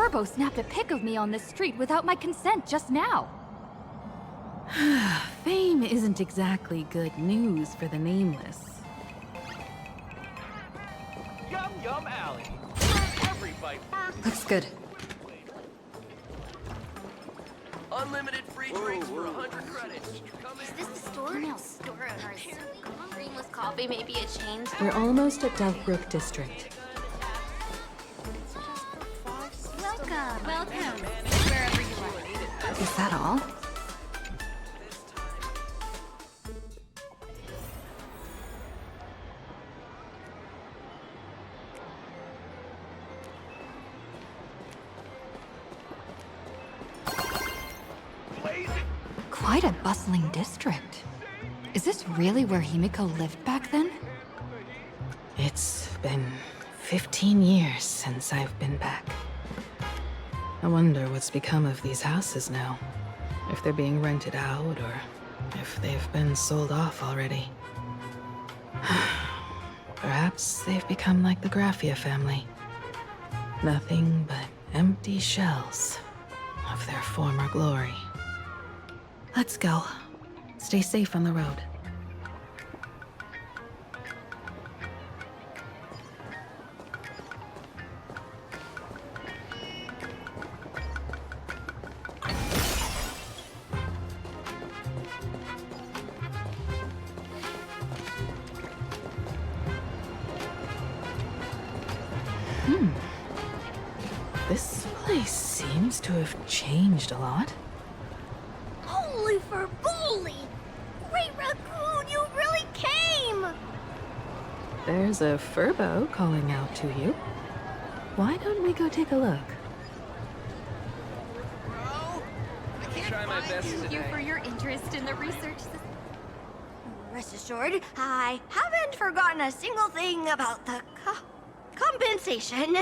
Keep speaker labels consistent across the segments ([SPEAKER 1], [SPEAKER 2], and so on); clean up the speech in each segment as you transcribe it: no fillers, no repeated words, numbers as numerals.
[SPEAKER 1] Furbo snapped a pic of me on the street without my consent just now.
[SPEAKER 2] Fame isn't exactly good news for the nameless.
[SPEAKER 3] Yum Yum Alley. Serve every bite first.
[SPEAKER 1] Looks good.
[SPEAKER 3] Unlimited free drinks for 100 credits. Come
[SPEAKER 4] Is
[SPEAKER 3] in.
[SPEAKER 4] this the store? No, store owners. Green with coffee, maybe a change.
[SPEAKER 2] We're almost at Delbrook District.
[SPEAKER 4] Welcome. Welcome. Wherever you are.
[SPEAKER 1] Is that all? Quite a bustling district. Is this really where Himiko lived back then?
[SPEAKER 2] It's been 15 years since I've been back. I wonder what's become of these houses now. If they're being rented out, or if they've been sold off already. Perhaps they've become like the Graffia family. Nothing but empty shells of their former glory. Let's go. Stay safe on the road. This place seems to have changed a lot.
[SPEAKER 4] Holy for bully! Great Raccoon, you really came!
[SPEAKER 2] There's a Furbo calling out to you. Why don't we go take a look?
[SPEAKER 3] Try my best
[SPEAKER 4] Thank you
[SPEAKER 3] today.
[SPEAKER 4] for your interest in the research system. Rest assured, I haven't forgotten a single thing about the compensation.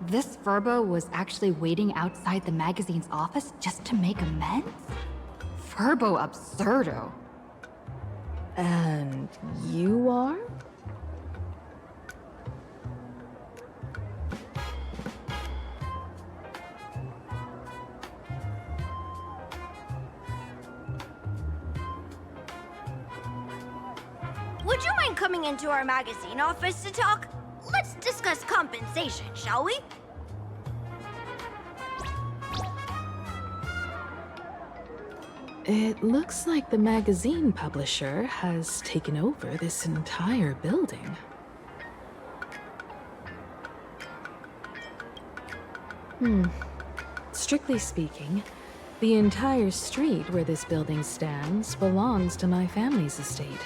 [SPEAKER 1] This Furbo was actually waiting outside the magazine's office just to make amends? Furbo absurdo.
[SPEAKER 2] And you are?
[SPEAKER 4] Would you mind coming into our magazine office to talk? Let's discuss compensation, shall we?
[SPEAKER 2] It looks like the magazine publisher has taken over this entire building. Strictly speaking, the entire street where this building stands belongs to my family's estate.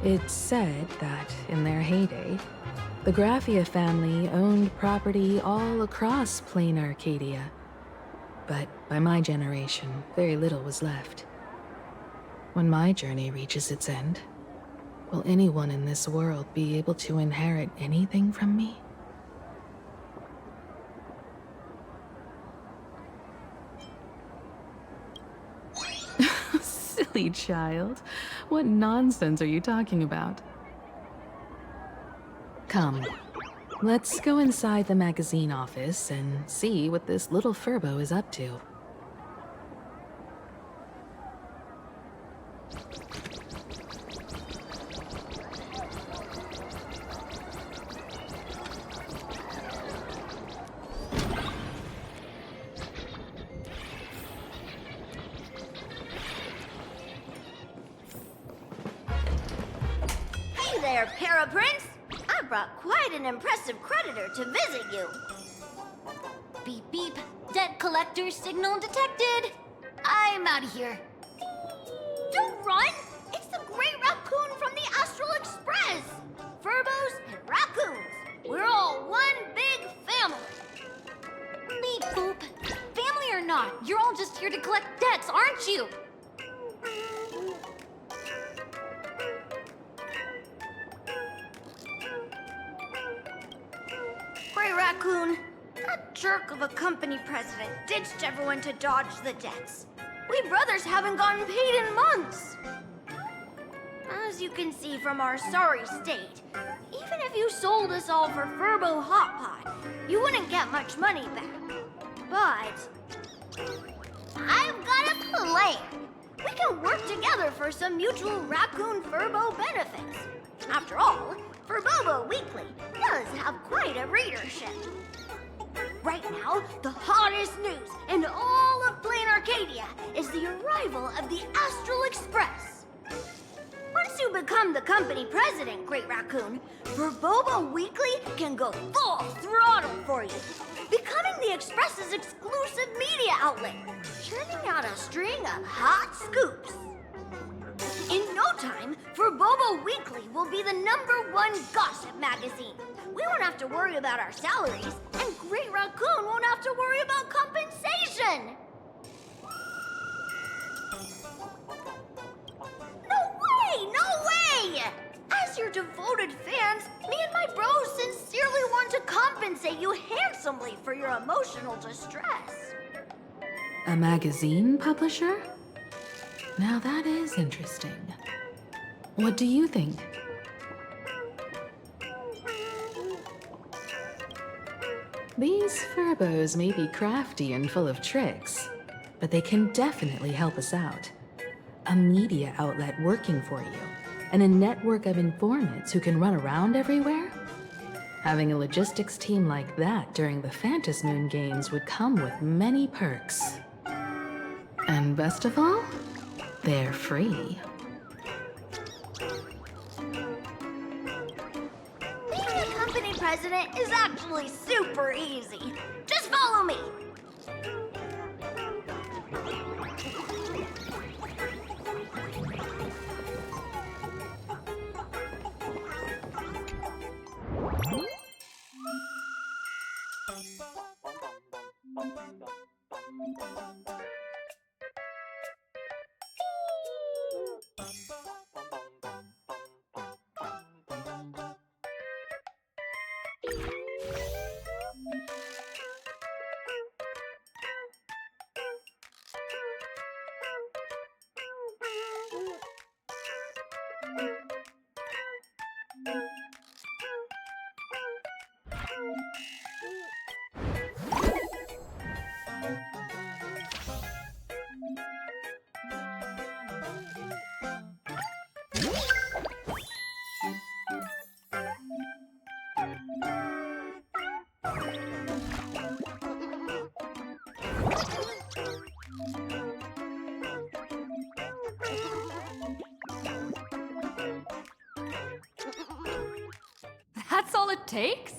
[SPEAKER 2] It's said that, in their heyday, the Graffia family owned property all across Plain Arcadia. But by my generation, very little was left. When my journey reaches its end, will anyone in this world be able to inherit anything from me? Silly child. What nonsense are you talking about? Come, let's go inside the magazine office and see what this little Furbo is up to.
[SPEAKER 4] Hey there, Paraprince! I brought quite an impressive creditor to visit you. Beep beep. Debt collector signal detected. I'm out of here. Don't run! It's the Great Raccoon from the Astral Express! Furbos and raccoons. We're all one big family. Beep boop. Family or not, you're all just here to collect debts, aren't you? Great Raccoon, that jerk of a company president ditched everyone to dodge the debts. We brothers haven't gotten paid in months. As you can see from our sorry state, Even if you sold us all for Furbo Hot Pot, you wouldn't get much money back. But I've got a plan. We can work together for some mutual Raccoon Furbo benefits. After all, Furbobo Weekly does have quite a readership. Right now, the hottest news in all of Plain Arcadia is the arrival of the Astral Express. Once you become the company president, Great Raccoon, Furbobo Weekly can go full throttle for you, becoming the Express's exclusive media outlet, churning out a string of hot scoops. In no time, Furbobo Weekly will be the #1 gossip magazine. We won't have to worry about our salaries, and Great Raccoon won't have to worry about compensation. No way! As your devoted fans, me and my bros sincerely want to compensate you handsomely for your emotional distress.
[SPEAKER 2] A magazine publisher? Now that is interesting. What do you think? These Furbos may be crafty and full of tricks, but they can definitely help us out. A media outlet working for you, and a network of informants who can run around everywhere? Having a logistics team like that during the Phantasmoon Games would come with many perks. And best of all, they're free.
[SPEAKER 4] Being a company president is actually super easy. Just follow me.
[SPEAKER 1] That's all it takes?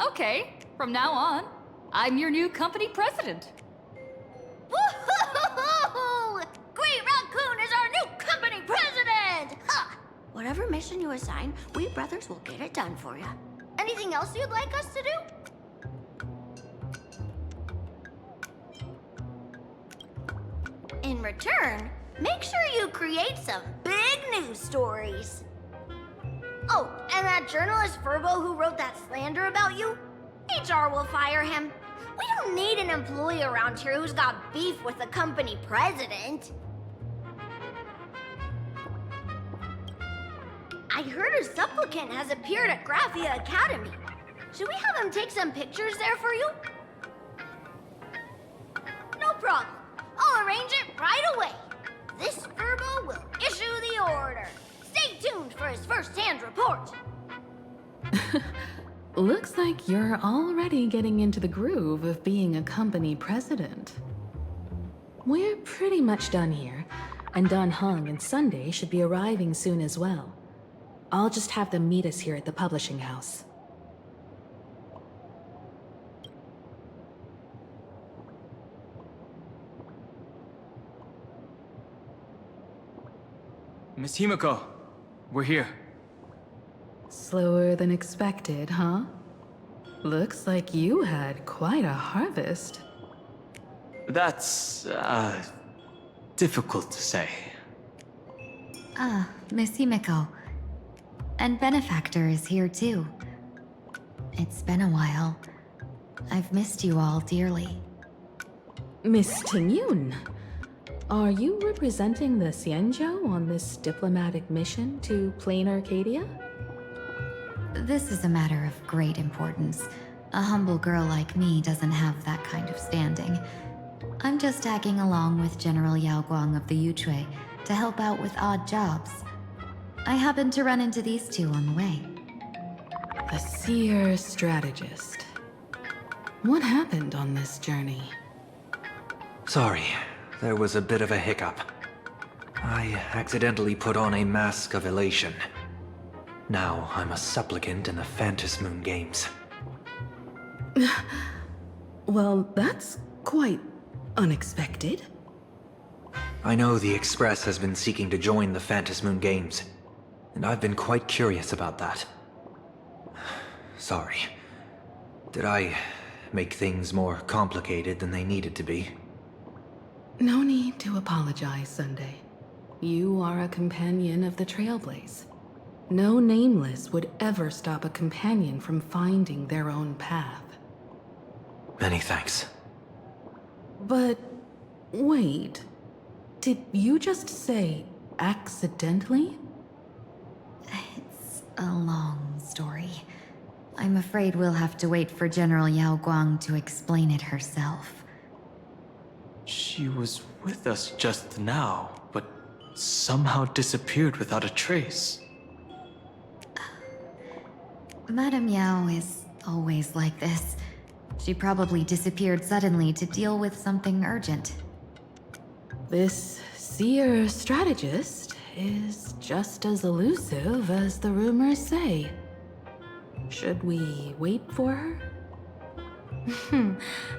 [SPEAKER 1] Okay, from now on, I'm your new company president.
[SPEAKER 4] Woohoo! Great Raccoon is our new company president! Ha! Whatever mission you assign, we brothers will get it done for you. Anything else you'd like us to do? In return, make sure you create some big news stories. Oh, and that journalist Furbo who wrote that slander about you? HR will fire him. We don't need an employee around here who's got beef with the company president. I heard a supplicant has appeared at Graphia Academy. Should we have him take some pictures there for you? No problem. I'll arrange it right away. This Furbo will issue the order. Stay tuned for his first-hand report.
[SPEAKER 2] Looks like you're already getting into the groove of being a company president. We're pretty much done here, and Dan Heng and Sunday should be arriving soon as well. I'll just have them meet us here at the publishing house.
[SPEAKER 5] Miss Himiko, we're here.
[SPEAKER 2] Slower than expected, huh? Looks like you had quite a harvest.
[SPEAKER 5] That's, difficult to say.
[SPEAKER 1] Ah, Miss Himiko. And Benefactor is here too. It's been a while. I've missed you all dearly.
[SPEAKER 2] Miss Tingyun, are you representing the Xianzhou on this diplomatic mission to Plain Arcadia?
[SPEAKER 1] This is a matter of great importance. A humble girl like me doesn't have that kind of standing. I'm just tagging along with General Yao Guang of the Yuchui to help out with odd jobs. I happened to run into these two on the way.
[SPEAKER 2] The seer strategist. What happened on this journey?
[SPEAKER 6] Sorry, there was a bit of a hiccup. I accidentally put on a mask of elation. Now I'm a supplicant in the Phantom Moon Games.
[SPEAKER 2] Well, that's quite unexpected.
[SPEAKER 6] I know the Express has been seeking to join the Phantom Moon Games, and I've been quite curious about that. Sorry. Did I make things more complicated than they needed to be?
[SPEAKER 2] No need to apologize, Sunday. You are a companion of the Trailblaze. No Nameless would ever stop a companion from finding their own path.
[SPEAKER 6] Many thanks.
[SPEAKER 2] But wait, did you just say accidentally?
[SPEAKER 1] It's a long story. I'm afraid we'll have to wait for General Yao Guang to explain it herself.
[SPEAKER 5] She was with us just now, but somehow disappeared without a trace.
[SPEAKER 1] Madame Yao is always like this. She probably disappeared suddenly to deal with something urgent.
[SPEAKER 2] This seer strategist is just as elusive as the rumors say. Should we wait for her?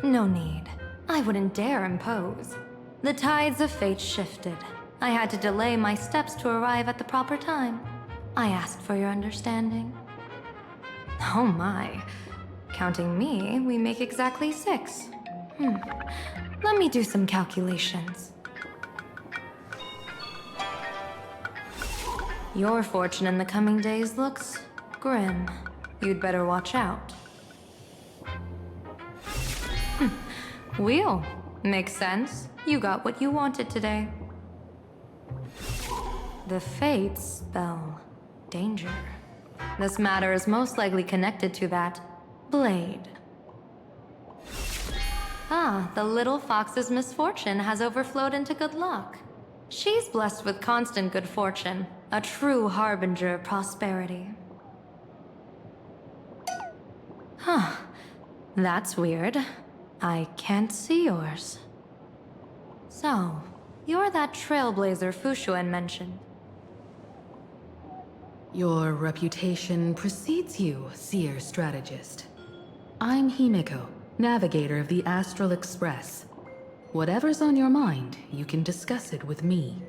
[SPEAKER 7] No need. I wouldn't dare impose. The tides of fate shifted. I had to delay my steps to arrive at the proper time. I asked for your understanding. Oh my. Counting me, we make exactly 6. Let me do some calculations. Your fortune in the coming days looks grim. You'd better watch out. Wheel. Makes sense. You got what you wanted today. The Fates spell danger. This matter is most likely connected to that blade. Ah, the little fox's misfortune has overflowed into good luck. She's blessed with constant good fortune, a true harbinger of prosperity. Huh. That's weird. I can't see yours. So, you're that trailblazer Fushuan mentioned.
[SPEAKER 2] Your reputation precedes you, seer strategist. I'm Himiko, navigator of the Astral Express. Whatever's on your mind, you can discuss it with me.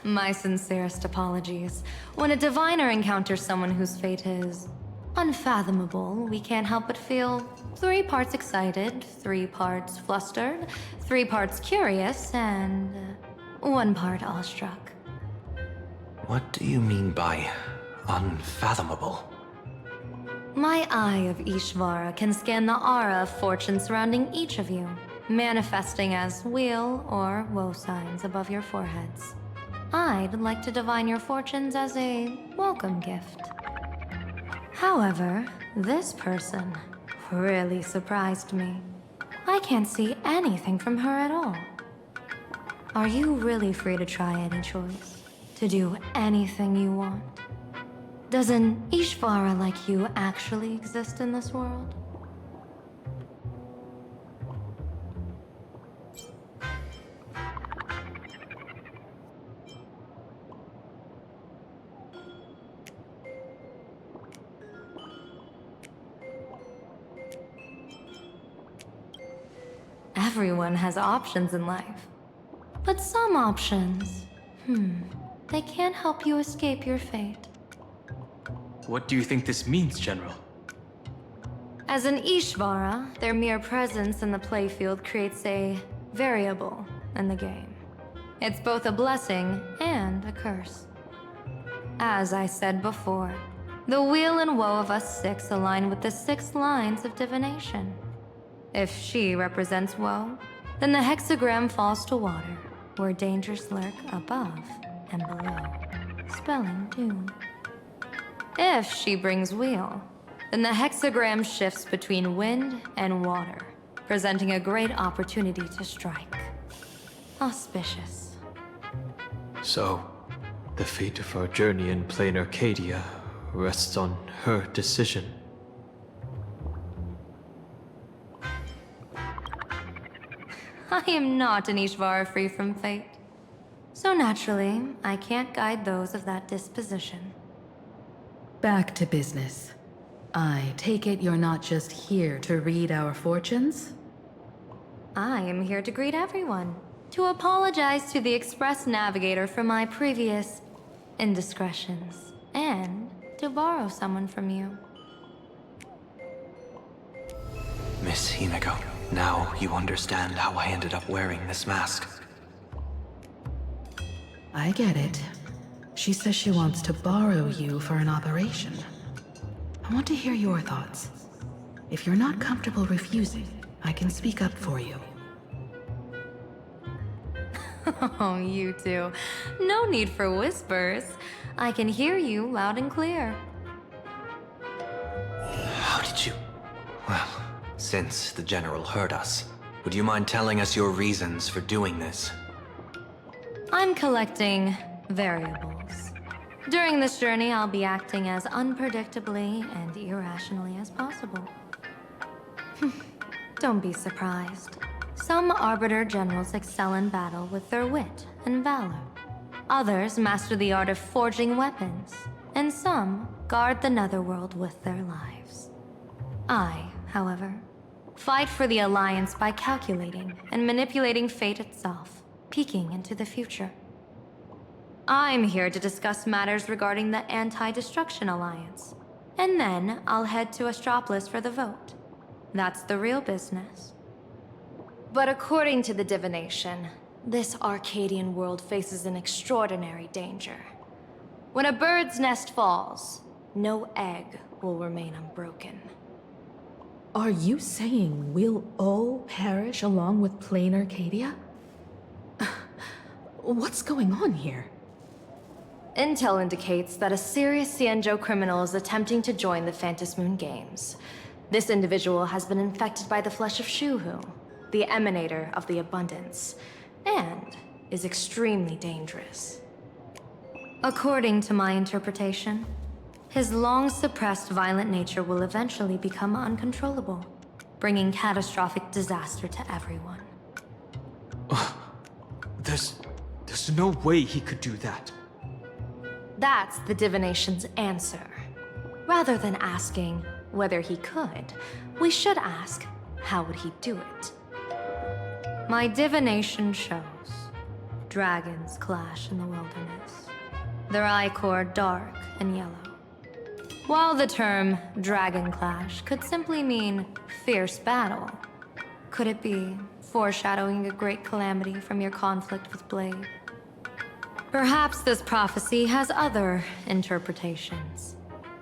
[SPEAKER 7] My sincerest apologies. When a diviner encounters someone whose fate is unfathomable, we can't help but feel 3 parts excited, 3 parts flustered, 3 parts curious, and 1 part awestruck.
[SPEAKER 6] What do you mean by unfathomable?
[SPEAKER 7] My eye of Ishvara can scan the aura of fortune surrounding each of you, manifesting as weal or woe signs above your foreheads. I'd like to divine your fortunes as a welcome gift. However, this person really surprised me. I can't see anything from her at all. Are you really free to try any choice? To do anything you want? Does an Ishvara like you actually exist in this world? Everyone has options in life. But some options, they can't help you escape your fate.
[SPEAKER 5] What do you think this means, General?
[SPEAKER 7] As an Ishvara, their mere presence in the playfield creates a variable in the game. It's both a blessing and a curse. As I said before, the weal and woe of us 6 align with the 6 lines of divination. If she represents woe, then the hexagram falls to water, where dangers lurk above and below, spelling doom. If she brings wheel, then the hexagram shifts between wind and water, presenting a great opportunity to strike. Auspicious.
[SPEAKER 5] So, the fate of our journey in plain Arcadia rests on her decision.
[SPEAKER 7] I am not an Ishvara free from fate. So naturally, I can't guide those of that disposition.
[SPEAKER 2] Back to business. I take it you're not just here to read our fortunes?
[SPEAKER 7] I am here to greet everyone, to apologize to the Express Navigator for my previous indiscretions, and to borrow someone from you.
[SPEAKER 6] Miss Himeko, now you understand how I ended up wearing this mask.
[SPEAKER 2] I get it. She says she wants to borrow you for an operation. I want to hear your thoughts. If you're not comfortable refusing, I can speak up for you.
[SPEAKER 7] Oh, you two. No need for whispers. I can hear you loud and clear.
[SPEAKER 6] How did you... Well, since the General heard us, would you mind telling us your reasons for doing this?
[SPEAKER 7] I'm collecting variables. During this journey, I'll be acting as unpredictably and irrationally as possible. Don't be surprised. Some Arbiter generals excel in battle with their wit and valor. Others master the art of forging weapons, and some guard the netherworld with their lives. I, however, fight for the Alliance by calculating and manipulating fate itself, peeking into the future. I'm here to discuss matters regarding the Anti-Destruction Alliance, and then I'll head to Astropolis for the vote. That's the real business. But according to the divination, this Arcadian world faces an extraordinary danger. When a bird's nest falls, no egg will remain unbroken.
[SPEAKER 2] Are you saying we'll all perish along with plain Arcadia? What's going on here?
[SPEAKER 7] Intel indicates that a serious Xianzhou criminal is attempting to join the Phantom Moon Games. This individual has been infected by the flesh of Shuhu, the emanator of the abundance, and is extremely dangerous. According to my interpretation, his long-suppressed violent nature will eventually become uncontrollable, bringing catastrophic disaster to everyone.
[SPEAKER 5] There's no way he could do that.
[SPEAKER 7] That's the divination's answer. Rather than asking whether he could, we should ask, how would he do it? My divination shows dragons clash in the wilderness. Their ichor dark and yellow. While the term dragon clash could simply mean fierce battle, could it be foreshadowing a great calamity from your conflict with Blade? Perhaps this prophecy has other interpretations.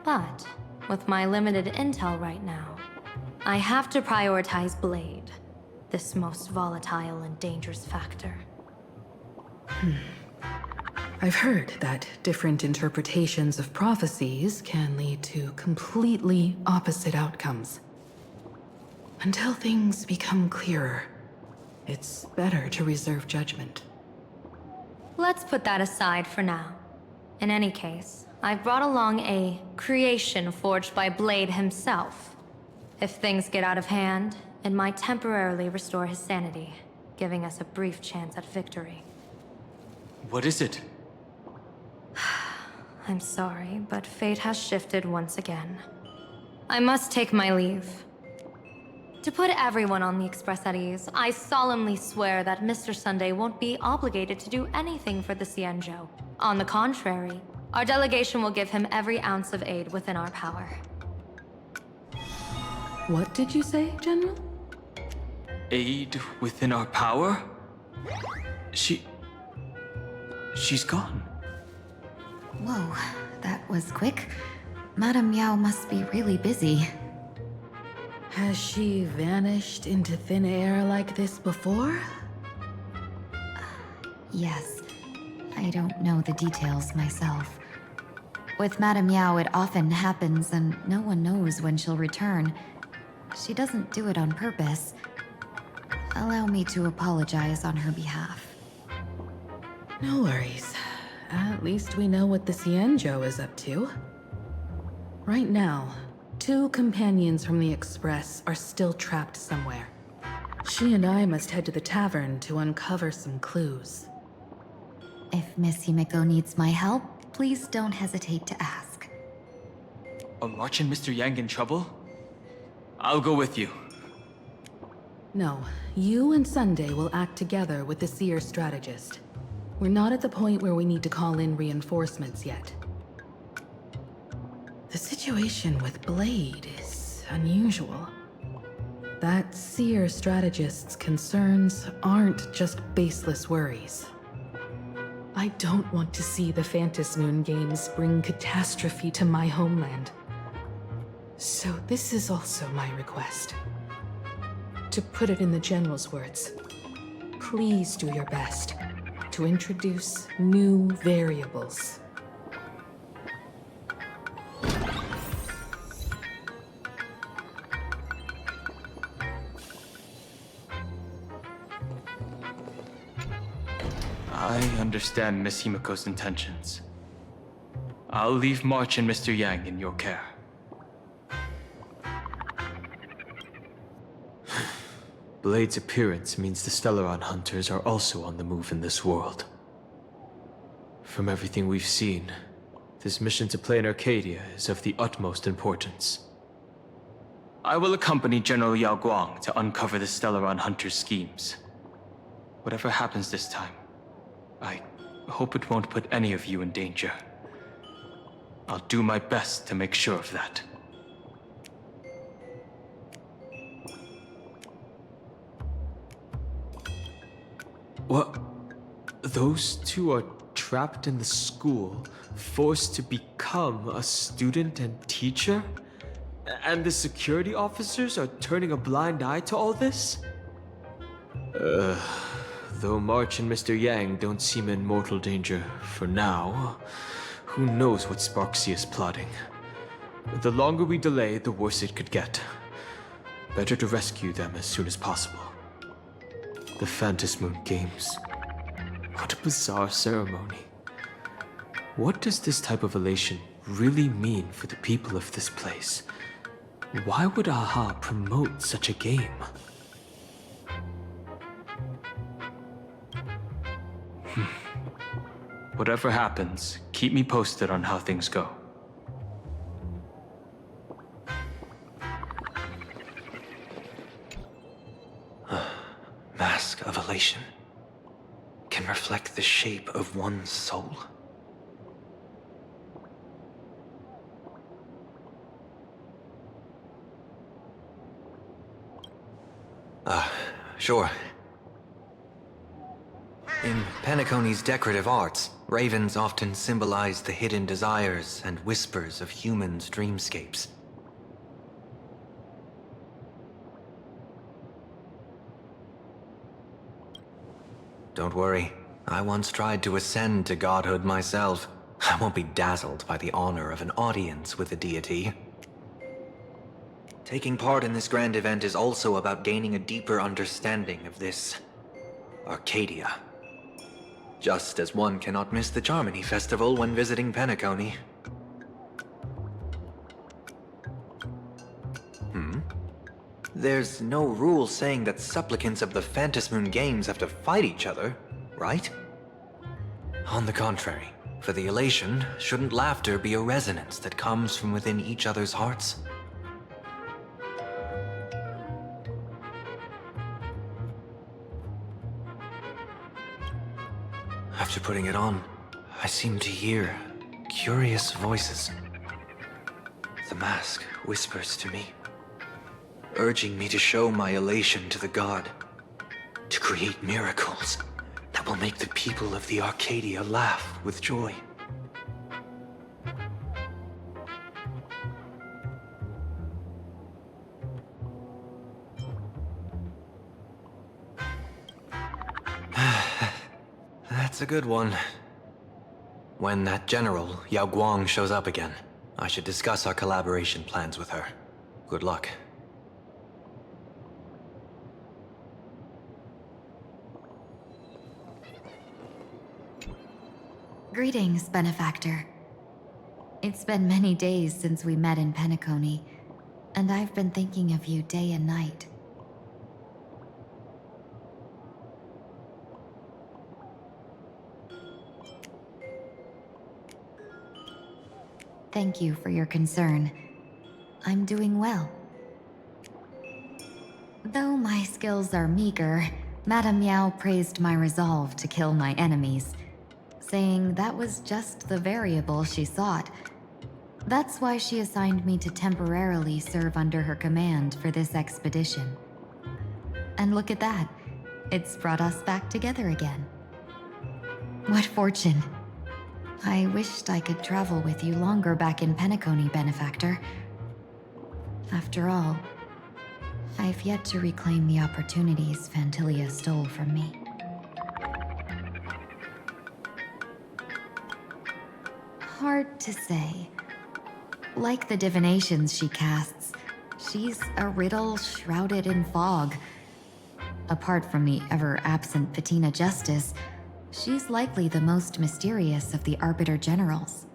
[SPEAKER 7] But with my limited intel right now, I have to prioritize Blade, this most volatile and dangerous factor.
[SPEAKER 2] I've heard that different interpretations of prophecies can lead to completely opposite outcomes. Until things become clearer, it's better to reserve judgment.
[SPEAKER 7] Let's put that aside for now. In any case, I've brought along a creation forged by Blade himself. If things get out of hand, it might temporarily restore his sanity, giving us a brief chance at victory.
[SPEAKER 5] What is it?
[SPEAKER 7] I'm sorry, but fate has shifted once again. I must take my leave. To put everyone on the Express at ease, I solemnly swear that Mr. Sunday won't be obligated to do anything for the Xianzhou. On the contrary, our delegation will give him every ounce of aid within our power.
[SPEAKER 2] What did you say, General?
[SPEAKER 5] Aid within our power? She's gone.
[SPEAKER 1] Whoa, that was quick. Madame Yao must be really busy.
[SPEAKER 2] Has she vanished into thin air like this before?
[SPEAKER 1] Yes. I don't know the details myself. With Madame Yao, it often happens, and no one knows when she'll return. She doesn't do it on purpose. Allow me to apologize on her behalf.
[SPEAKER 2] No worries. At least we know what the Xianzhou is up to. Right now, 2 companions from the Express are still trapped somewhere. She and I must head to the tavern to uncover some clues.
[SPEAKER 1] If Miss Himeko needs my help, please don't hesitate to ask.
[SPEAKER 5] Are March and Mr. Yang in trouble? I'll go with you.
[SPEAKER 2] No, you and Sunday will act together with the Seer strategist. We're not at the point where we need to call in reinforcements yet. The situation with Blade is unusual. That Seer strategist's concerns aren't just baseless worries. I don't want to see the Phantom Moon games bring catastrophe to my homeland. So this is also my request. To put it in the General's words, please do your best to introduce new variables.
[SPEAKER 5] I understand Miss Himeko's intentions. I'll leave March and Mr. Yang in your care. Blade's appearance means the Stellaron hunters are also on the move in this world. From everything we've seen, this mission to play in Arcadia is of the utmost importance. I will accompany General Yao Guang to uncover the Stellaron hunters' schemes. Whatever happens this time, I hope it won't put any of you in danger. I'll do my best to make sure of that. What? Those 2 are trapped in the school, forced to become a student and teacher? And the security officers are turning a blind eye to all this? Though March and Mr. Yang don't seem in mortal danger for now, who knows what Sparksea is plotting. The longer we delay, the worse it could get. Better to rescue them as soon as possible. The Phantom Moon Games. What a bizarre ceremony. What does this type of elation really mean for the people of this place? Why would AHA promote such a game? Whatever happens, keep me posted on how things go.
[SPEAKER 6] Mask of elation can reflect the shape of one's soul. Sure. In Penacony's decorative arts, ravens often symbolize the hidden desires and whispers of humans' dreamscapes. Don't worry, I once tried to ascend to godhood myself. I won't be dazzled by the honor of an audience with a deity. Taking part in this grand event is also about gaining a deeper understanding of this Arcadia. Just as one cannot miss the Charmony Festival when visiting Penacony. There's no rule saying that supplicants of the Phantom Moon Games have to fight each other, right? On the contrary, for the elation, shouldn't laughter be a resonance that comes from within each other's hearts? After putting it on, I seem to hear curious voices. The mask whispers to me, urging me to show my elation to the god, to create miracles that will make the people of the Arcadia laugh with joy. That's a good one. When that general, Yao Guang, shows up again, I should discuss our collaboration plans with her. Good luck.
[SPEAKER 1] Greetings, benefactor. It's been many days since we met in Penacony, and I've been thinking of you day and night. Thank you for your concern. I'm doing well. Though my skills are meager, Madame Yao praised my resolve to kill my enemies, saying that was just the variable she sought. That's why she assigned me to temporarily serve under her command for this expedition. And look at that. It's brought us back together again. What fortune. I wished I could travel with you longer back in Penacony, benefactor. After all, I've yet to reclaim the opportunities Phantilia stole from me. Hard to say. Like the divinations she casts, she's a riddle shrouded in fog. Apart from the ever-absent Patina Justice, she's likely the most mysterious of the Arbiter Generals.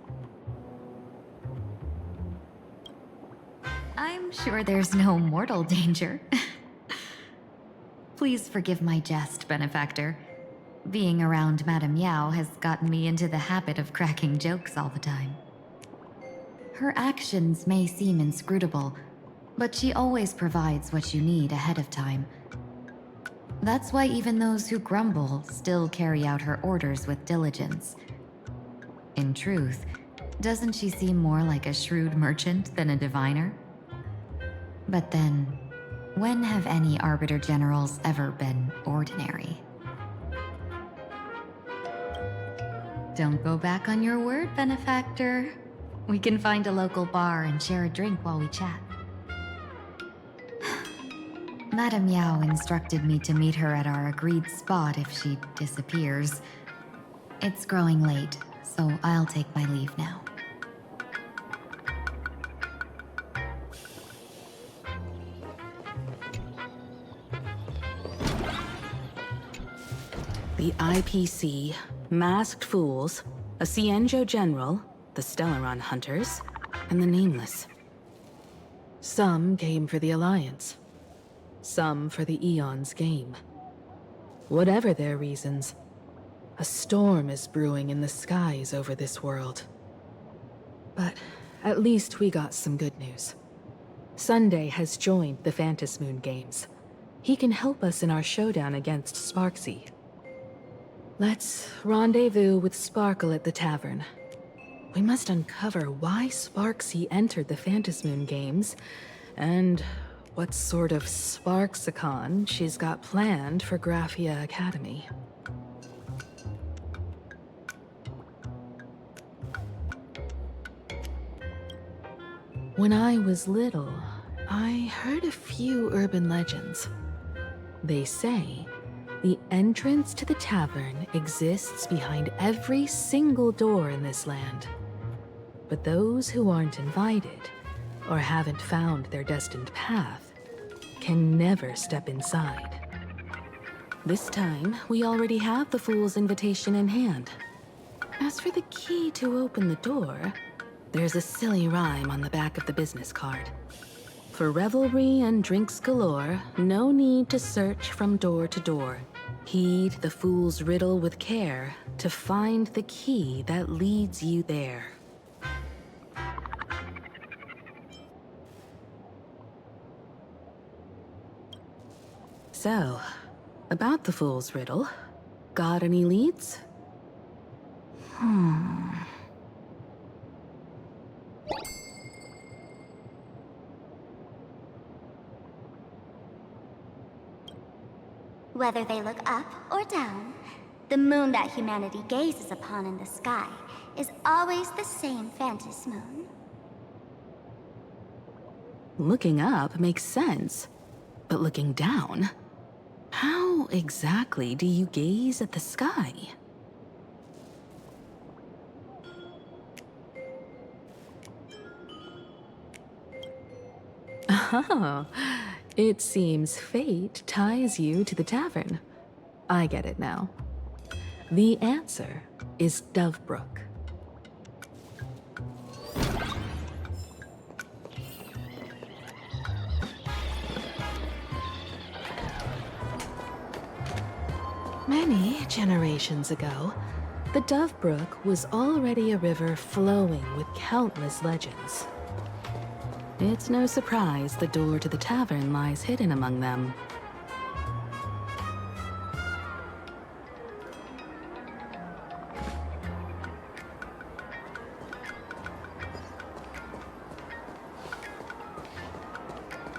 [SPEAKER 1] I'm sure there's no mortal danger. Please forgive my jest, benefactor. Being around Madame Yao has gotten me into the habit of cracking jokes all the time. Her actions may seem inscrutable, but she always provides what you need ahead of time. That's why even those who grumble still carry out her orders with diligence. In truth, doesn't she seem more like a shrewd merchant than a diviner? But then, when have any Arbiter Generals ever been ordinary? Don't go back on your word, benefactor. We can find a local bar and share a drink while we chat. Madame Yao instructed me to meet her at our agreed spot if she disappears. It's growing late, so I'll take my leave now.
[SPEAKER 2] The IPC, Masked Fools, a Cienjo General, the Stellaron Hunters, and the Nameless. Some came for the Alliance. Some for the Eon's game. Whatever their reasons, a storm is brewing in the skies over this world. But at least we got some good news. Sunday has joined the Phantom Moon Games. He can help us in our showdown against Sparksy. Let's rendezvous with Sparkle at the tavern. We must uncover why Sparksy entered the Phantom Moon Games, and what sort of Sparksicon she's got planned for Graphia Academy. When I was little, I heard a few urban legends. They say the entrance to the tavern exists behind every single door in this land. But those who aren't invited, or haven't found their destined path, can never step inside. This time, we already have the Fool's invitation in hand. As for the key to open the door, there's a silly rhyme on the back of the business card. For revelry and drinks galore, no need to search from door to door. Heed the fool's riddle with care to find the key that leads you there. So, about the fool's riddle, got any leads?
[SPEAKER 4] Whether they look up or down, the moon that humanity gazes upon in the sky is always the same Phantom Moon.
[SPEAKER 2] Looking up makes sense, but looking down? How exactly do you gaze at the sky? Oh, it seems fate ties you to the tavern. I get it now. The answer is Dovebrook. Many generations ago, the Dovebrook was already a river flowing with countless legends. It's no surprise the door to the tavern lies hidden among them.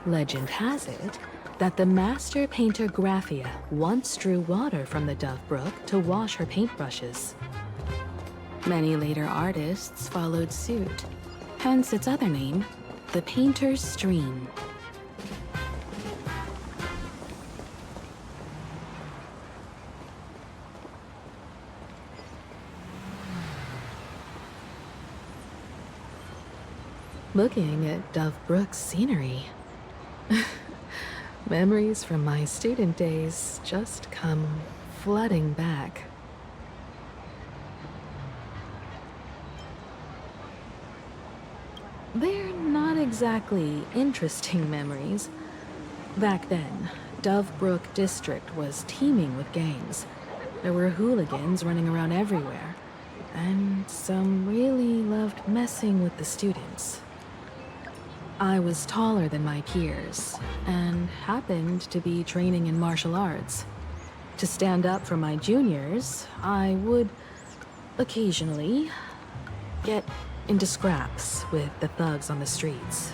[SPEAKER 2] Legend has it that the master painter Graphia once drew water from the Dovebrook to wash her paintbrushes. Many later artists followed suit, hence its other name, the Painter's Stream. Looking at Dovebrook's scenery, memories from my student days just come flooding back. They're not exactly interesting memories. Back then, Dovebrook District was teeming with gangs. There were hooligans running around everywhere, and some really loved messing with the students. I was taller than my peers, and happened to be training in martial arts. To stand up for my juniors, I would occasionally get into scraps with the thugs on the streets.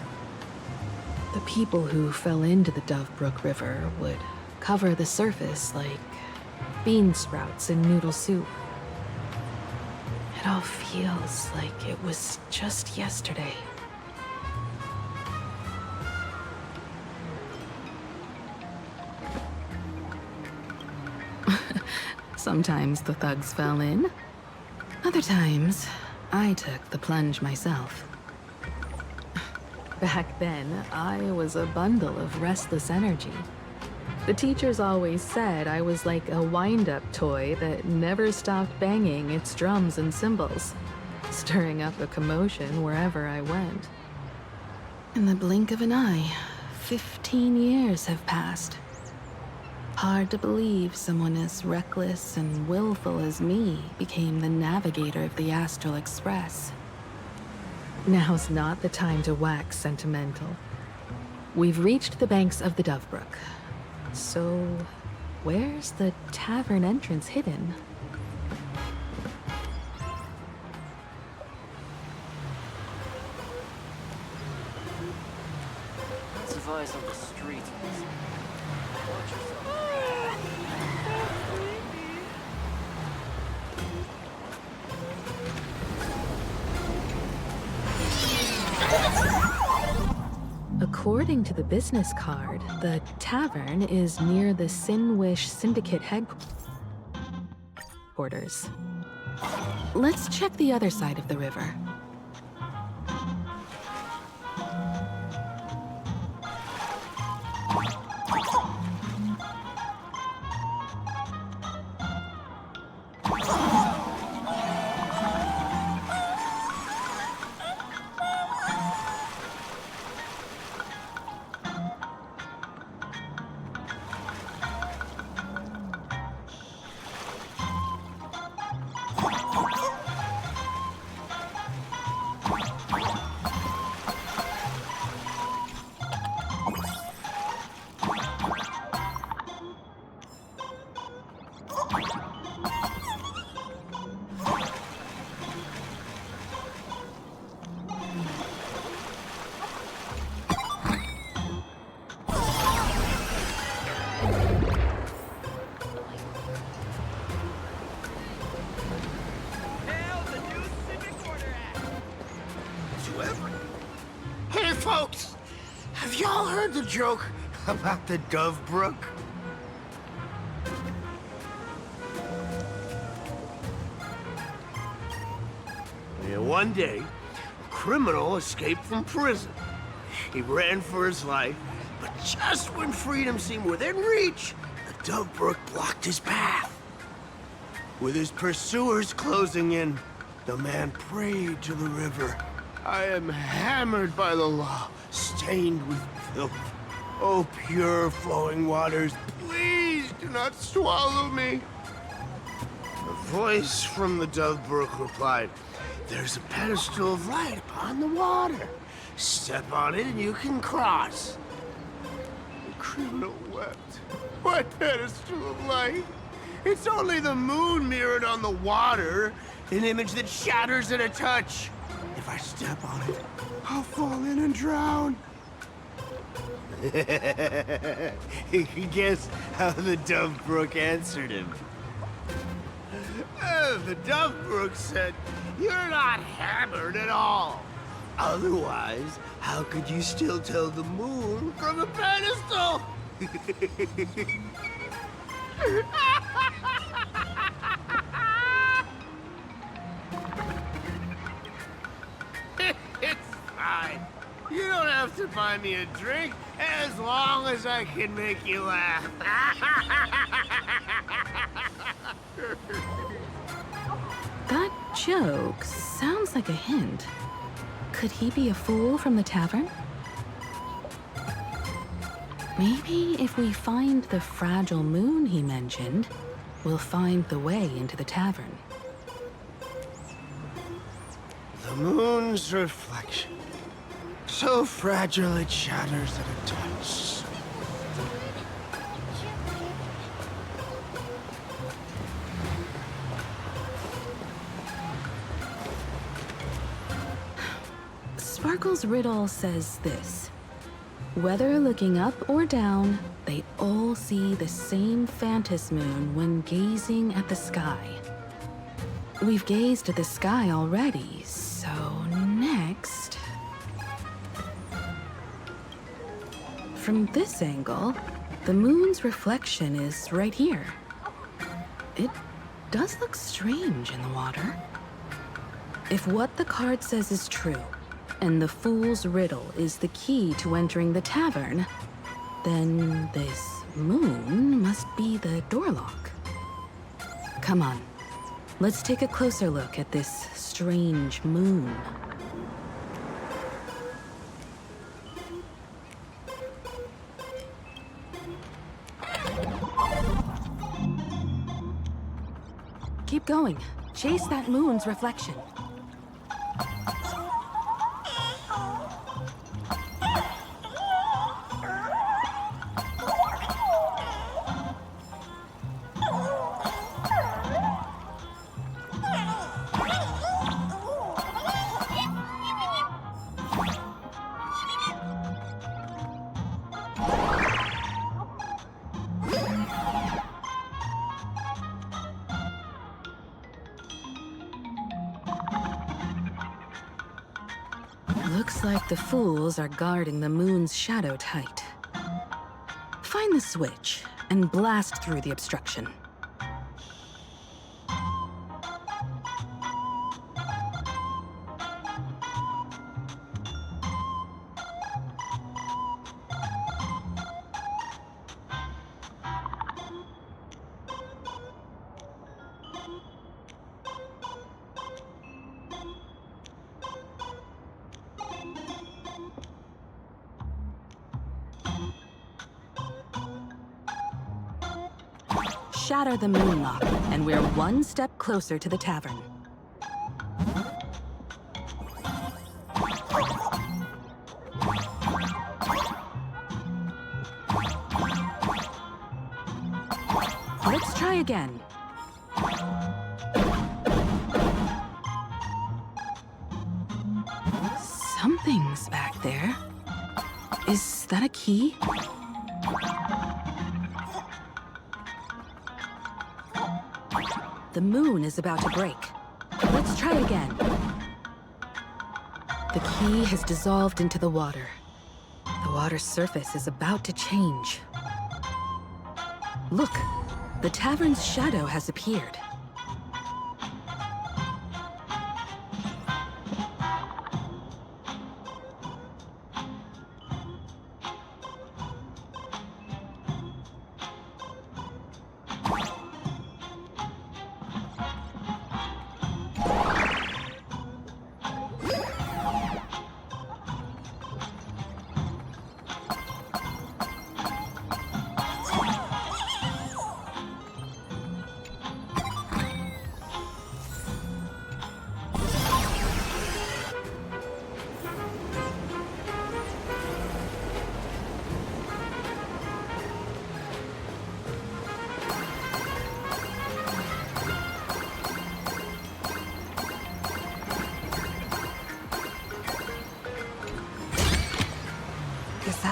[SPEAKER 2] The people who fell into the Dovebrook River would cover the surface like bean sprouts in noodle soup. It all feels like it was just yesterday. Sometimes the thugs fell in. Other times, I took the plunge myself. Back then, I was a bundle of restless energy. The teachers always said I was like a wind-up toy that never stopped banging its drums and cymbals, stirring up a commotion wherever I went. In the blink of an eye, 15 years have passed. Hard to believe someone as reckless and willful as me became the navigator of the Astral Express. Now's not the time to wax sentimental. We've reached the banks of the Dovebrook. So, where's the tavern entrance hidden?
[SPEAKER 3] Lots of eyes on the street. Watch yourself.
[SPEAKER 2] According to the business card, the tavern is near the Sinwish Syndicate headquarters. Let's check the other side of the river.
[SPEAKER 8] Hey, folks! Have y'all heard the joke about the Dovebrook? Yeah, one day, a criminal escaped from prison. He ran for his life, but just when freedom seemed within reach, the Dove Brook blocked his path. With his pursuers closing in, the man prayed to the river. I am hammered by the law, stained with filth. Oh, pure flowing waters, please do not swallow me. A voice from the Dove Brook replied, "There's a pedestal of light upon the water. Step on it and you can cross." The criminal wept. What pedestal of light? It's only the moon mirrored on the water, an image that shatters at a touch. If I step on it, I'll fall in and drown. Guess how the Dove Brook answered him. The Dove Brook said, "You're not hammered at all. Otherwise, how could you still tell the moon from a pedestal?" It's fine. You don't have to buy me a drink as long as I can make you laugh.
[SPEAKER 2] That joke sounds like a hint. Could he be a fool from the tavern? Maybe if we find the fragile moon he mentioned, we'll find the way into the tavern.
[SPEAKER 8] The moon's reflection. So fragile it shatters at a touch.
[SPEAKER 2] Sparkle's riddle says this. Whether looking up or down, they all see the same phantom moon when gazing at the sky. We've gazed at the sky already, so next... From this angle, the moon's reflection is right here. It does look strange in the water. If what the card says is true, and the fool's riddle is the key to entering the tavern, then this moon must be the door lock. Come on, let's take a closer look at this strange moon. Keep going. Chase that moon's reflection. Looks like the fools are guarding the moon's shadow tight. Find the switch and blast through the obstruction. Shatter the moon lock, and we're one step closer to the tavern. Let's try again. Something's back there. Is that a key? The moon is about to break. Let's try again. The key has dissolved into the water. The water's surface is about to change. Look, the tavern's shadow has appeared.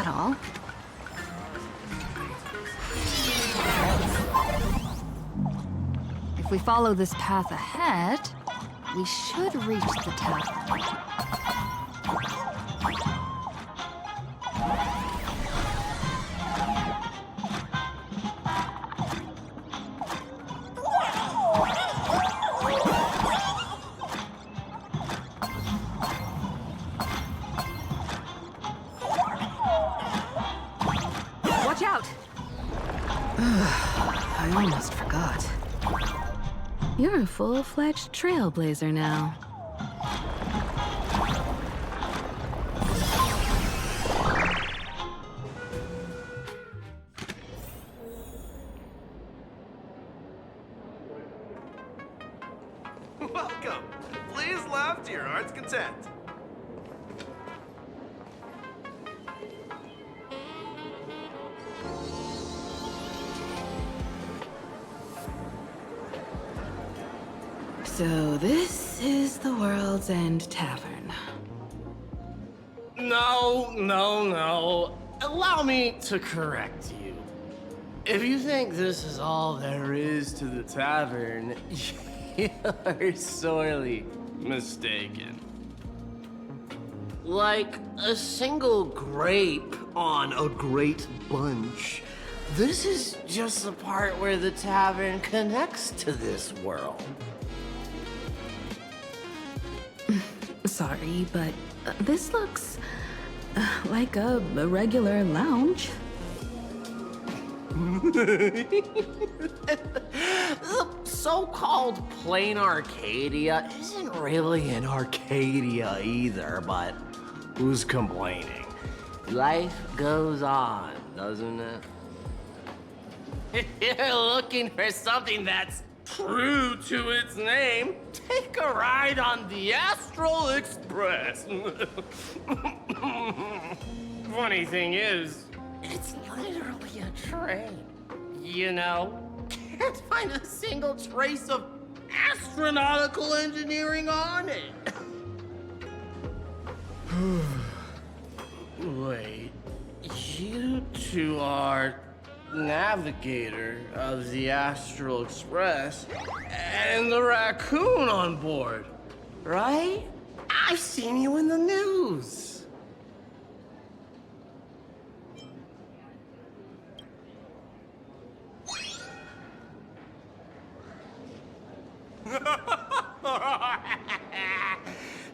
[SPEAKER 2] that all? If we follow this path ahead, we should reach the tavern. Watch out! I almost forgot. You're a full-fledged trailblazer now.
[SPEAKER 9] Welcome. Please laugh to your heart's content.
[SPEAKER 2] So this is the World's End Tavern.
[SPEAKER 10] No. Allow me to correct you. If you think this is all there is to the tavern, you're sorely mistaken. Like a single grape on a great bunch, this is just the part where the tavern connects to this world.
[SPEAKER 2] Sorry, but this looks like a regular lounge.
[SPEAKER 10] The so-called plain Arcadia isn't really an Arcadia either, but who's complaining? Life goes on, doesn't it? If you're looking for something that's true to its name, take a ride on the Astral Express. Funny thing is, it's literally a train. You know, can't find a single trace of astronautical engineering on it. Wait, you two are navigator of the Astral Express and the raccoon on board, right? I've seen you in the news.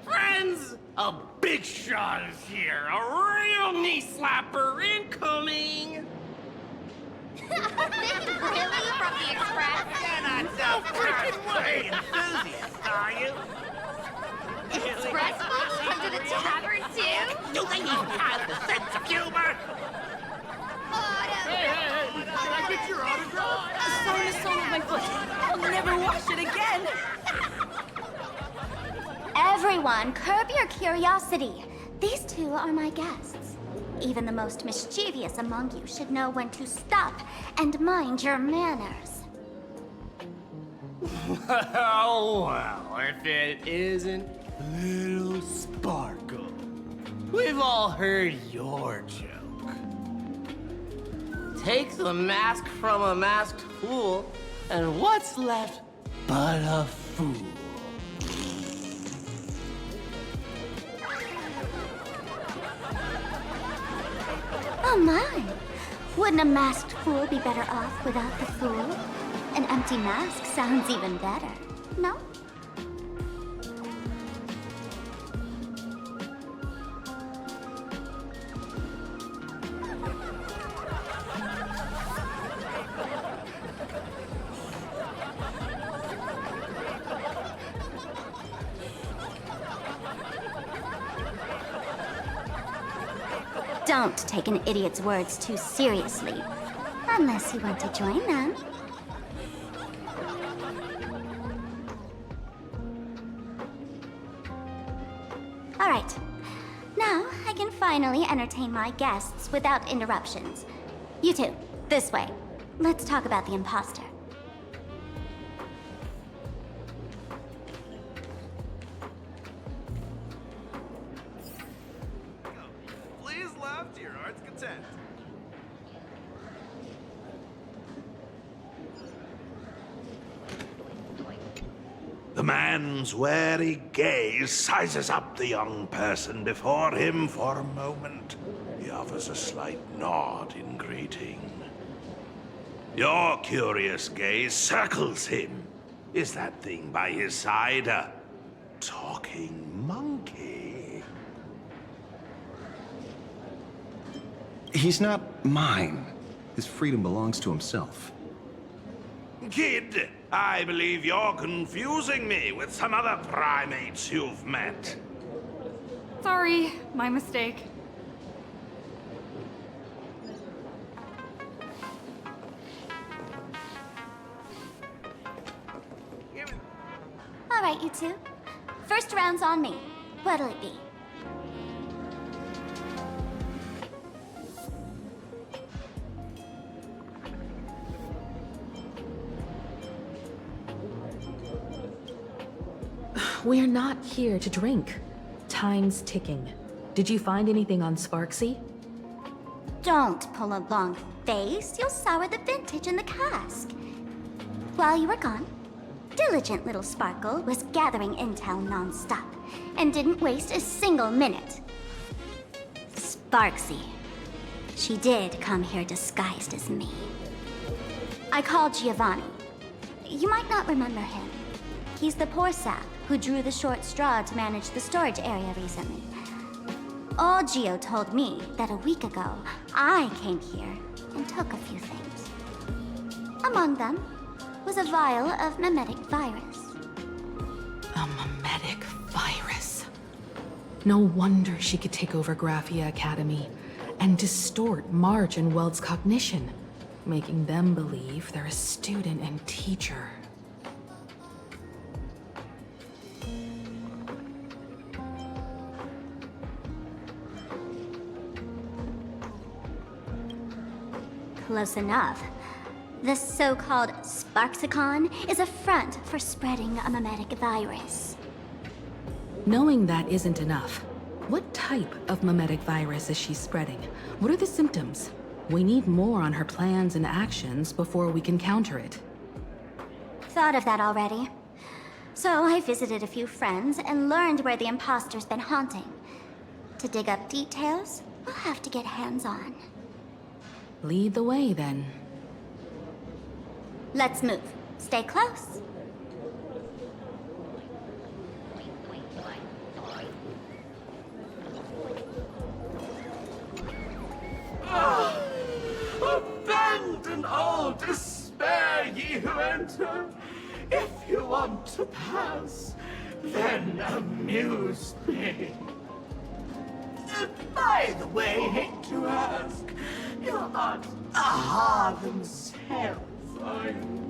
[SPEAKER 10] Friends, a big shot is here. A real knee slapper incoming.
[SPEAKER 4] Really? From the Express?
[SPEAKER 3] You're not so freaking way enthusiast, are you?
[SPEAKER 4] Express folks come to the tavern too?
[SPEAKER 3] Do they even have the sense of humor?
[SPEAKER 10] Hey, can I get your autograph?
[SPEAKER 2] Sorry to sole of my foot. I'll never wash it again.
[SPEAKER 4] Everyone, curb your curiosity. These two are my guests. Even the most mischievous among you should know when to stop and mind your manners.
[SPEAKER 10] Well, if it isn't Little Sparkle. We've all heard your joke. Take the mask from a masked fool, and what's left but a fool?
[SPEAKER 4] Oh my! Wouldn't a masked fool be better off without the fool? An empty mask sounds even better, no? Don't take an idiot's words too seriously. Unless you want to join them. Alright. Now I can finally entertain my guests without interruptions. You two, this way. Let's talk about the imposter.
[SPEAKER 9] Please laugh to your heart's content. content.
[SPEAKER 8] The man's wary gaze sizes up the young person before him for a moment. He offers a slight nod in greeting. Your curious gaze circles him. Is that thing by his side a talking monkey?
[SPEAKER 11] He's not mine. His freedom belongs to himself.
[SPEAKER 8] Kid, I believe you're confusing me with some other primates you've met.
[SPEAKER 12] Sorry, my mistake.
[SPEAKER 4] All right, you two. First round's on me. What'll it be?
[SPEAKER 2] We're not here to drink. Time's ticking. Did you find anything on Sparksy?
[SPEAKER 4] Don't pull a long face. You'll sour the vintage in the cask. While you were gone, diligent little Sparkle was gathering intel non-stop and didn't waste a single minute. Sparksy. She did come here disguised as me. I called Giovanni. You might not remember him. He's the poor sap who drew the short straw to manage the storage area recently. Old Gio told me that a week ago, I came here and took a few things. Among them was a vial of mimetic virus.
[SPEAKER 2] A mimetic virus. No wonder she could take over Graphia Academy and distort March and Weld's cognition, making them believe they're a student and teacher.
[SPEAKER 4] Close enough. The so-called Sparksicon is a front for spreading a mimetic virus.
[SPEAKER 2] Knowing that isn't enough. What type of mimetic virus is she spreading? What are the symptoms? We need more on her plans and actions before we can counter it.
[SPEAKER 4] Thought of that already. So I visited a few friends and learned where the imposter's been haunting. To dig up details, we'll have to get hands-on.
[SPEAKER 2] Lead the way, then.
[SPEAKER 4] Let's move. Stay close.
[SPEAKER 3] Abandon all despair, ye who enter. If you want to pass, then amuse me. By the way, hate to ask, you're not Aha themselves, are you?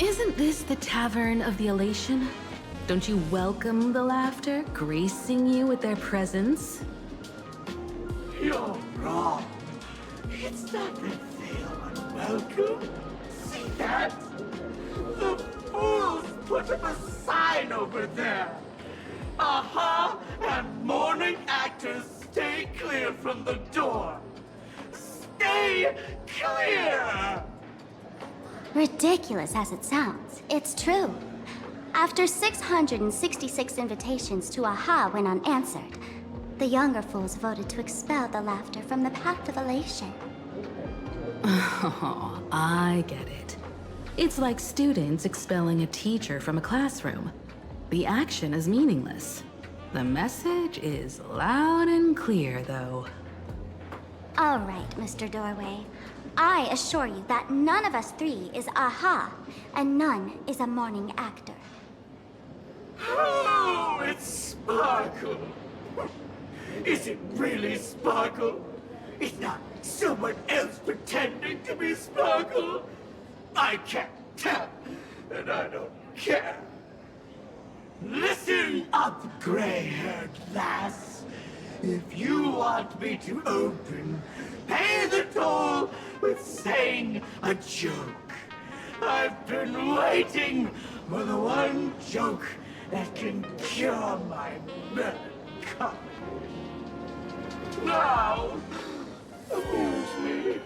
[SPEAKER 2] Isn't this the Tavern of the Elation? Don't you welcome the laughter, gracing you with their presence?
[SPEAKER 3] You're wrong. It's not that they are unwelcome. See that? The fools put up a sign over there. Aha and morning actors stay clear from the door. Stay clear!
[SPEAKER 4] Ridiculous as it sounds, it's true. After 666 invitations to Aha went unanswered, the younger fools voted to expel the laughter from the path of elation.
[SPEAKER 2] Oh, I get it. It's like students expelling a teacher from a classroom. The action is meaningless. The message is loud and clear, though.
[SPEAKER 4] All right, Mr. Doorway. I assure you that none of us three is Aha, and none is a morning actor.
[SPEAKER 3] Oh, it's Sparkle. Is it really Sparkle? It's not someone else pretending to be Sparkle? I can't tell, and I don't care. Listen up, gray-haired lass. If you want me to open, pay the toll with saying a joke. I've been waiting for the one joke that can cure my melancholy. Now, amuse me.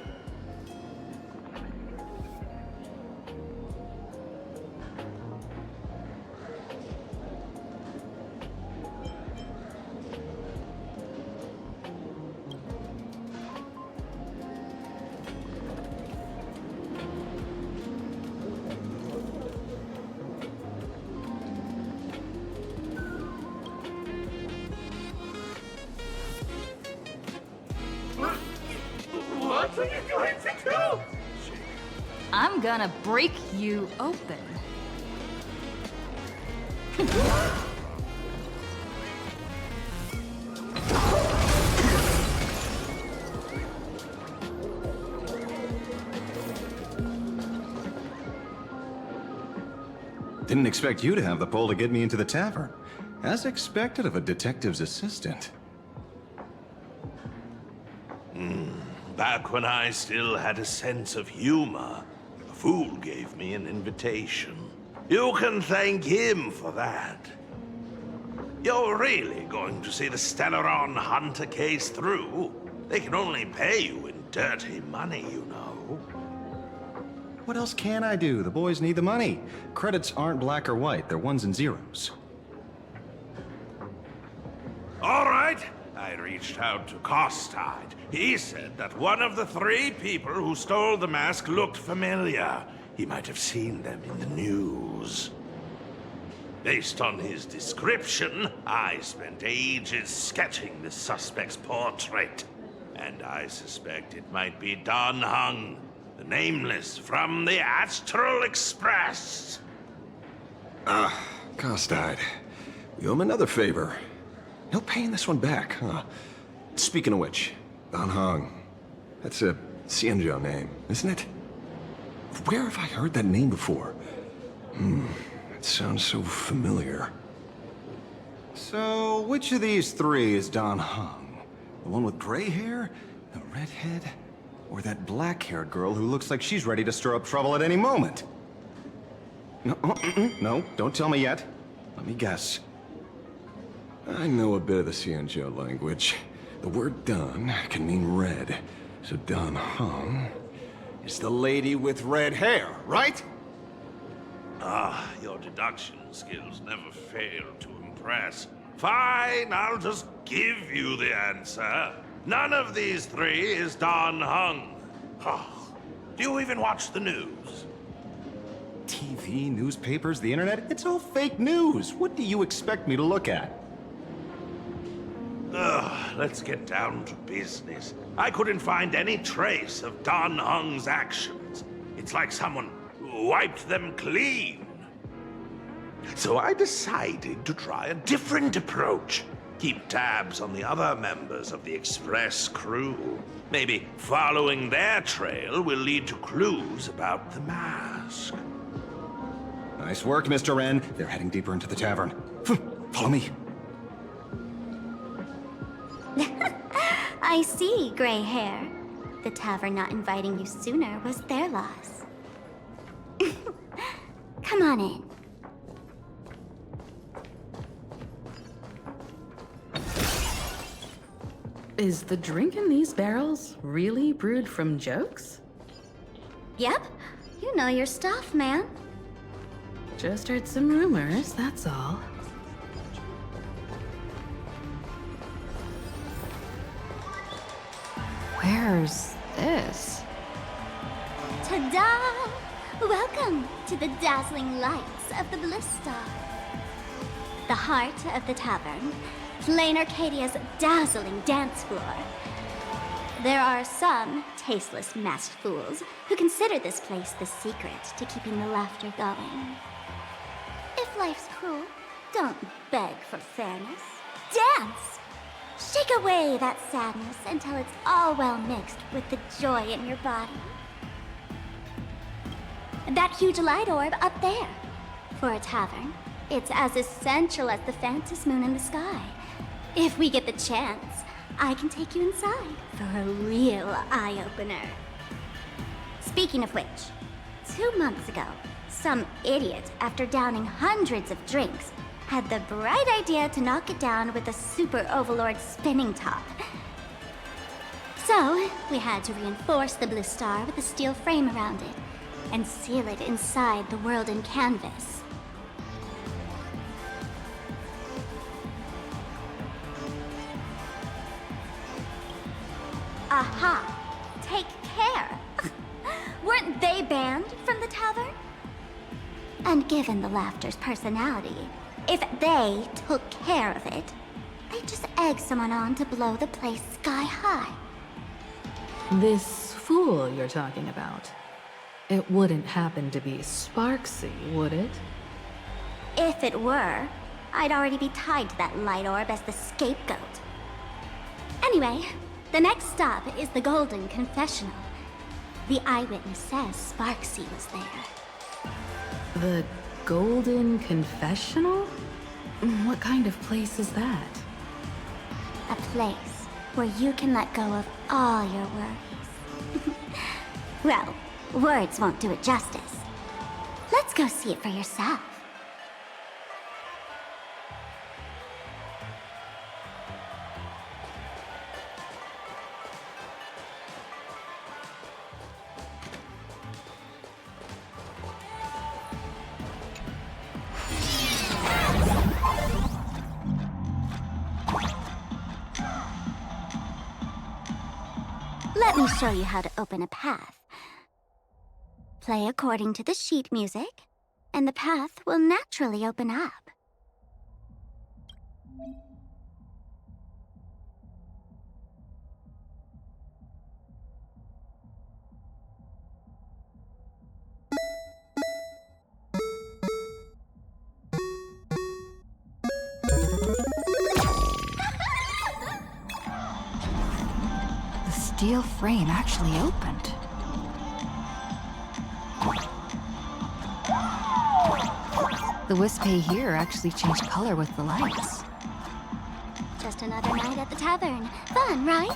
[SPEAKER 3] What are you going to do?
[SPEAKER 12] I'm gonna break you open.
[SPEAKER 11] Didn't expect you to have the pull to get me into the tavern. As expected of a detective's assistant.
[SPEAKER 3] Back when I still had a sense of humor, a fool gave me an invitation. You can thank him for that. You're really going to see the Stellaron Hunter case through? They can only pay you in dirty money, you know.
[SPEAKER 11] What else can I do? The boys need the money. Credits aren't black or white, they're ones and zeros.
[SPEAKER 3] All right. I reached out to Costide. He said that one of the 3 people who stole the mask looked familiar. He might have seen them in the news. Based on his description, I spent ages sketching the suspect's portrait. And I suspect it might be Don Hung, the Nameless from the Astral Express.
[SPEAKER 11] Costide. We owe him another favor. No paying this one back, huh? Speaking of which, Don Hong. That's a Xianzhou name, isn't it? Where have I heard that name before? It sounds so familiar. So, which of these 3 is Don Hong? The one with gray hair? The redhead? Or that black-haired girl who looks like she's ready to stir up trouble at any moment? No, no, don't tell me yet. Let me guess. I know a bit of the Xianzhou language. The word Don can mean red. So Don Hong is the lady with red hair, right?
[SPEAKER 3] Your deduction skills never fail to impress. Fine, I'll just give you the answer. None of these 3 is Don Hung. Do you even watch the news?
[SPEAKER 11] TV, newspapers, the internet, it's all fake news. What do you expect me to look at?
[SPEAKER 3] Let's get down to business. I couldn't find any trace of Don Hung's actions. It's like someone wiped them clean. So I decided to try a different approach. Keep tabs on the other members of the Express crew. Maybe following their trail will lead to clues about the mask.
[SPEAKER 11] Nice work, Mr. Wren. They're heading deeper into the tavern. Follow me.
[SPEAKER 4] I see, gray hair. The tavern not inviting you sooner was their loss. Come on in.
[SPEAKER 2] Is the drink in these barrels really brewed from jokes?
[SPEAKER 4] Yep, you know your stuff, man.
[SPEAKER 2] Just heard some rumors, that's all.
[SPEAKER 1] Where's this?
[SPEAKER 4] Ta-da! Welcome to the dazzling lights of the Bliss Star. The heart of the tavern, Plain Arcadia's dazzling dance floor. There are some tasteless masked fools who consider this place the secret to keeping the laughter going. If life's cruel, don't beg for fairness. Dance! Shake away that sadness until it's all well mixed with the joy in your body. That huge light orb up there. For a tavern, it's as essential as the phantom moon in the sky. If we get the chance, I can take you inside for a real eye-opener. Speaking of which, 2 months ago, some idiot, after downing hundreds of drinks, had the bright idea to knock it down with a super overlord spinning top. So, we had to reinforce the blue star with a steel frame around it, and seal it inside the world in canvas. Aha! Take care! Weren't they banned from the tavern? And given the Laughter's personality, if they took care of it, they'd just egg someone on to blow the place sky high.
[SPEAKER 2] This fool you're talking about. It wouldn't happen to be Sparksy, would it?
[SPEAKER 4] If it were, I'd already be tied to that light orb as the scapegoat. Anyway, the next stop is the Golden Confessional. The eyewitness says Sparksy was there.
[SPEAKER 2] The Golden Confessional? What kind of place is that?
[SPEAKER 4] A place where you can let go of all your worries. Well, words won't do it justice. Let's go see it for yourself. Let me show you how to open a path. Play according to the sheet music, and the path will naturally open up.
[SPEAKER 12] The steel frame actually opened. The Wispy here actually changed color with the lights.
[SPEAKER 4] Just another night at the tavern. Fun, right?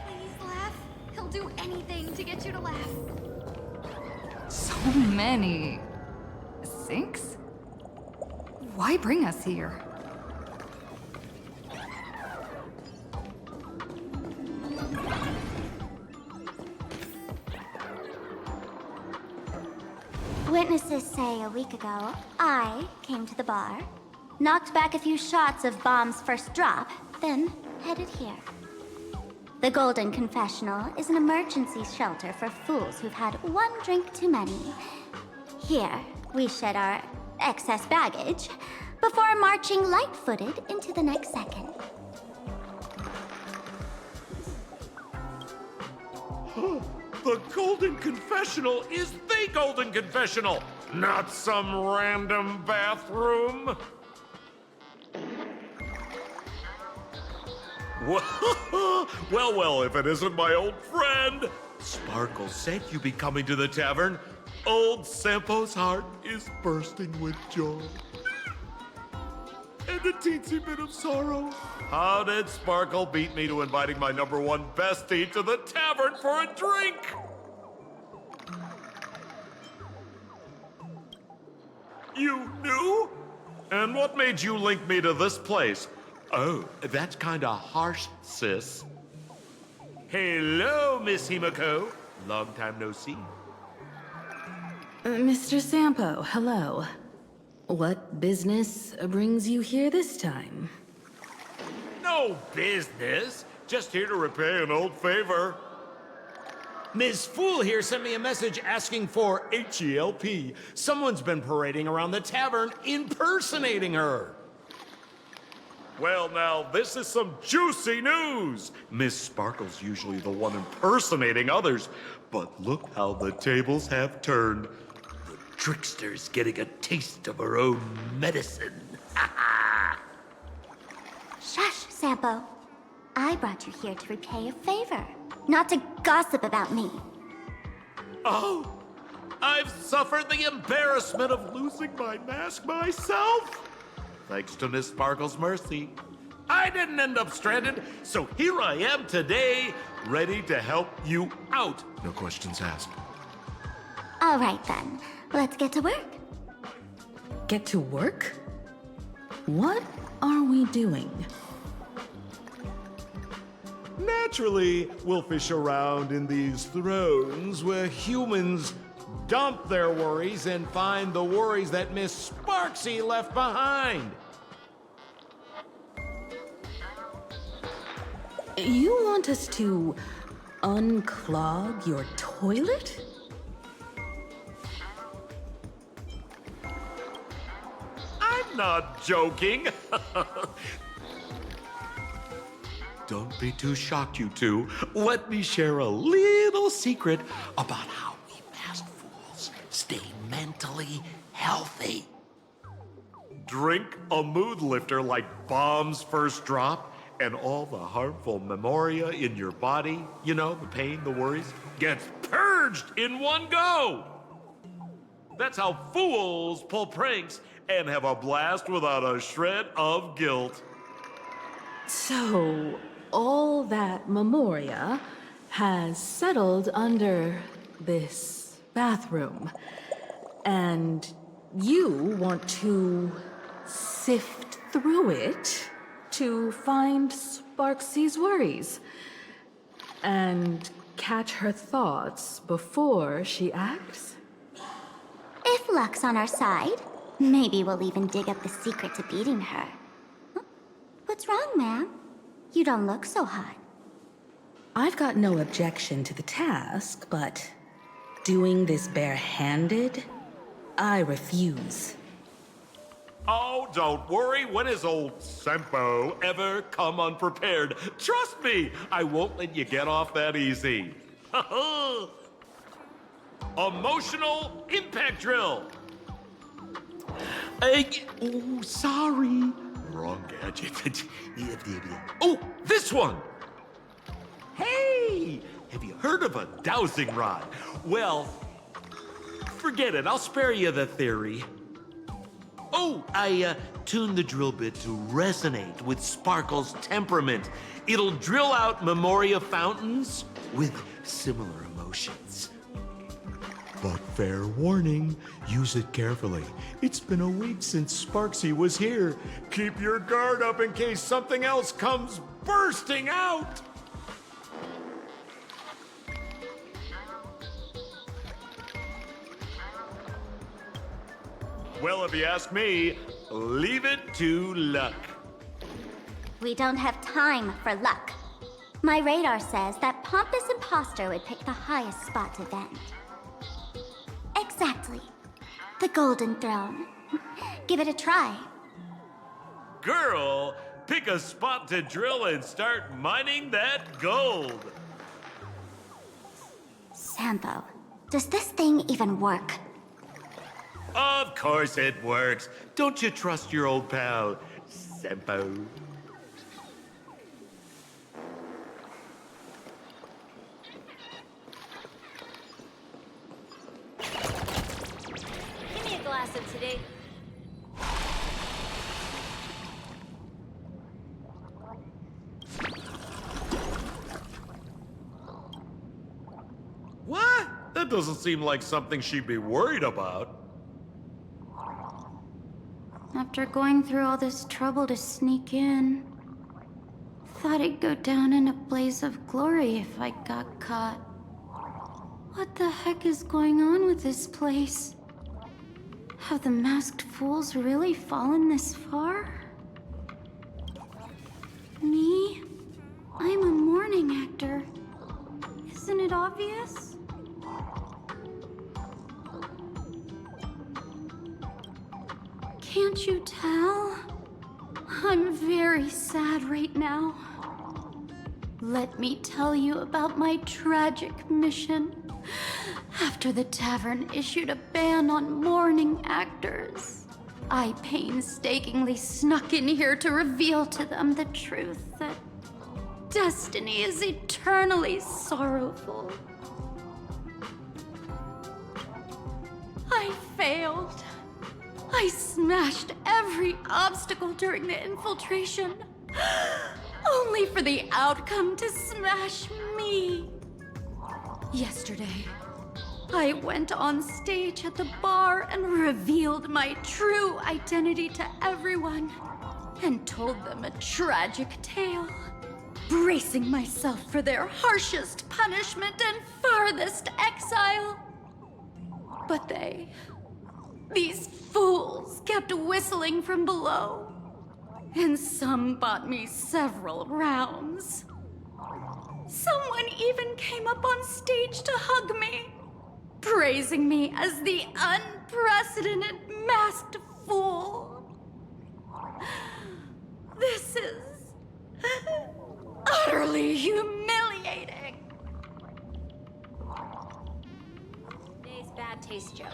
[SPEAKER 12] Please laugh. He'll do anything to get you to laugh. So many sinks? Why bring us here?
[SPEAKER 4] Witnesses say a week ago, I came to the bar, knocked back a few shots of Bomb's first drop, then headed here. The Golden Confessional is an emergency shelter for fools who've had one drink too many. Here, we shed our excess baggage before marching light-footed into the next second.
[SPEAKER 3] The Golden Confessional is the Golden Confessional, not some random bathroom. Well, if it isn't my old friend. Sparkle said you'd be coming to the tavern. Old Sampo's heart is bursting with joy. And a teensy bit of sorrow. How did Sparkle beat me to inviting my #1 bestie to the tavern for a drink? You knew? And what made you link me to this place? Oh, that's kinda harsh, sis. Hello, Miss Himiko. Long time no see.
[SPEAKER 2] Mr. Sampo, hello. What business brings you here this time?
[SPEAKER 3] No business. Just here to repay an old favor.
[SPEAKER 10] Ms. Fool here sent me a message asking for HELP. Someone's been parading around the tavern impersonating her.
[SPEAKER 3] Well, now, this is some juicy news. Miss Sparkle's usually the one impersonating others, but look how the tables have turned. The trickster's getting a taste of her own medicine.
[SPEAKER 4] Shush, Sampo. I brought you here to repay a favor, not to gossip about me.
[SPEAKER 3] Oh, I've suffered the embarrassment of losing my mask myself. Thanks to Miss Sparkle's mercy, I didn't end up stranded, so here I am today, ready to help you out. No questions asked.
[SPEAKER 4] All right then, let's get to work.
[SPEAKER 2] Get to work? What are we doing?
[SPEAKER 3] Naturally, we'll fish around in these thrones where humans dump their worries and find the worries that Miss Sparksy left behind.
[SPEAKER 2] You want us to unclog your toilet?
[SPEAKER 3] I'm not joking. Don't be too shocked, you two. Let me share a little secret about how we masked fools stay mentally healthy. Drink a mood lifter like Bomb's First Drop, and all the harmful memoria in your body, you know, the pain, the worries, gets purged in one go. That's how fools pull pranks and have a blast without a shred of guilt.
[SPEAKER 2] So, all that memoria has settled under this bathroom. And you want to sift through it to find Sparksy's worries and catch her thoughts before she acts?
[SPEAKER 4] If luck's on our side, maybe we'll even dig up the secret to beating her. Huh? What's wrong, ma'am? You don't look so hot.
[SPEAKER 2] I've got no objection to the task, but doing this barehanded, I refuse.
[SPEAKER 3] Oh, don't worry. When has old Sempo ever come unprepared? Trust me, I won't let you get off that easy. Emotional impact drill. Oh, sorry. Wrong gadget. Oh, this one. Hey, have you heard of a dowsing rod? Well, forget it. I'll spare you the theory. Oh, I tuned the drill bit to resonate with Sparkle's temperament. It'll drill out memoria fountains with similar emotions. But fair warning, use it carefully. It's been a week since Sparksy was here. Keep your guard up in case something else comes bursting out. Well, if you ask me, leave it to luck.
[SPEAKER 4] We don't have time for luck. My radar says that Pompous Imposter would pick the highest spot to vent. Exactly. The Golden Throne. Give it a try.
[SPEAKER 3] Girl, pick a spot to drill and start mining that gold.
[SPEAKER 4] Sampo, does this thing even work?
[SPEAKER 3] Of course it works. Don't you trust your old pal, Sempo?
[SPEAKER 4] Give me a glass of today.
[SPEAKER 3] What? That doesn't seem like something she'd be worried about.
[SPEAKER 1] After going through all this trouble to sneak in, thought I'd go down in a blaze of glory if I got caught. What the heck is going on with this place? Have the masked fools really fallen this far? Me? I'm a morning actor. Isn't it obvious? Can't you tell?
[SPEAKER 13] I'm very sad right now. Let me tell you about my tragic mission. After the tavern issued a ban on mourning actors, I painstakingly snuck in here to reveal to them the truth that destiny is eternally sorrowful. I failed. I smashed every obstacle during the infiltration, only for the outcome to smash me. Yesterday, I went on stage at the bar and revealed my true identity to everyone and told them a tragic tale, bracing myself for their harshest punishment and farthest exile. But these fools kept whistling from below, and some bought me several rounds. Someone even came up on stage to hug me, praising me as the unprecedented masked fool. This is utterly humiliating.
[SPEAKER 4] Today's bad taste joke.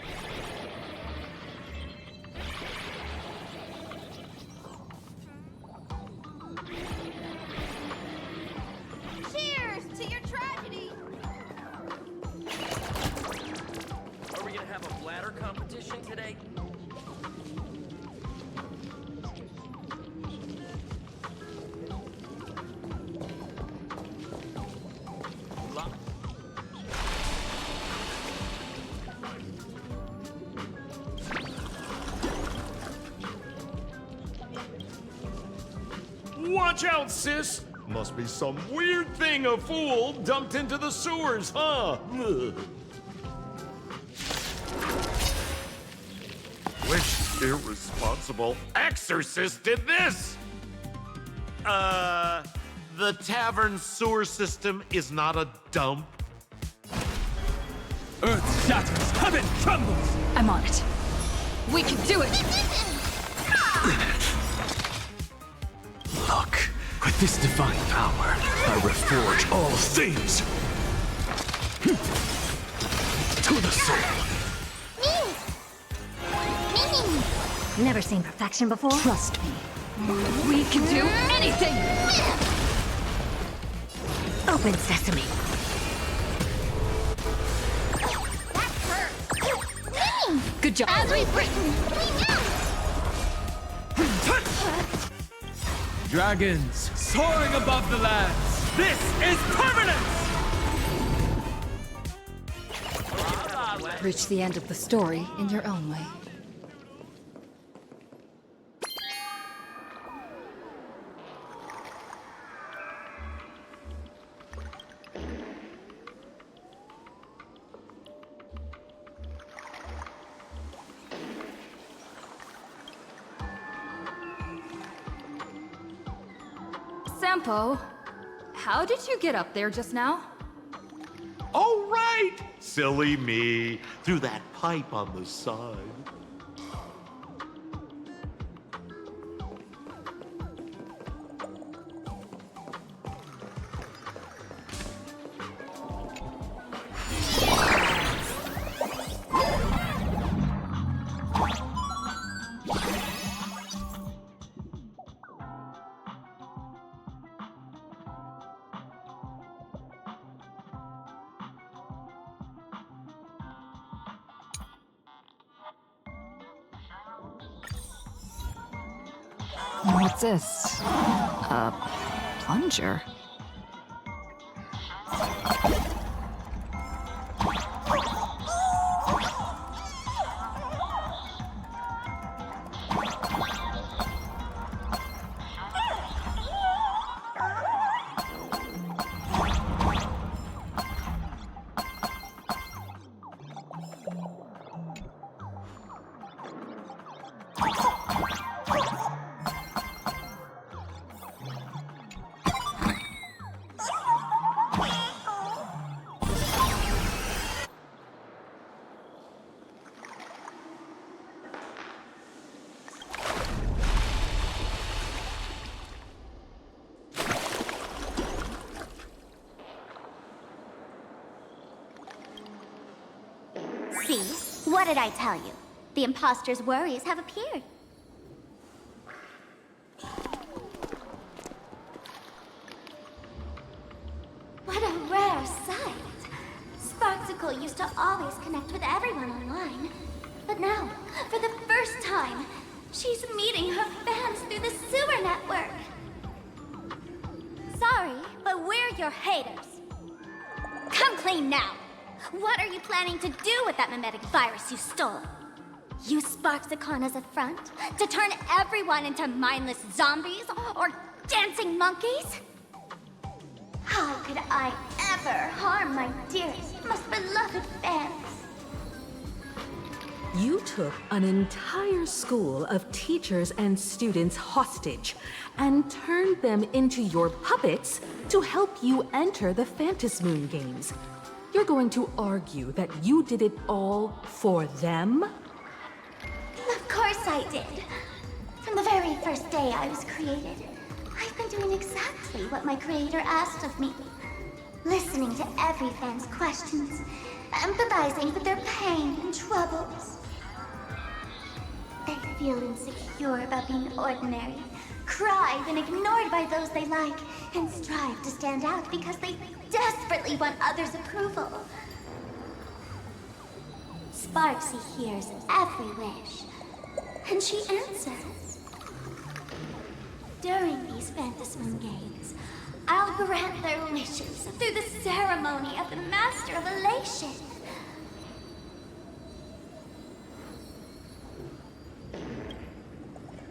[SPEAKER 4] Cheers to your tragedy!
[SPEAKER 14] Are we gonna have a bladder competition today?
[SPEAKER 3] Watch out, sis! Must be some weird thing a fool dumped into the sewers, huh? Ugh. Which irresponsible exorcist did this? The tavern sewer system is not a dump.
[SPEAKER 14] Earth shatters, heaven trembles!
[SPEAKER 12] I'm on it. We can do it!
[SPEAKER 14] Look, with this divine power, I reforge all things. To the soul.
[SPEAKER 4] Never seen perfection before?
[SPEAKER 12] Trust me. We can do anything!
[SPEAKER 4] Open sesame.
[SPEAKER 12] Good job.
[SPEAKER 4] As we've written,
[SPEAKER 14] Dragons soaring above the lands. This is permanence!
[SPEAKER 12] Reach the end of the story in your own way. Sampo, how did you get up there just now?
[SPEAKER 3] Oh, right! Silly me. Through that pipe on the side.
[SPEAKER 12] What's this? A plunger?
[SPEAKER 4] What did I tell you? The imposter's worries have appeared. What a rare sight. Sparksicle used to always connect with everyone online. But now, for the first time, she's meeting her fans through the sewer network. Sorry, but we're your haters. Come clean now. What are you planning to do with that mimetic virus you stole? Use Sparksicon as a front to turn everyone into mindless zombies or dancing monkeys? How could I ever harm my dearest, most beloved fans?
[SPEAKER 2] You took an entire school of teachers and students hostage and turned them into your puppets to help you enter the Phantasmoon games. You're going to argue that you did it all for them?
[SPEAKER 4] Of course I did. From the very first day I was created, I've been doing exactly what my creator asked of me. Listening to every fan's questions, empathizing with their pain and troubles. They feel insecure about being ordinary, cry when ignored by those they like, and strive to stand out because they desperately want others' approval. Sparksy hears every wish, and she answers. During these Phantasmoon games, I'll grant their wishes through the ceremony of the Master of Elation.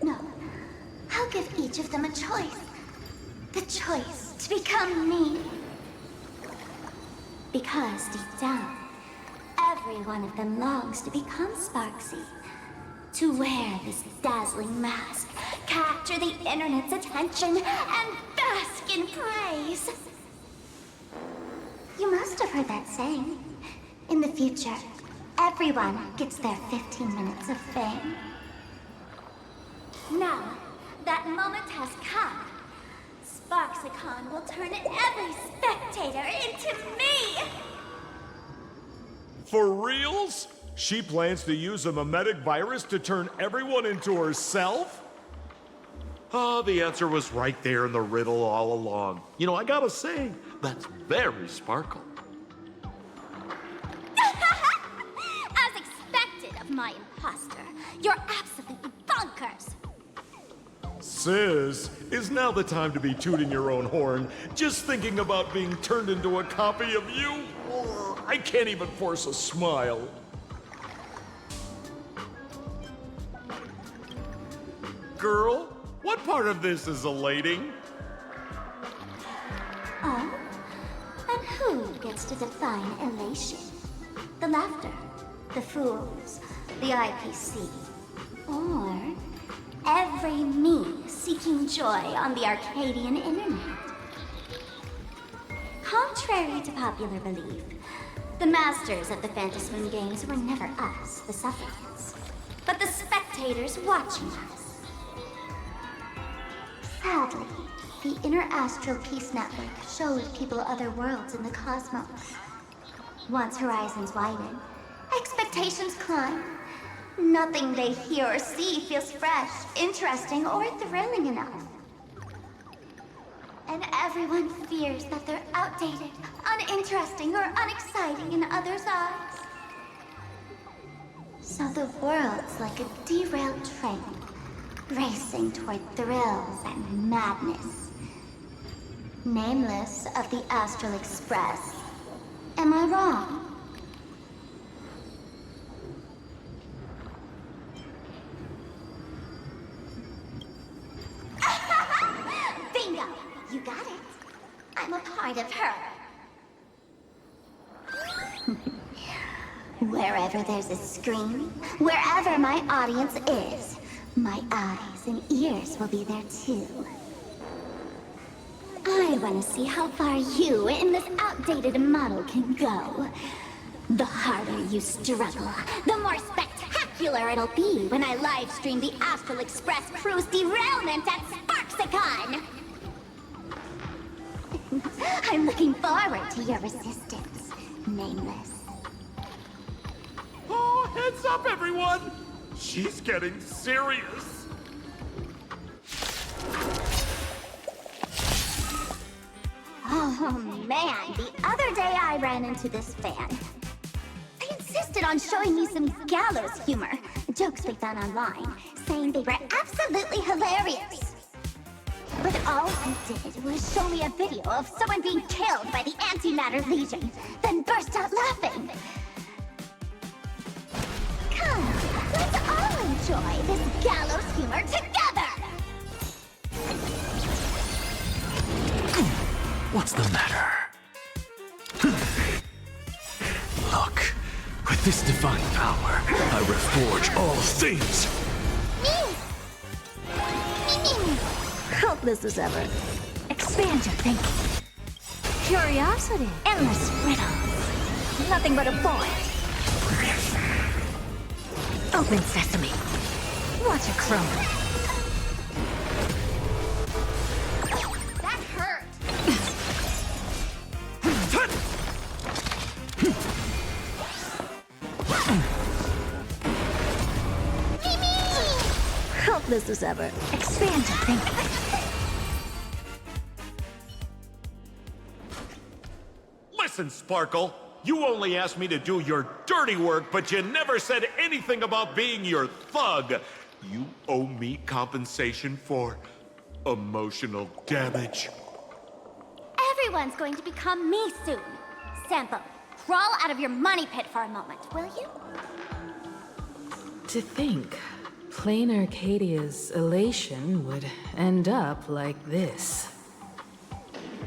[SPEAKER 4] No, I'll give each of them a choice. The choice to become me. Because deep down, every one of them longs to become Sparksy. To wear this dazzling mask, capture the internet's attention, and bask in praise. You must have heard that saying. In the future, everyone gets their 15 minutes of fame. Now, that moment has come. Sparksicon will turn every spectator into me!
[SPEAKER 15] For reals? She plans to use a mimetic virus to turn everyone into herself?
[SPEAKER 16] Oh, the answer was right there in the riddle all along. You know, I gotta say, that's very Sparkle.
[SPEAKER 4] As expected of my imposter, you're absolutely bonkers!
[SPEAKER 15] Sis, is now the time to be tooting your own horn, just thinking about being turned into a copy of you? I can't even force a smile. Girl, what part of this is elating?
[SPEAKER 4] Oh? And who gets to define elation? The laughter, the fools, the IPC, or every me seeking joy on the Arcadian internet? Contrary to popular belief, the masters of the Phantasmoon games were never us, the supplicants, but the spectators watching us. Sadly, the Inner Astral Peace Network shows people other worlds in the cosmos. Once horizons widen, expectations climb. Nothing they hear or see feels fresh, interesting, or thrilling enough. And everyone fears that they're outdated, uninteresting, or unexciting in others' eyes. So the world's like a derailed train, racing toward thrills and madness. Nameless of the Astral Express. Am I wrong? Bingo! You got it. I'm a part of her. Wherever there's a screen, wherever my audience is, my eyes and ears will be there too. I want to see how far you in this outdated model can go. The harder you struggle, the more spectacular it'll be when I live stream the Astral Express crew's derailment at Sparksicon! I'm looking forward to your resistance, Nameless.
[SPEAKER 15] Oh,
[SPEAKER 16] Heads up, everyone! She's getting serious.
[SPEAKER 4] Oh man, the other day I ran into this fan. They insisted on showing me some gallows humor, jokes they found online, saying they were absolutely hilarious. But all he did was show me a video of someone being killed by the Antimatter Legion, then burst out laughing. Come, let's all enjoy this gallows humor together!
[SPEAKER 6] What's the matter? Look, with this divine power, I reforge all things.
[SPEAKER 4] Hopeless as ever. Expand your thinking. Curiosity. Endless riddles. Nothing but a void. Open sesame. Watch it crumble. That hurt. Hopeless as ever. Expand your thinking.
[SPEAKER 16] Listen, Sparkle. You only asked me to do your dirty work, but you never said anything about being your thug. You owe me compensation for emotional damage.
[SPEAKER 4] Everyone's going to become me soon. Sampo, crawl out of your money pit for a moment, will you?
[SPEAKER 2] To think, plain Arcadia's elation would end up like this.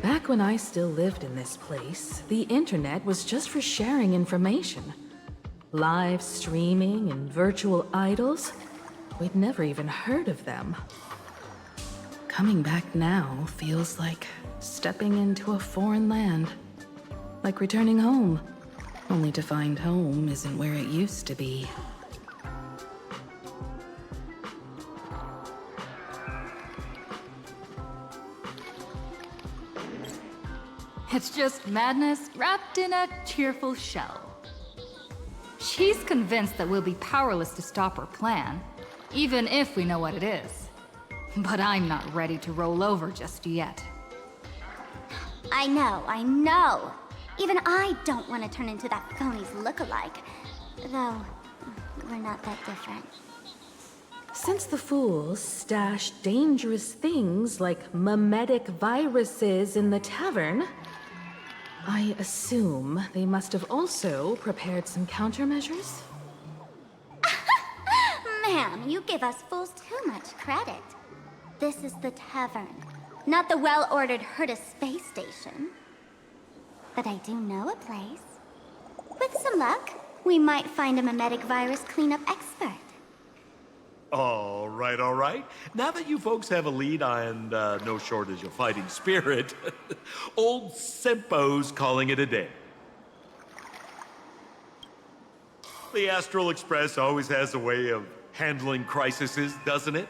[SPEAKER 2] Back when I still lived in this place, the internet was just for sharing information. Live streaming and virtual idols, we'd never even heard of them. Coming back now feels like stepping into a foreign land. Like returning home, only to find home isn't where it used to be.
[SPEAKER 12] It's just madness wrapped in a cheerful shell. She's convinced that we'll be powerless to stop her plan, even if we know what it is. But I'm not ready to roll over just yet.
[SPEAKER 4] I know. Even I don't want to turn into that phony's lookalike. Though, we're not that different.
[SPEAKER 2] Since the fools stashed dangerous things like mimetic viruses in the tavern, I assume they must have also prepared some countermeasures?
[SPEAKER 4] Ma'am, you give us fools too much credit. This is the tavern, not the well-ordered Herta space station. But I do know a place. With some luck, we might find a mimetic virus cleanup expert.
[SPEAKER 16] All right. Now that you folks have a lead and no shortage of fighting spirit, old Sempo's calling it a day. The Astral Express always has a way of handling crises, doesn't it?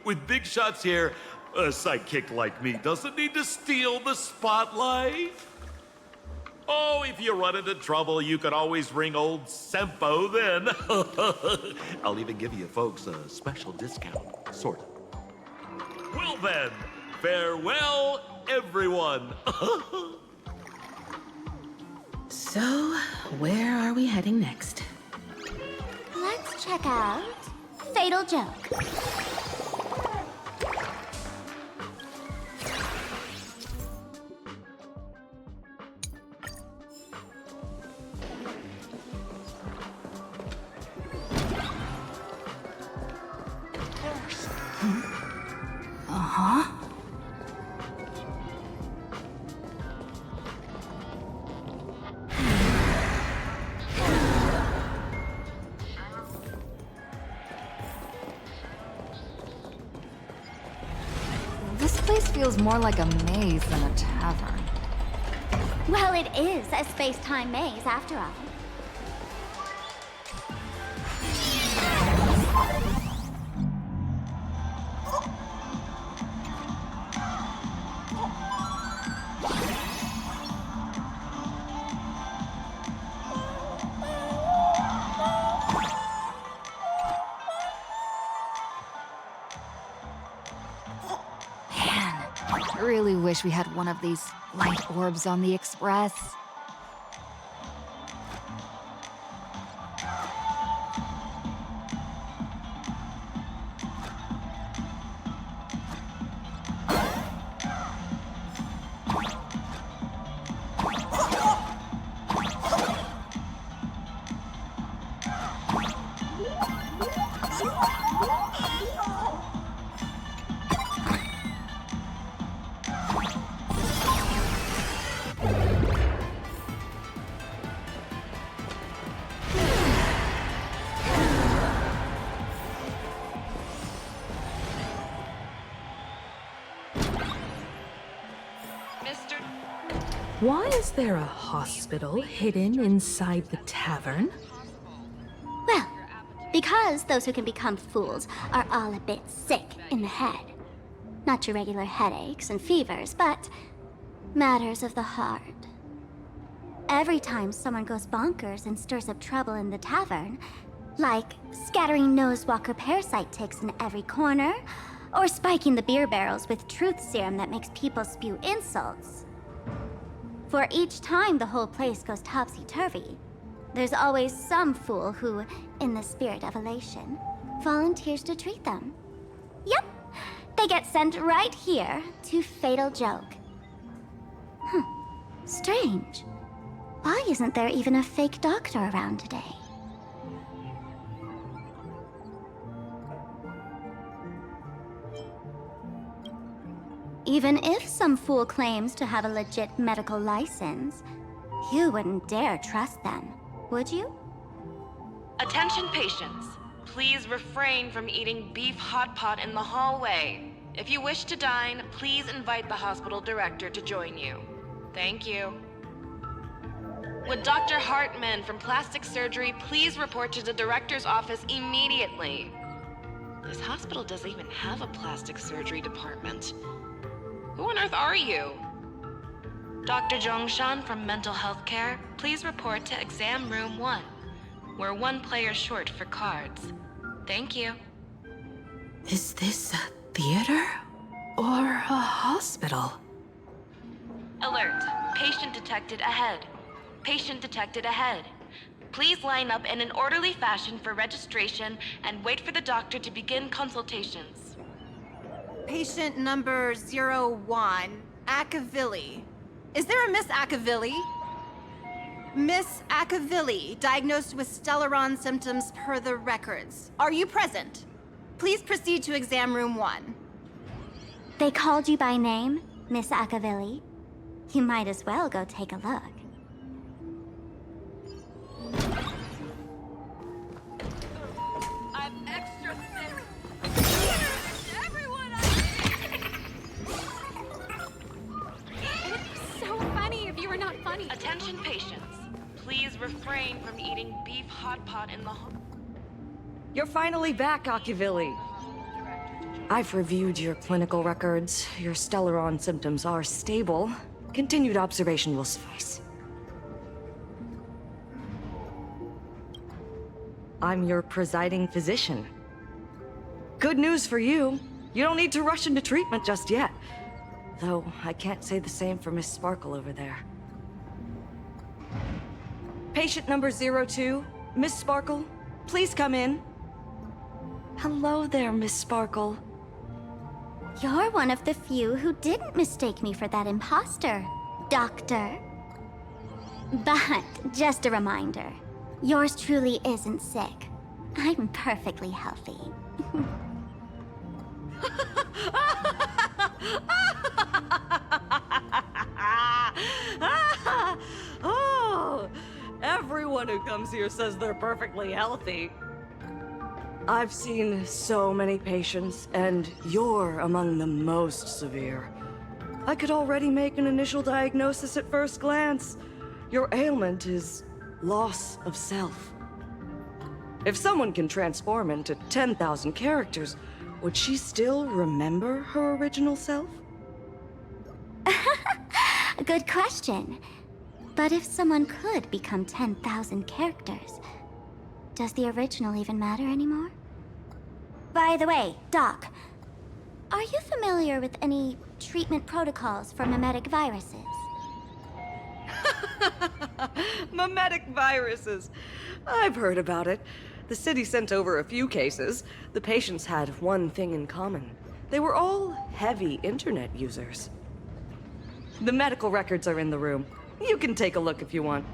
[SPEAKER 16] With big shots here, a sidekick like me doesn't need to steal the spotlight. Oh, if you run into trouble, you can always ring old Sempo then. I'll even give you folks a special discount, sort of. Well then, farewell, everyone.
[SPEAKER 2] So, where are we heading next?
[SPEAKER 4] Let's check out Fatal Joke.
[SPEAKER 12] This place feels more like a maze than a tavern.
[SPEAKER 4] Well, it is a space-time maze, after all.
[SPEAKER 12] wish we had one of these light orbs on the express.
[SPEAKER 2] Why is there a hospital hidden inside the tavern?
[SPEAKER 4] Well, because those who can become fools are all a bit sick in the head. Not your regular headaches and fevers, but matters of the heart. Every time someone goes bonkers and stirs up trouble in the tavern, like scattering nosewalker parasite ticks in every corner, or spiking the beer barrels with truth serum that makes people spew insults. For each time the whole place goes topsy-turvy, there's always some fool who, in the spirit of elation, volunteers to treat them. Yep, they get sent right here to Fatal Joke. Strange. Why isn't there even a fake doctor around today? Even if some fool claims to have a legit medical license, you wouldn't dare trust them, would you?
[SPEAKER 17] Attention patients. Please refrain from eating beef hot pot in the hallway. If you wish to dine, please invite the hospital director to join you. Thank you. Would Dr. Hartman from Plastic Surgery please report to the director's office immediately? This hospital doesn't even have a plastic surgery department. Who on earth are you? Dr. Zhongshan from Mental Health Care, please report to Exam Room 1. We're one player short for cards. Thank you.
[SPEAKER 2] Is this a theater or a hospital?
[SPEAKER 17] Alert. Patient detected ahead. Patient detected ahead. Please line up in an orderly fashion for registration and wait for the doctor to begin consultations.
[SPEAKER 18] Patient number 01, Akavilli. Is there a Miss Akavilli? Miss Akavilli, diagnosed with Stellaron symptoms per the records. Are you present? Please proceed to exam room 1.
[SPEAKER 4] They called you by name, Miss Akavilli. You might as well go take a look.
[SPEAKER 13] I'm extra sick. Everyone, It'd be so funny if you were not funny.
[SPEAKER 17] Attention patients. Please refrain from eating beef hot pot in the hall.
[SPEAKER 19] You're finally back, Akivilli. I've reviewed your clinical records. Your Stellaron symptoms are stable. Continued observation will suffice. I'm your presiding physician. Good news for you. You don't need to rush into treatment just yet. Though, I can't say the same for Miss Sparkle over there. Patient number 02, Miss Sparkle, please come in. Hello there, Miss Sparkle.
[SPEAKER 4] You're one of the few who didn't mistake me for that imposter, Doctor. But, just a reminder, yours truly isn't sick. I'm perfectly healthy.
[SPEAKER 19] Oh, everyone who comes here says they're perfectly healthy. I've seen so many patients, and you're among the most severe. I could already make an initial diagnosis at first glance. Your ailment is loss of self. If someone can transform into 10,000 characters, would she still remember her original self?
[SPEAKER 4] Good question. But if someone could become 10,000 characters, does the original even matter anymore? By the way, Doc, are you familiar with any treatment protocols for mimetic viruses.
[SPEAKER 19] Mimetic viruses. I've heard about it. The city sent over a few cases. The patients had one thing in common. They were all heavy internet users. The medical records are in the room. You can take a look if you want.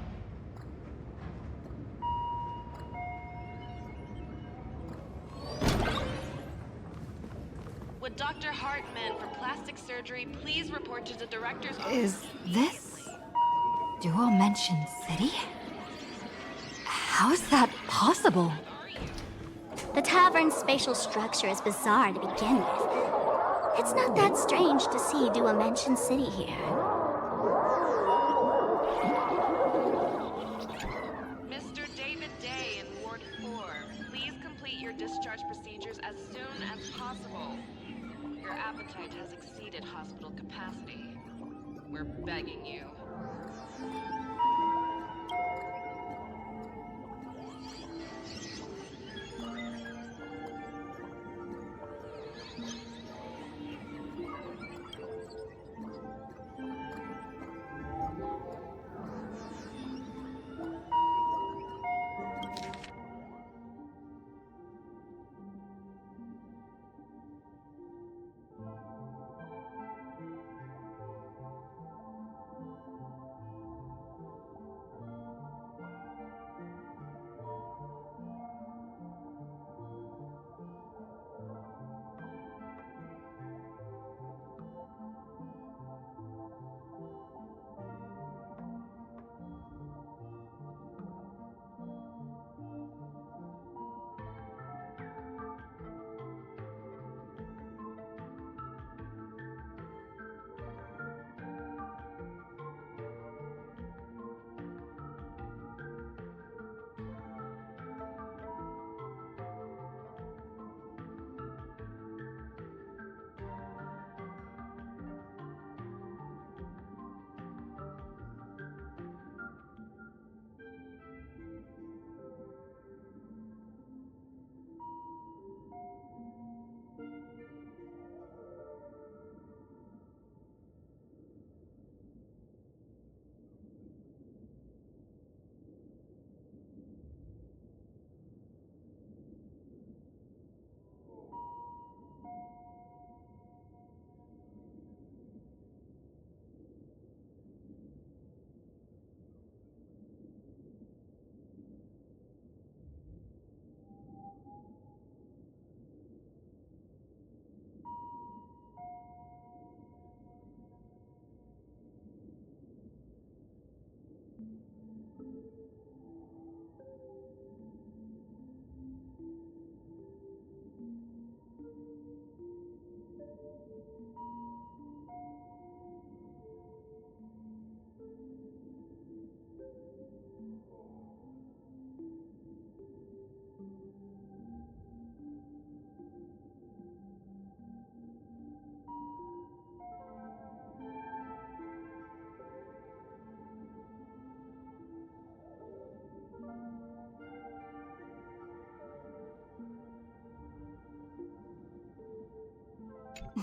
[SPEAKER 17] Would Dr. Hartman from plastic surgery please report to the director's office?
[SPEAKER 12] Is this Duo Mention City? How is that possible?
[SPEAKER 4] The tavern's spatial structure is bizarre to begin with. It's not that strange to see Duo-Mention City here.
[SPEAKER 17] Mr. David Day in Ward 4, please complete your discharge procedures as soon as possible. Your appetite has exceeded hospital capacity. We're begging you.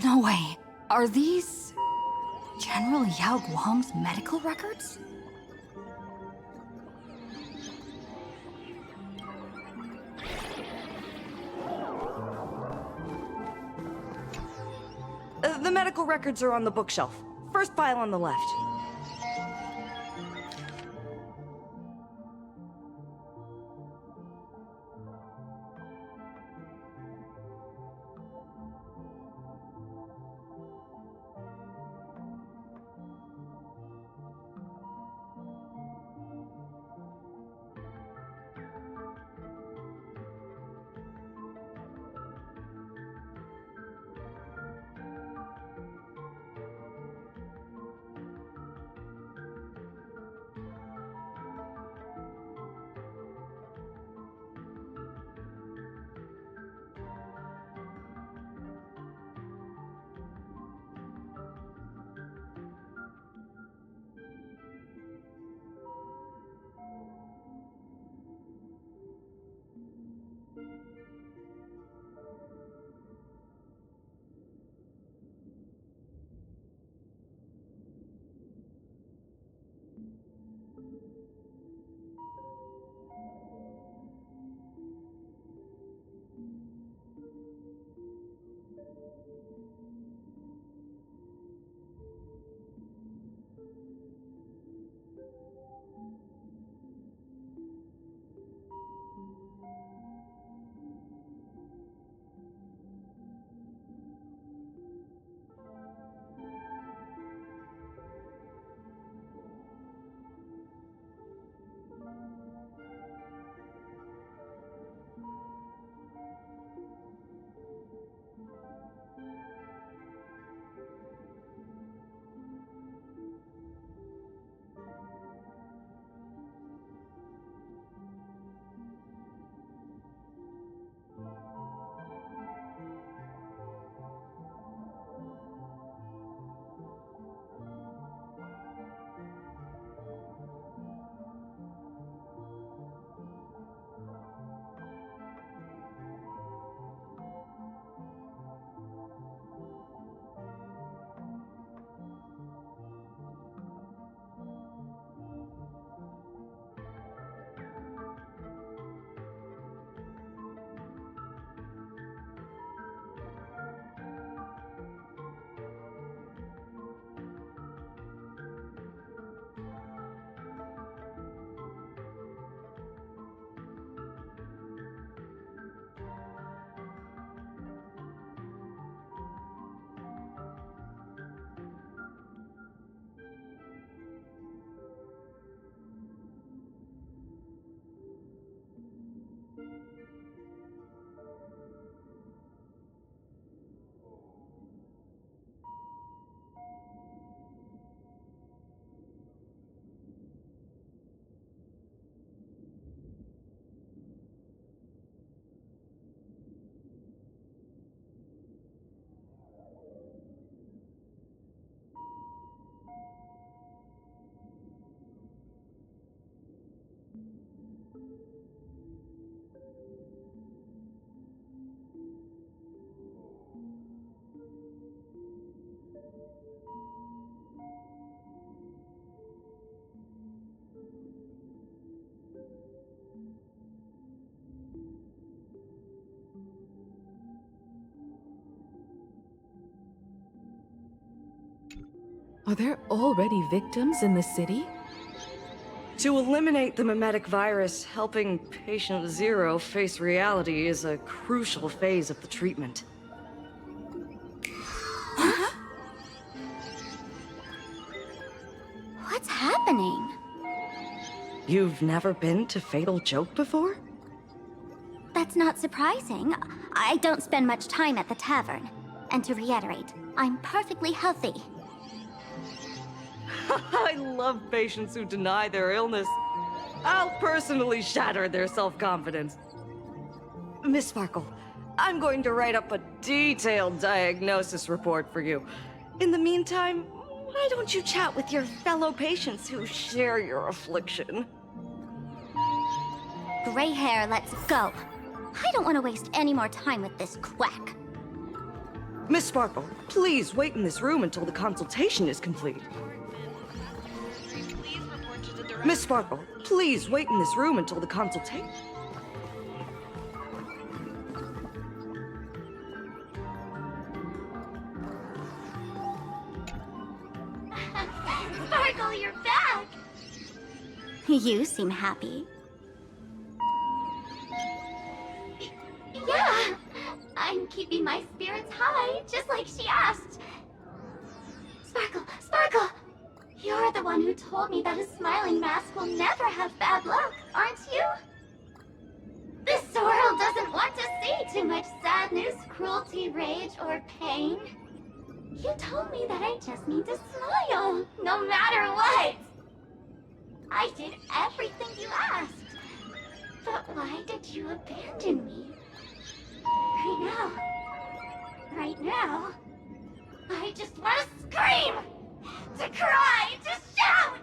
[SPEAKER 12] No way. Are these General Yao Guang's medical records?
[SPEAKER 19] The medical records are on the bookshelf. First pile on the left.
[SPEAKER 2] Are there already victims in the city?
[SPEAKER 19] To eliminate the mimetic virus, helping Patient Zero face reality is a crucial phase of the treatment.
[SPEAKER 4] What's happening?
[SPEAKER 19] You've never been to Fatal Joke before?
[SPEAKER 4] That's not surprising. I don't spend much time at the tavern. And to reiterate, I'm perfectly healthy.
[SPEAKER 19] I love patients who deny their illness. I'll personally shatter their self-confidence. Miss Sparkle, I'm going to write up a detailed diagnosis report for you. In the meantime, why don't you chat with your fellow patients who share your affliction?
[SPEAKER 4] Gray hair, let's go. I don't want to waste any more time with this quack.
[SPEAKER 19] Miss Sparkle, please wait in this room until the consultation is complete. Miss Sparkle, please wait in this room until the consultation...
[SPEAKER 4] Sparkle, you're back! You seem happy. Yeah, I'm keeping my spirits high, just like she asked. Sparkle, Sparkle! You're the one who told me that a smiling mask will never have bad luck, aren't you? This world doesn't want to see too much sadness, cruelty, rage, or pain. You told me that I just need to smile, no matter what. I did everything you asked. But why did you abandon me? Right now, I just want to scream, to cry, to shout.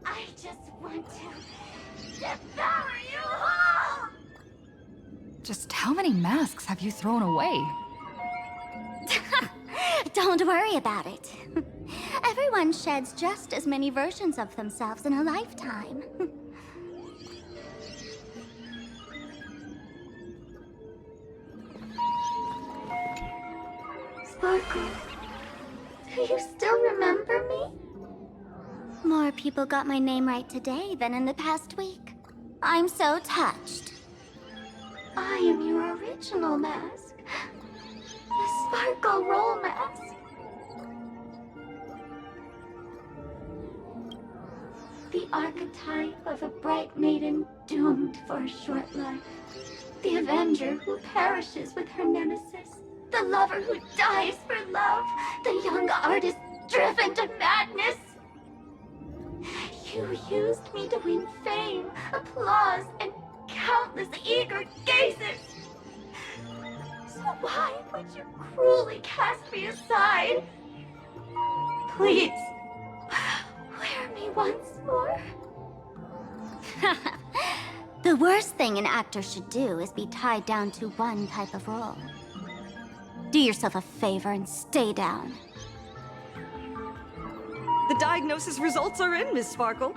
[SPEAKER 4] I just want to devour you all.
[SPEAKER 12] Just how many masks have you thrown away?
[SPEAKER 4] Don't worry about it. Everyone sheds just as many versions of themselves in a lifetime. Sparkle, do you still remember me? More people got my name right today than in the past week. I'm so touched. I am your original mask. The Sparkle Roll Mask. The archetype of a bright maiden doomed for a short life. The avenger who perishes with her nemesis. The lover who dies for love. The young artist driven to madness. You used me to win fame, applause, and countless eager gazes. So why would you cruelly cast me aside? Please, wear me once more. The worst thing an actor should do is be tied down to one type of role. Do yourself a favor and stay down.
[SPEAKER 19] The diagnosis results are in, Miss Sparkle.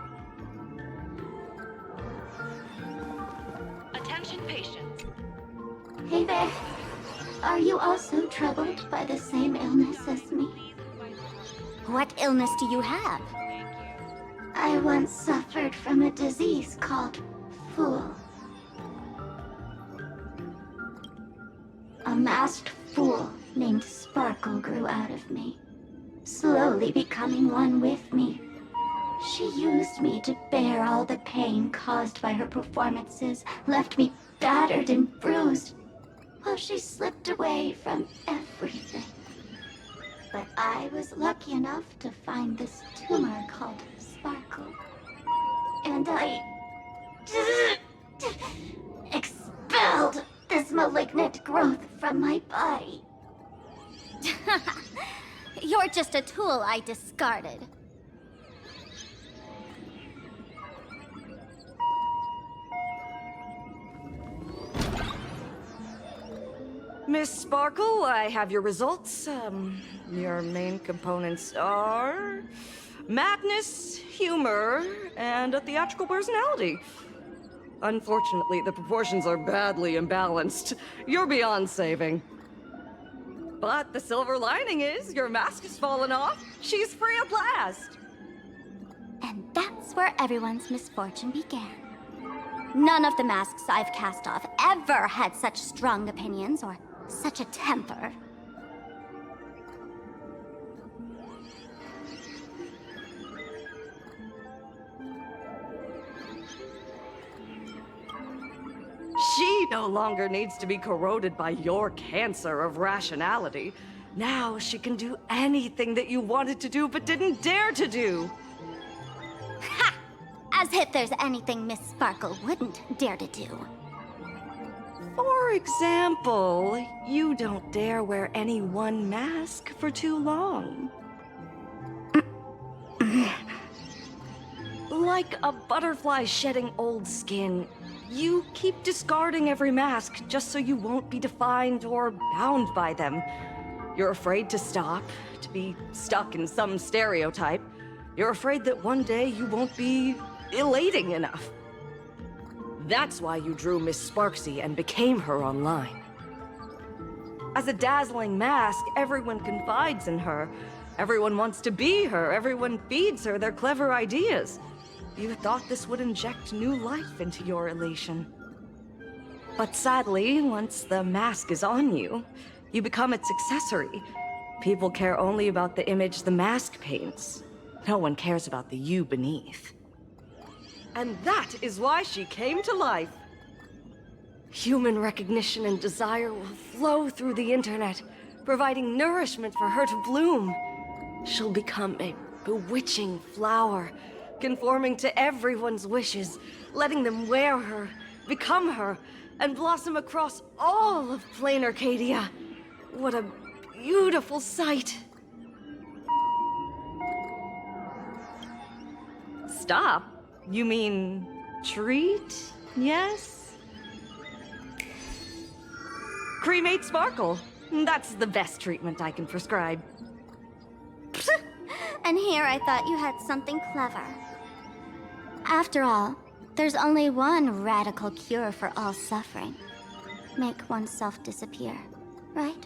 [SPEAKER 17] Attention patients.
[SPEAKER 4] Hey there. Are you also troubled by the same illness as me? What illness do you have? I once suffered from a disease called Fool. A masked fool named Sparkle grew out of me, slowly becoming one with me. She used me to bear all the pain caused by her performances, left me battered and bruised, while she slipped away from everything. But I was lucky enough to find this tumor called Sparkle. And I expelled this malignant growth from my body. You're just a tool I discarded.
[SPEAKER 19] Miss Sparkle, I have your results. Your main components are madness, humor, and a theatrical personality. Unfortunately, the proportions are badly imbalanced. You're beyond saving. But the silver lining is your mask has fallen off. She's free at last.
[SPEAKER 4] And that's where everyone's misfortune began. None of the masks I've cast off ever had such strong opinions or such a temper.
[SPEAKER 19] She no longer needs to be corroded by your cancer of rationality. Now she can do anything that you wanted to do but didn't dare to do.
[SPEAKER 4] Ha! As if there's anything Miss Sparkle wouldn't dare to do.
[SPEAKER 19] For example, you don't dare wear any one mask for too long. Like a butterfly shedding old skin, you keep discarding every mask just so you won't be defined or bound by them. You're afraid to stop, to be stuck in some stereotype. You're afraid that one day you won't be elating enough. That's why you drew Miss Sparksy and became her online. As a dazzling mask, everyone confides in her. Everyone wants to be her. Everyone feeds her their clever ideas. You thought this would inject new life into your elation. But sadly, once the mask is on you, you become its accessory. People care only about the image the mask paints. No one cares about the you beneath. And that is why she came to life. Human recognition and desire will flow through the internet, providing nourishment for her to bloom. She'll become a bewitching flower, conforming to everyone's wishes, letting them wear her, become her, and blossom across all of plain Arcadia. What a beautiful sight. Stop? You mean treat? Yes? Cremate Sparkle. That's the best treatment I can prescribe.
[SPEAKER 4] And here I thought you had something clever. After all, there's only one radical cure for all suffering. Make oneself disappear, right?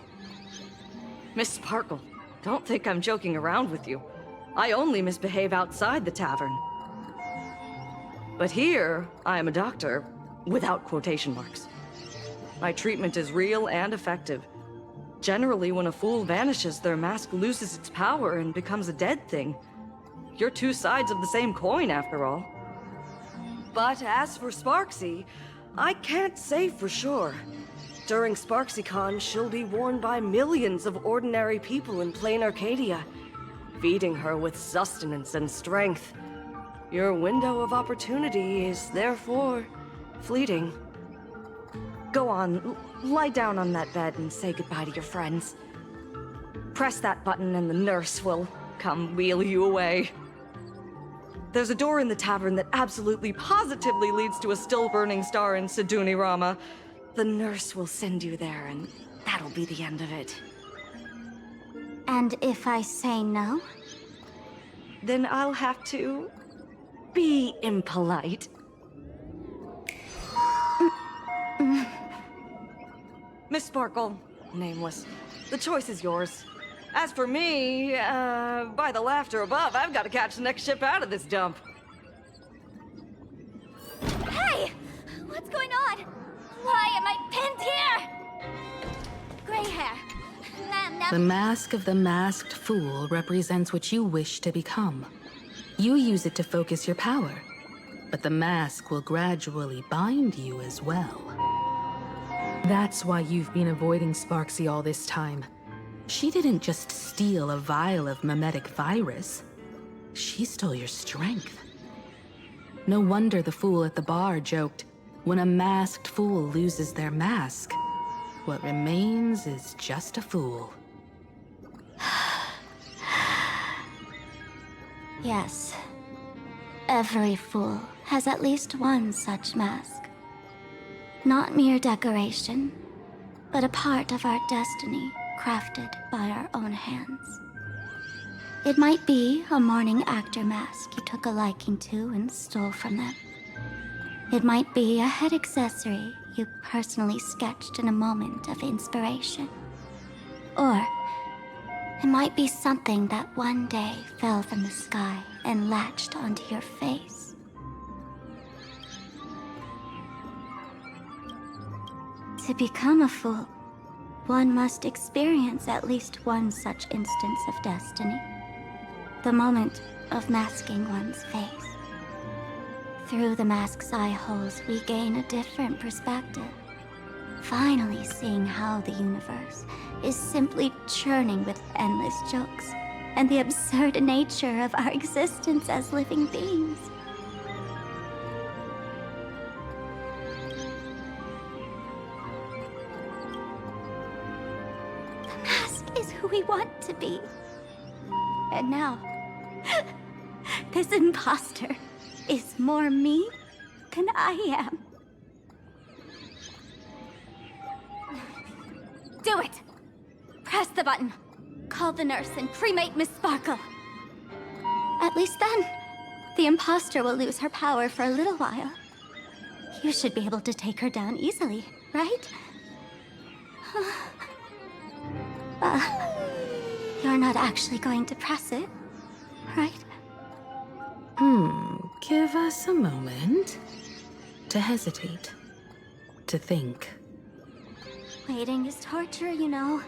[SPEAKER 19] Miss Sparkle, don't think I'm joking around with you. I only misbehave outside the tavern. But here, I am a doctor, without quotation marks. My treatment is real and effective. Generally, when a fool vanishes, their mask loses its power and becomes a dead thing. You're two sides of the same coin, after all. But as for Sparksy, I can't say for sure. During SparksyCon, she'll be worn by millions of ordinary people in plain Arcadia, feeding her with sustenance and strength. Your window of opportunity is therefore fleeting. Go on, lie down on that bed and say goodbye to your friends. Press that button and the nurse will come wheel you away. There's a door in the tavern that absolutely positively leads to a still-burning star in Siduni Rama. The nurse will send you there, and that'll be the end of it.
[SPEAKER 4] And if I say no?
[SPEAKER 19] Then I'll have to be impolite. Miss Sparkle, nameless, the choice is yours. As for me, by the laughter above, I've got to catch the next ship out of this dump.
[SPEAKER 4] Hey! What's going on? Why am I pinned here? Gray hair. Now...
[SPEAKER 2] The mask of the masked fool represents what you wish to become. You use it to focus your power, but the mask will gradually bind you as well. That's why you've been avoiding Sparksy all this time. She didn't just steal a vial of mimetic virus. She stole your strength. No wonder the fool at the bar joked, when a masked fool loses their mask, what remains is just a fool.
[SPEAKER 4] Yes. Every fool has at least one such mask. Not mere decoration, but a part of our destiny crafted by our own hands. It might be a morning actor mask you took a liking to and stole from them. It might be a head accessory you personally sketched in a moment of inspiration. Or it might be something that one day fell from the sky and latched onto your face. To become a fool, one must experience at least one such instance of destiny. The moment of masking one's face. Through the mask's eye holes, we gain a different perspective. Finally seeing how the universe is simply churning with endless jokes and the absurd nature of our existence as living beings. The mask is who we want to be. And now, this imposter is more me than I am. Do it! Press the button. Call the nurse and cremate Miss Sparkle. At least then, the imposter will lose her power for a little while. You should be able to take her down easily, right? You're not actually going to press it, right?
[SPEAKER 2] Give us a moment to hesitate, to think.
[SPEAKER 4] Waiting is torture, you know.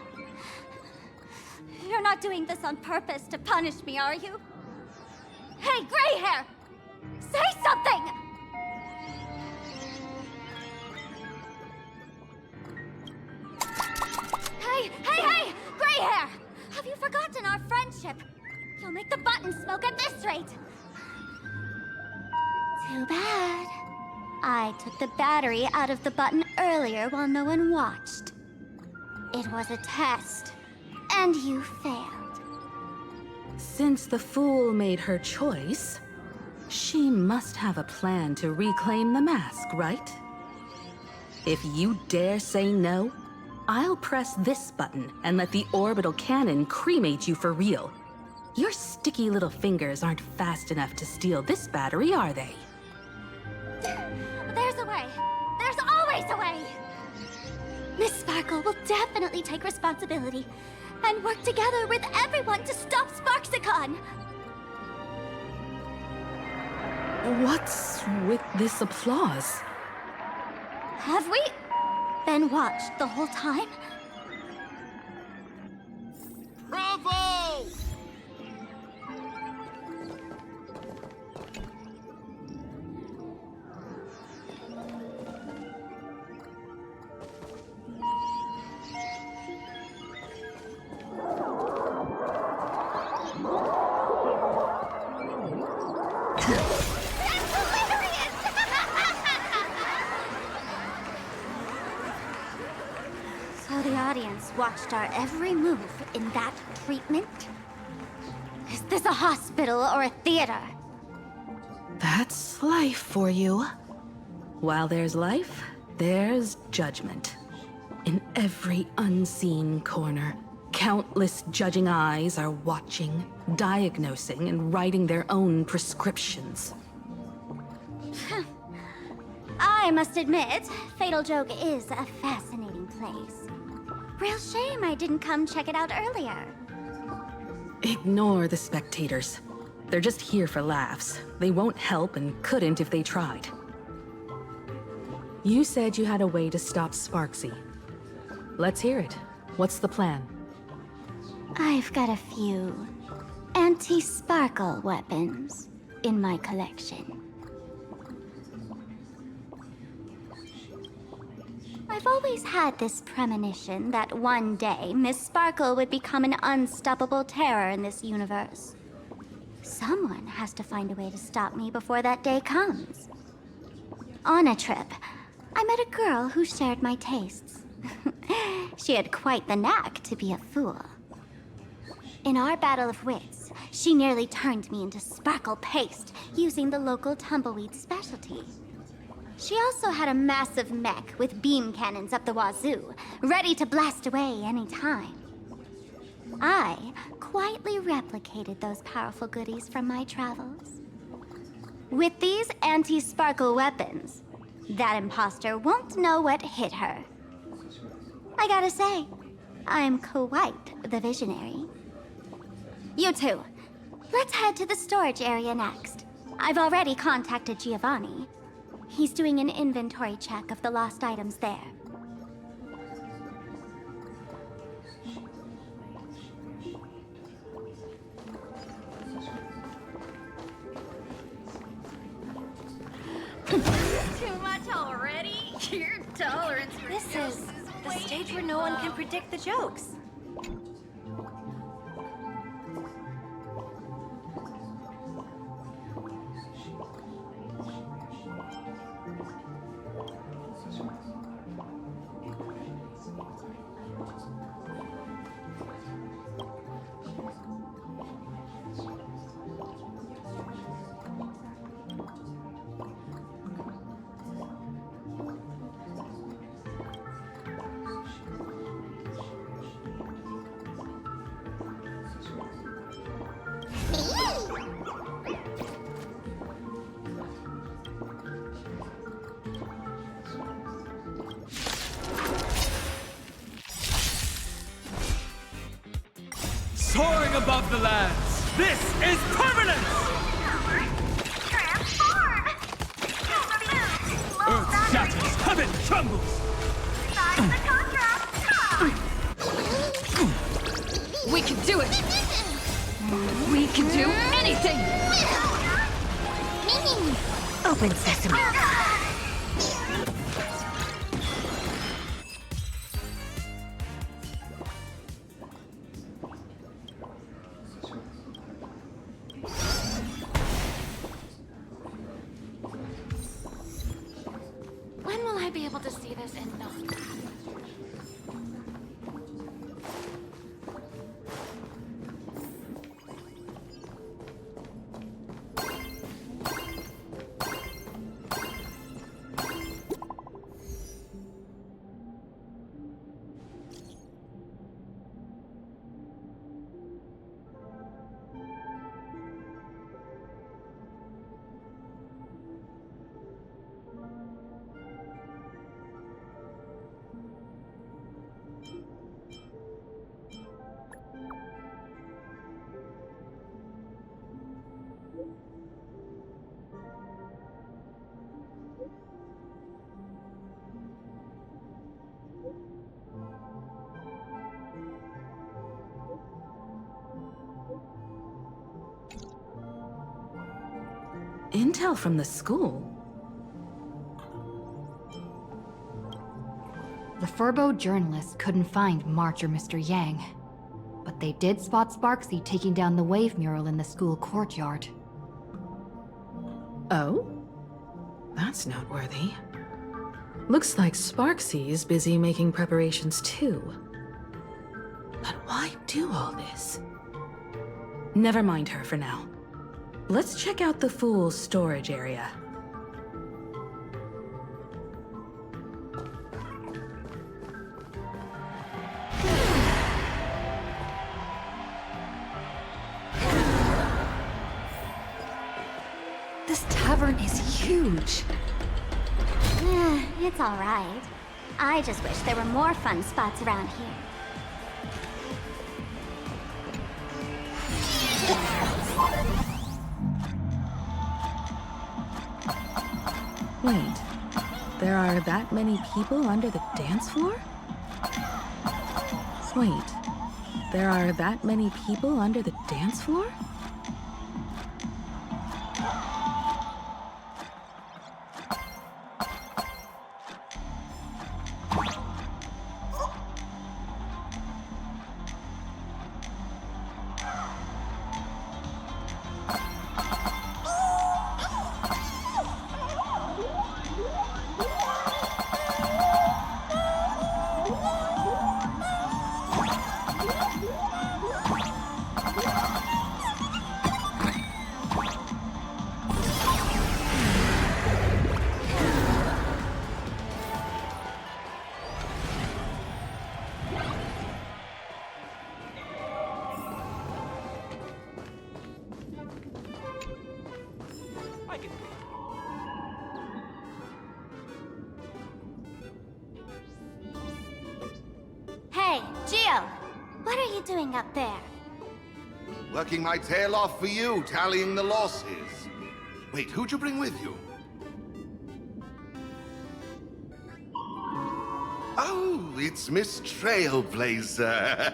[SPEAKER 4] You're not doing this on purpose to punish me, are you? Hey, gray hair! Say something! Hey! Gray hair! Have you forgotten our friendship? You'll make the button smoke at this rate. Too bad. I took the battery out of the button earlier while no one watched. It was a test, and you failed.
[SPEAKER 2] Since the fool made her choice, she must have a plan to reclaim the mask, right? If you dare say no, I'll press this button and let the orbital cannon cremate you for real. Your sticky little fingers aren't fast enough to steal this battery, are they?
[SPEAKER 4] There's a way. There's always a way. Miss Sparkle will definitely take responsibility and work together with everyone to stop Sparksicon.
[SPEAKER 2] What's with this applause?
[SPEAKER 4] Have we been watched the whole time?
[SPEAKER 8] Bravo!
[SPEAKER 4] So the audience watched our every move in that treatment? Is this a hospital or a theater?
[SPEAKER 2] That's life for you. While there's life, there's judgment. In every unseen corner, countless judging eyes are watching, diagnosing, and writing their own prescriptions.
[SPEAKER 4] I must admit, Fatal Joke is a fascinating place. Real shame I didn't come check it out earlier.
[SPEAKER 2] Ignore the spectators. They're just here for laughs. They won't help and couldn't if they tried. You said you had a way to stop Sparksy. Let's hear it. What's the plan?
[SPEAKER 4] I've got a few anti-sparkle weapons in my collection. I've always had this premonition that one day Miss Sparkle would become an unstoppable terror in this universe. Someone has to find a way to stop me before that day comes. On a trip, I met a girl who shared my tastes. She had quite the knack to be a fool. In our battle of wits, she nearly turned me into sparkle paste using the local tumbleweed specialty. She also had a massive mech with beam cannons up the wazoo, ready to blast away any time. I quietly replicated those powerful goodies from my travels. With these anti-sparkle weapons, that imposter won't know what hit her. I gotta say, I'm quite the visionary. You two, let's head to the storage area next. I've already contacted Giovanni. He's doing an inventory check of the lost items there.
[SPEAKER 13] Too much already? Your tolerance for
[SPEAKER 18] This
[SPEAKER 13] jokes
[SPEAKER 18] is the
[SPEAKER 13] way
[SPEAKER 18] stage
[SPEAKER 13] too
[SPEAKER 18] where no one
[SPEAKER 13] low.
[SPEAKER 18] can predict the jokes.
[SPEAKER 14] Soaring above the lands, this is permanence! Earth shatters, heaven trembles!
[SPEAKER 12] We can do it! We can do anything!
[SPEAKER 4] Open sesame.
[SPEAKER 13] When will I be able to see this in non?
[SPEAKER 2] Intel from the school?
[SPEAKER 12] The Furbo journalists couldn't find March or Mr. Yang, but they did spot Sparksy taking down the wave mural in the school courtyard.
[SPEAKER 2] Oh? That's noteworthy. Looks like Sparksy is busy making preparations too. But why do all this? Never mind her for now. Let's check out the Fool's storage area.
[SPEAKER 12] This tavern is huge.
[SPEAKER 4] It's alright. I just wish there were more fun spots around here.
[SPEAKER 2] Wait, there are that many people under the dance floor? Wait, there are that many people under the dance floor?
[SPEAKER 4] What are you doing up there?
[SPEAKER 20] Working my tail off for you, tallying the losses. Wait, who'd you bring with you? Oh, it's Miss Trailblazer.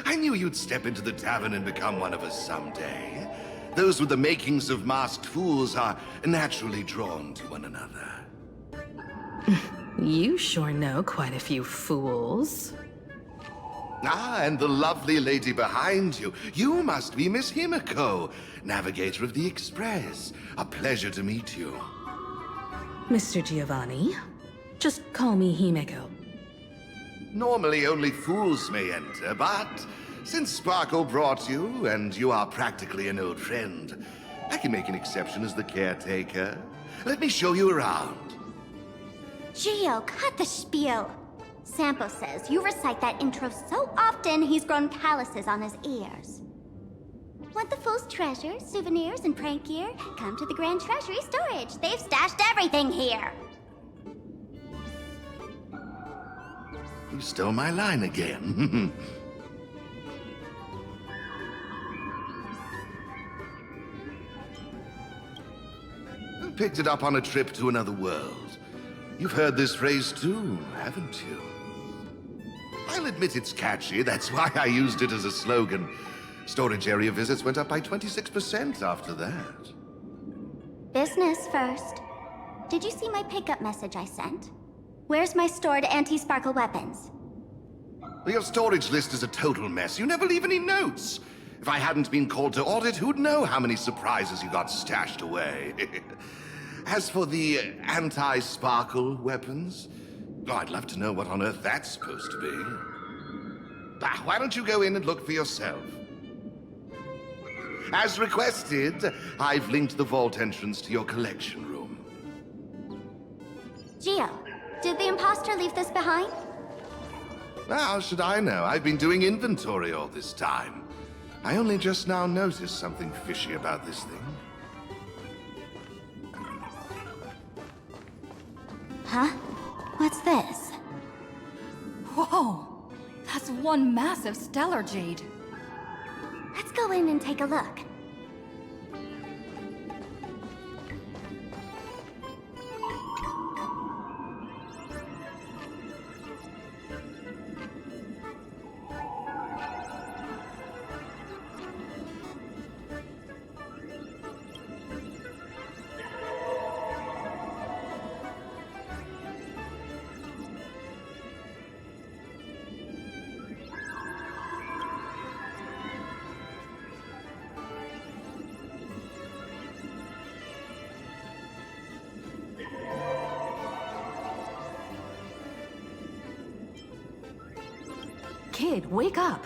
[SPEAKER 20] I knew you'd step into the tavern and become one of us someday. Those with the makings of masked fools are naturally drawn to one another.
[SPEAKER 2] You sure know quite a few fools.
[SPEAKER 20] Ah, and the lovely lady behind you. You must be Miss Himiko, navigator of the Express. A pleasure to meet you.
[SPEAKER 2] Mr. Giovanni, just call me Himeko.
[SPEAKER 20] Normally only fools may enter, but since Sparkle brought you, and you are practically an old friend, I can make an exception as the caretaker. Let me show you around.
[SPEAKER 4] Gio, cut the spiel. Sampo says you recite that intro so often he's grown calluses on his ears. Want the fool's treasures, souvenirs, and prank gear? Come to the Grand Treasury Storage. They've stashed everything here.
[SPEAKER 20] You stole my line again. Picked it up on a trip to another world. You've heard this phrase too, haven't you? I'll admit it's catchy, that's why I used it as a slogan. Storage area visits went up by 26% after that.
[SPEAKER 4] Business first. Did you see my pickup message I sent? Where's my stored anti-sparkle weapons?
[SPEAKER 20] Your storage list is a total mess. You never leave any notes. If I hadn't been called to audit, who'd know how many surprises you got stashed away? As for the anti-sparkle weapons, oh, I'd love to know what on earth that's supposed to be. Why don't you go in and look for yourself? As requested, I've linked the vault entrance to your collection room.
[SPEAKER 4] Gio, did the imposter leave this behind?
[SPEAKER 20] How should I know? I've been doing inventory all this time. I only just now noticed something fishy about this thing.
[SPEAKER 4] Huh? What's this?
[SPEAKER 12] Whoa! That's one massive stellar jade.
[SPEAKER 4] Let's go in and take a look.
[SPEAKER 2] Kid, wake up!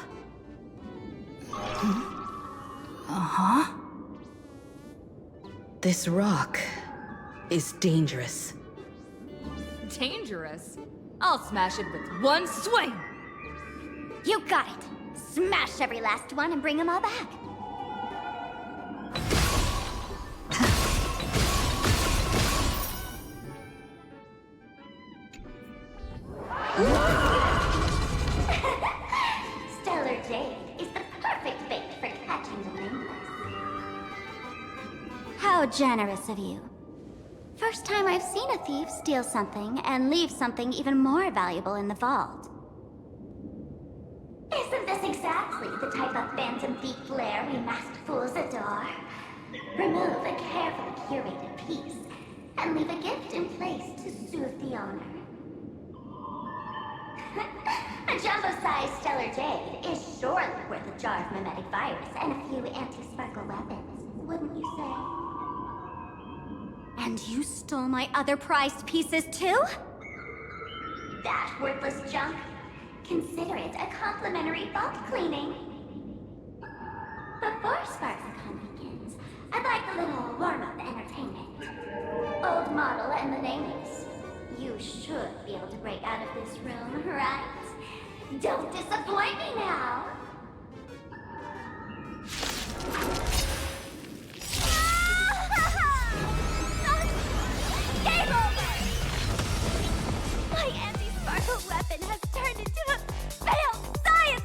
[SPEAKER 2] Uh-huh. This rock is dangerous.
[SPEAKER 12] Dangerous? I'll smash it with one swing!
[SPEAKER 4] You got it! Smash every last one and bring them all back. Stellar Jade is the perfect bait for catching the nameless. How generous of you. First time I've seen a thief steal something and leave something even more valuable in the vault. Isn't this exactly the type of phantom thief flair we masked fools adore? Remove a carefully curated piece and leave a gift in place to soothe the owner. A jumbo-sized Stellar Jade is surely worth a jar of mimetic virus and a few anti-sparkle weapons, wouldn't you say? And you stole my other prized pieces too? That worthless junk? Consider it a complimentary vault cleaning. Before SparkleCon begins, I'd like a little warm-up entertainment. Old model and the nameless. You should be able to break out of this room, right? Don't disappoint me now! Game over! My anti-sparkle weapon has turned into a failed science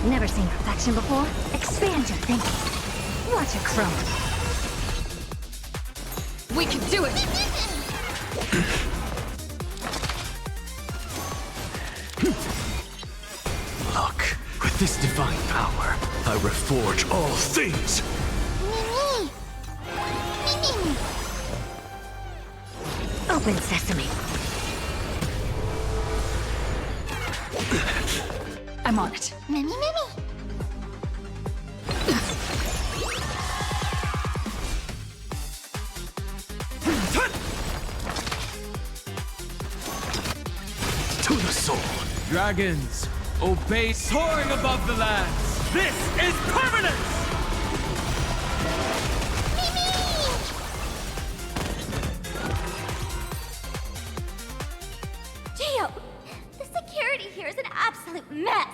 [SPEAKER 13] Never seen perfection before? Expand your thinking. Watch it crumble.
[SPEAKER 12] We can do it!
[SPEAKER 15] Look, with this divine power, I reforge all things.
[SPEAKER 13] Open sesame.
[SPEAKER 12] I'm on it.
[SPEAKER 4] Mimi.
[SPEAKER 15] To the soul.
[SPEAKER 14] Dragons, obey, soaring above the lands. This is permanence!
[SPEAKER 4] Geo, the security here is an absolute mess.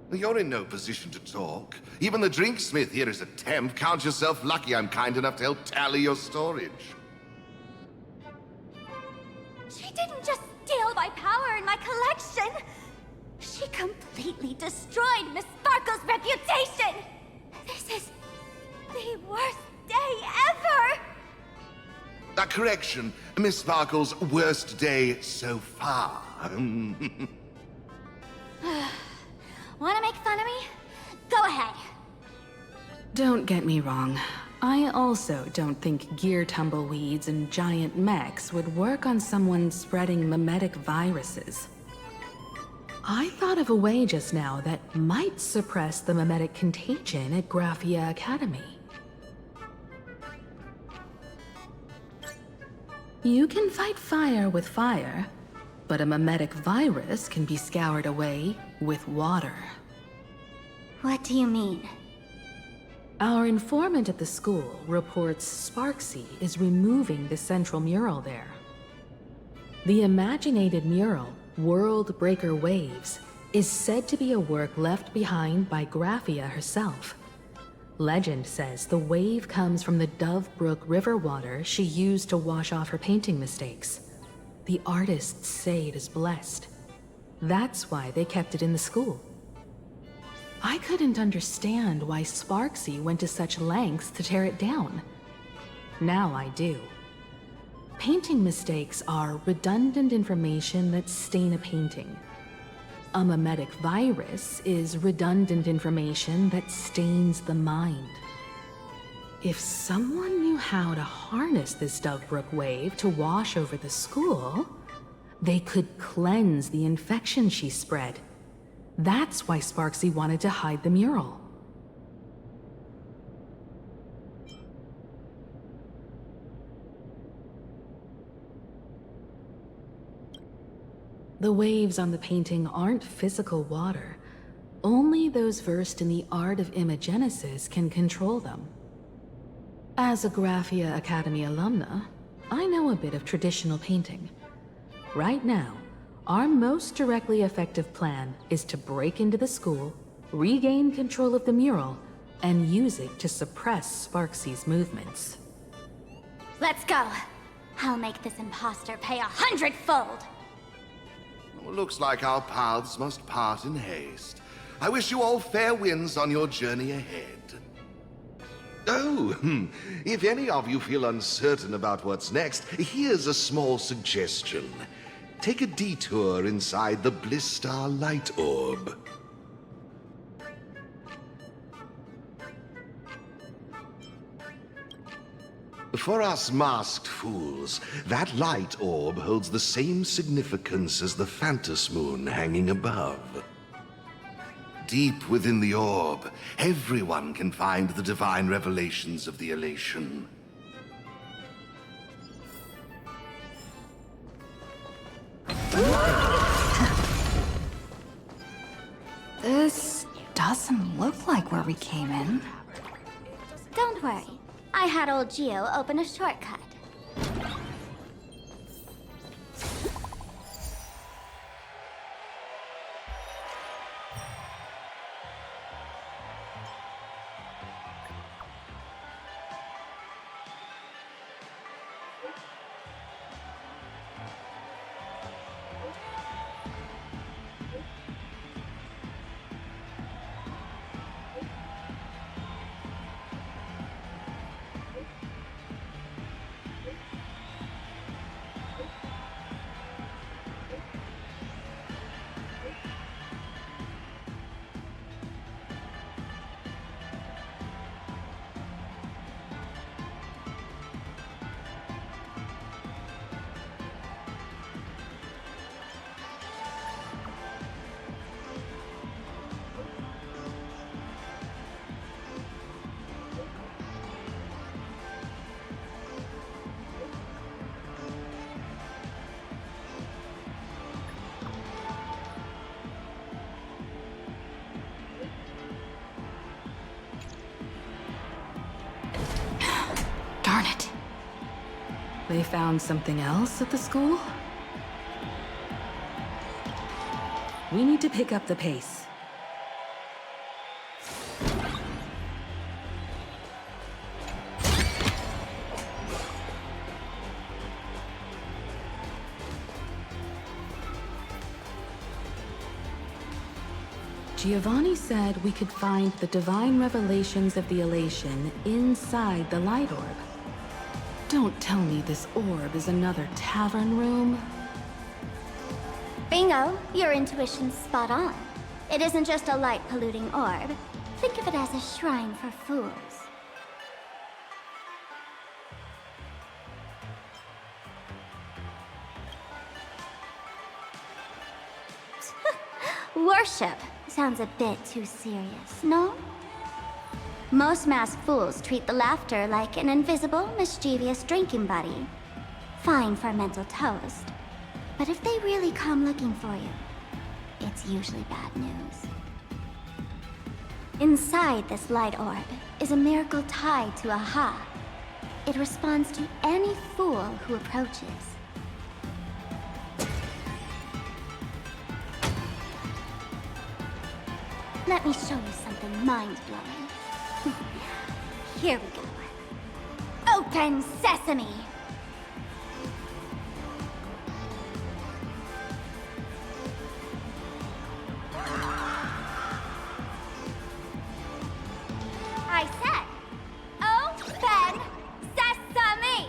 [SPEAKER 20] You're in no position to talk. Even the drinksmith here is a temp. Count yourself lucky I'm kind enough to help tally your storage.
[SPEAKER 4] She didn't just steal my power and my collection. She completely destroyed Miss Sparkle's reputation. This is the worst day ever.
[SPEAKER 20] A correction, Miss Sparkle's worst day so far.
[SPEAKER 4] Wanna make fun of me? Go ahead.
[SPEAKER 2] Don't get me wrong. I also don't think gear tumbleweeds and giant mechs would work on someone spreading mimetic viruses. I thought of a way just now that might suppress the mimetic contagion at Graphia Academy. You can fight fire with fire, but a mimetic virus can be scoured away with water.
[SPEAKER 4] What do you mean?
[SPEAKER 2] Our informant at the school reports Sparksy is removing the central mural there. The imaginated mural, World Breaker Waves, is said to be a work left behind by Graphia herself. Legend says the wave comes from the Dove Brook river water she used to wash off her painting mistakes. The artists say it is blessed. That's why they kept it in the school. I couldn't understand why Sparksy went to such lengths to tear it down. Now I do. Painting mistakes are redundant information that stain a painting. A mimetic virus is redundant information that stains the mind. If someone knew how to harness this Dovebrook wave to wash over the school, they could cleanse the infection she spread. That's why Sparksy wanted to hide the mural. The waves on the painting aren't physical water. Only those versed in the art of imagenesis can control them. As a Graphia Academy alumna, I know a bit of traditional painting. Right now, our most directly effective plan is to break into the school, regain control of the mural, and use it to suppress Sparksy's movements.
[SPEAKER 4] Let's go. I'll make this imposter pay 100-fold.
[SPEAKER 20] Looks like our paths must part in haste. I wish you all fair winds on your journey ahead. Oh, if any of you feel uncertain about what's next, here's a small suggestion. Take a detour inside the Blistar Light Orb. For us masked fools, that light orb holds the same significance as the Phantos Moon hanging above. Deep within the orb, everyone can find the divine revelations of the elation.
[SPEAKER 12] This doesn't look like where we came in.
[SPEAKER 4] Don't worry. I had old Geo open a shortcut.
[SPEAKER 12] Darn it.
[SPEAKER 2] They found something else at the school? We need to pick up the pace. Giovanni said we could find the divine revelations of the elation inside the light orb. Don't tell me this orb is another tavern room.
[SPEAKER 4] Bingo, your intuition's spot on. It isn't just a light-polluting orb. Think of it as a shrine for fools. Worship sounds a bit too serious, no? Most masked fools treat the laughter like an invisible, mischievous drinking buddy. Fine for mental toast. But if they really come looking for you, it's usually bad news. Inside this light orb is a miracle tied to Aha. It responds to any fool who approaches. Let me show you something mind-blowing. Here we go. Open sesame! I said, open sesame!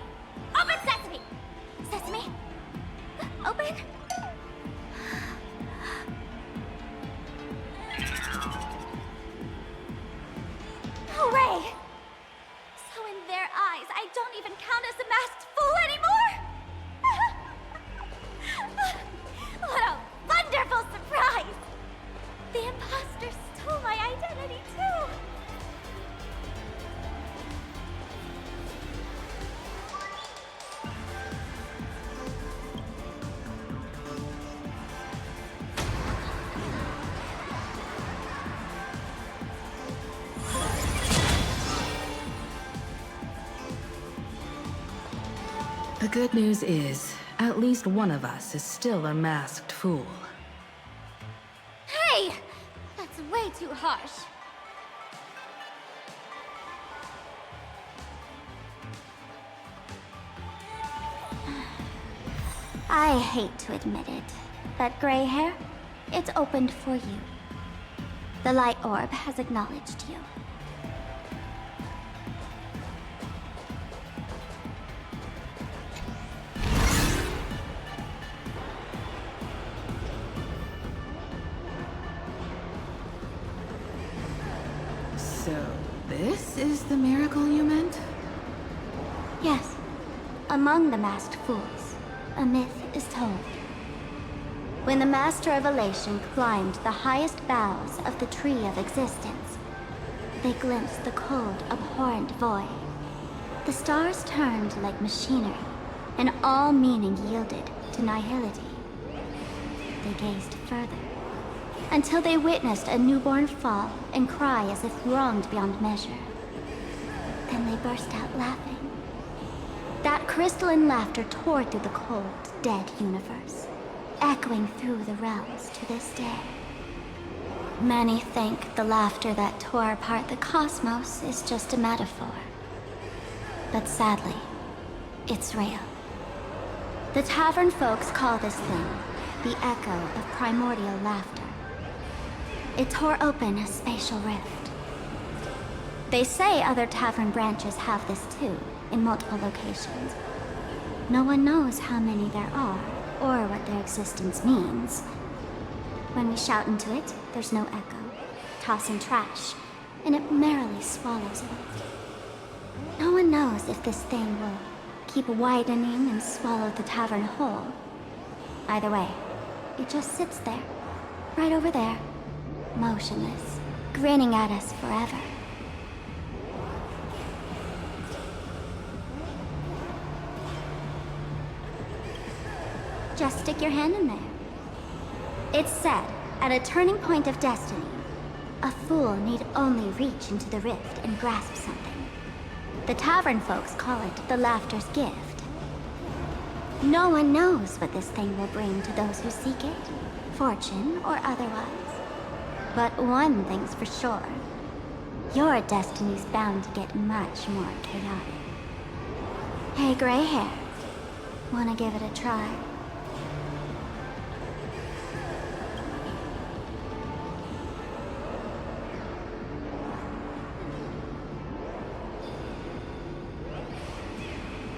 [SPEAKER 4] Open sesame! Sesame? Open? Hooray! So in their eyes, I don't even count as a masked fool anymore? What a wonderful surprise! The imposter stole my identity too!
[SPEAKER 2] The good news is, at least one of us is still a masked fool.
[SPEAKER 4] Hey! That's way too harsh. I hate to admit it, but gray hair, it's opened for you. The light orb has acknowledged you.
[SPEAKER 2] So, this is the miracle you meant?
[SPEAKER 4] Yes. Among the masked fools, a myth is told. When the Master of Elation climbed the highest boughs of the Tree of Existence, they glimpsed the cold, abhorrent void. The stars turned like machinery, and all meaning yielded to nihility. They gazed further, until they witnessed a newborn fall and cry as if wronged beyond measure. Then they burst out laughing. That crystalline laughter tore through the cold, dead universe, echoing through the realms to this day. Many think the laughter that tore apart the cosmos is just a metaphor. But sadly, it's real. The tavern folks call this thing the echo of primordial laughter. It tore open a spatial rift. They say other tavern branches have this too, in multiple locations. No one knows how many there are, or what their existence means. When we shout into it, there's no echo. Toss in trash, and it merrily swallows it. No one knows if this thing will keep widening and swallow the tavern whole. Either way, it just sits there, right over there, motionless, grinning at us forever. Just stick your hand in there. It's said, at a turning point of destiny, a fool need only reach into the rift and grasp something. The tavern folks call it the Laughter's Gift. No one knows what this thing will bring to those who seek it, fortune or otherwise. But one thing's for sure. Your destiny's bound to get much more chaotic. Hey, gray hair. Wanna give it a try?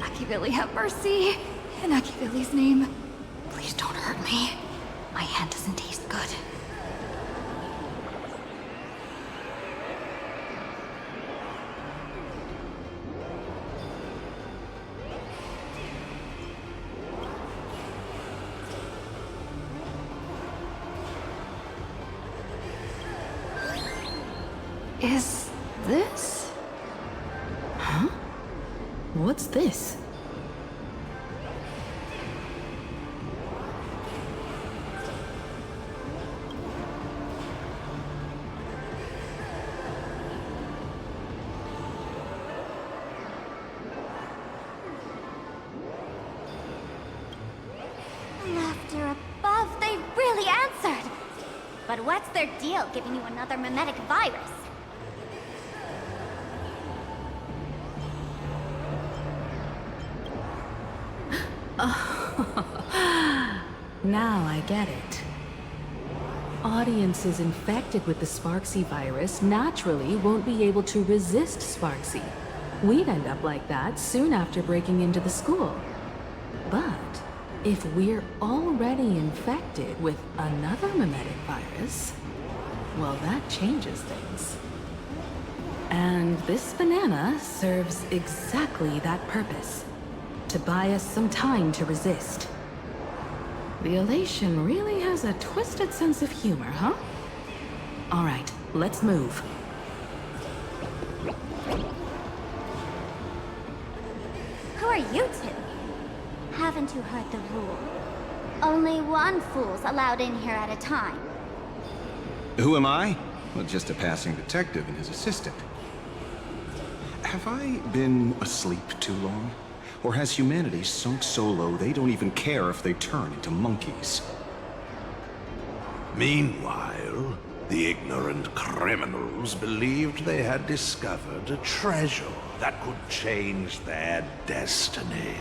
[SPEAKER 12] Machiavelli, have mercy. In Machiavelli's name, please don't hurt me. My hand doesn't taste good. Is this?
[SPEAKER 2] Huh? What's this?
[SPEAKER 4] Laughter above, they really answered! But what's their deal giving you another mimetic virus?
[SPEAKER 2] Now I get it. Audiences infected with the Sparksy virus naturally won't be able to resist Sparksy. We'd end up like that soon after breaking into the school. But if we're already infected with another mimetic virus, well, that changes things. And this banana serves exactly that purpose. To buy us some time to resist. The elation really has a twisted sense of humor, huh? All right, let's move.
[SPEAKER 4] Who are you two? Haven't you heard the rule? Only one fool's allowed in here at a time.
[SPEAKER 11] Who am I? Well, just a passing detective and his assistant. Have I been asleep too long? Or has humanity sunk so low they don't even care if they turn into monkeys?
[SPEAKER 20] Meanwhile, the ignorant criminals believed they had discovered a treasure that could change their destiny,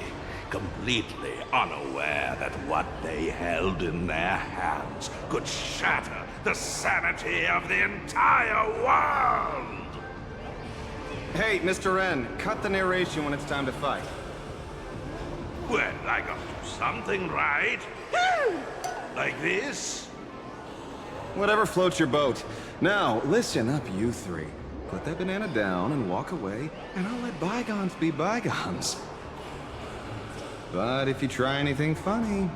[SPEAKER 20] completely unaware that what they held in their hands could shatter the sanity of the entire world!
[SPEAKER 11] Hey, Mr. N, cut the narration when it's time to fight.
[SPEAKER 20] Well, I got to do something, right? Like this?
[SPEAKER 11] Whatever floats your boat. Now, listen up, you three. Put that banana down and walk away, and I'll let bygones be bygones. But if you try anything funny...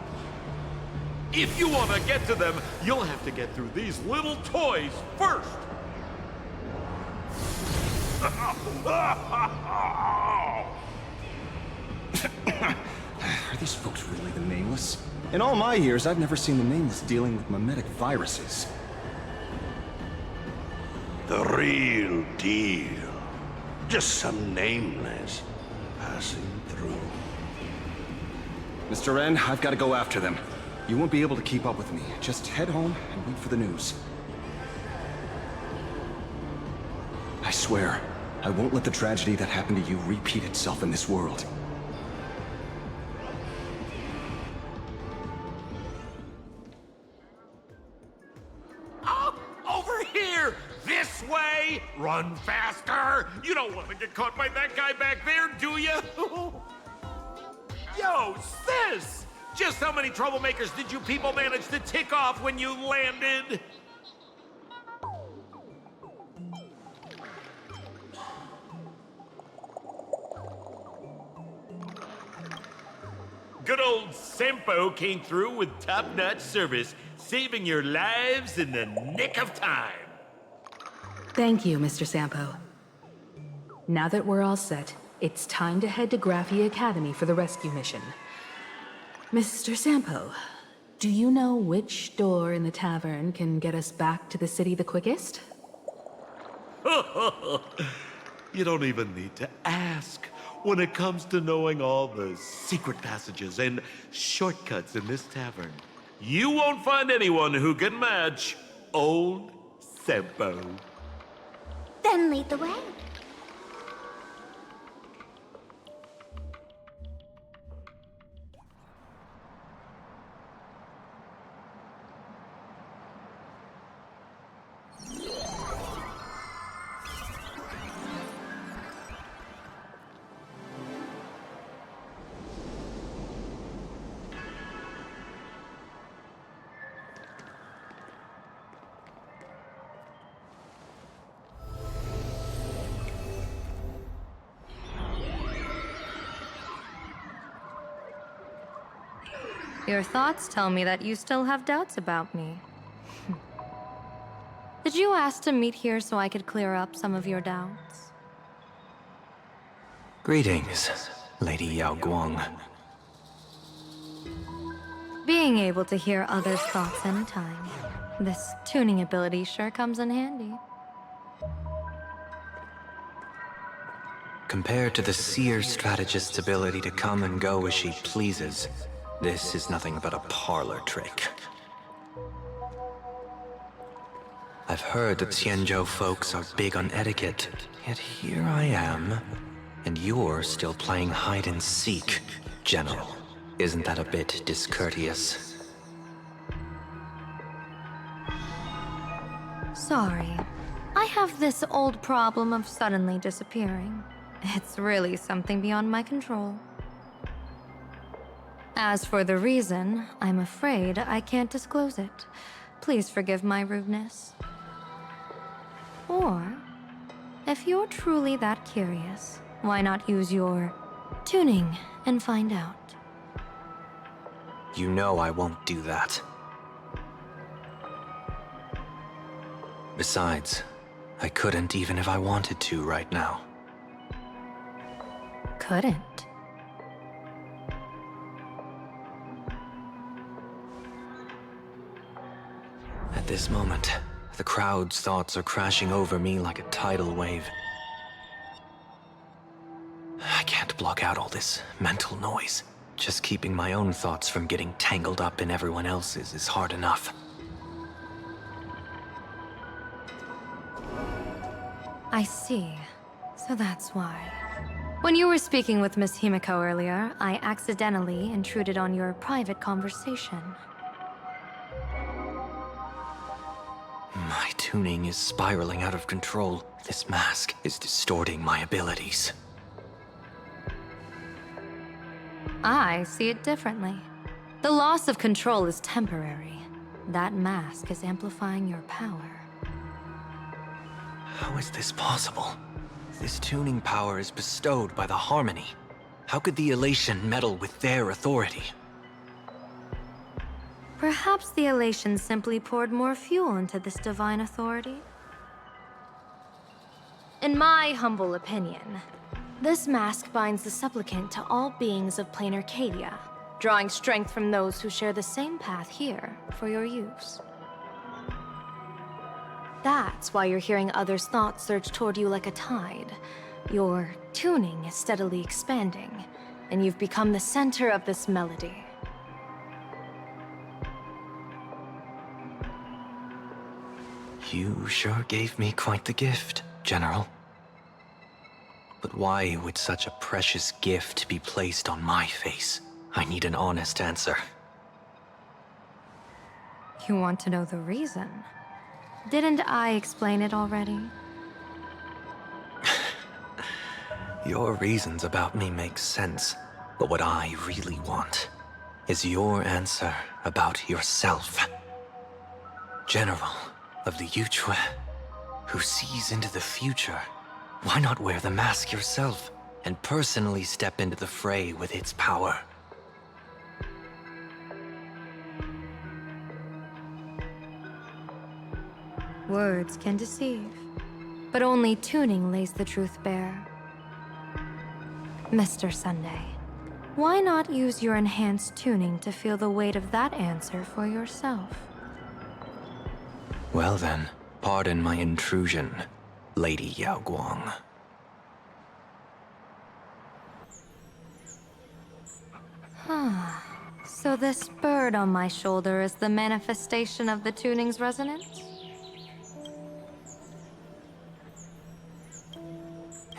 [SPEAKER 16] If you want to get to them, you'll have to get through these little toys first!
[SPEAKER 11] Are these folks really the Nameless? In all my years, I've never seen the Nameless dealing with mimetic viruses.
[SPEAKER 20] The real deal. Just some Nameless passing through.
[SPEAKER 11] Mr. N, I've got to go after them. You won't be able to keep up with me. Just head home and wait for the news. I swear, I won't let the tragedy that happened to you repeat itself in this world.
[SPEAKER 16] Over here! This way! Run faster! You don't want to get caught by that guy back there, do you? Yo, sis! Just how many troublemakers did you people manage to tick off when you landed? Good old Sempo came through with top-notch service, saving your lives in the nick of time.
[SPEAKER 2] Thank you, Mr. Sampo. Now that we're all set, it's time to head to Graphia Academy for the rescue mission. Mr. Sampo, do you know which door in the tavern can get us back to the city the quickest?
[SPEAKER 16] You don't even need to ask. When it comes to knowing all the secret passages and shortcuts in this tavern, you won't find anyone who can match old Sempo.
[SPEAKER 4] Then lead the way.
[SPEAKER 7] Your thoughts tell me that you still have doubts about me. Did you ask to meet here so I could clear up some of your doubts?
[SPEAKER 6] Greetings, Lady Yao Guang.
[SPEAKER 7] Being able to hear others' thoughts anytime. This tuning ability sure comes in handy.
[SPEAKER 6] Compared to the seer strategist's ability to come and go as she pleases, this is nothing but a parlor trick. I've heard that Xianzhou folks are big on etiquette, yet here I am, and you're still playing hide and seek, General. Isn't that a bit discourteous?
[SPEAKER 7] Sorry. I have this old problem of suddenly disappearing. It's really something beyond my control. As for the reason, I'm afraid I can't disclose it. Please forgive my rudeness. Or, if you're truly that curious, why not use your tuning and find out?
[SPEAKER 6] You know I won't do that. Besides, I couldn't even if I wanted to right now.
[SPEAKER 7] Couldn't?
[SPEAKER 6] At this moment, the crowd's thoughts are crashing over me like a tidal wave. I can't block out all this mental noise. Just keeping my own thoughts from getting tangled up in everyone else's is hard enough.
[SPEAKER 7] I see. So that's why. When you were speaking with Miss Himiko earlier, I accidentally intruded on your private conversation.
[SPEAKER 6] My tuning is spiraling out of control. This mask is distorting my abilities.
[SPEAKER 7] I see it differently. The loss of control is temporary. That mask is amplifying your power.
[SPEAKER 6] How is this possible? This tuning power is bestowed by the Harmony. How could the Elation meddle with their authority?
[SPEAKER 7] Perhaps the Elation simply poured more fuel into this divine authority? In my humble opinion, this mask binds the supplicant to all beings of plain Arcadia, drawing strength from those who share the same path here for your use. That's why you're hearing others' thoughts surge toward you like a tide. Your tuning is steadily expanding, and you've become the center of this melody.
[SPEAKER 6] You sure gave me quite the gift, General. But why would such a precious gift be placed on my face? I need an honest answer.
[SPEAKER 7] You want to know the reason? Didn't I explain it already?
[SPEAKER 6] Your reasons about me make sense, but what I really want is your answer about yourself. General of the Yuchue, who sees into the future, why not wear the mask yourself and personally step into the fray with its power?
[SPEAKER 7] Words can deceive, but only tuning lays the truth bare. Mr. Sunday, why not use your enhanced tuning to feel the weight of that answer for yourself?
[SPEAKER 6] Well then, pardon my intrusion, Lady Yao Guang.
[SPEAKER 7] So this bird on my shoulder is the manifestation of the tuning's resonance?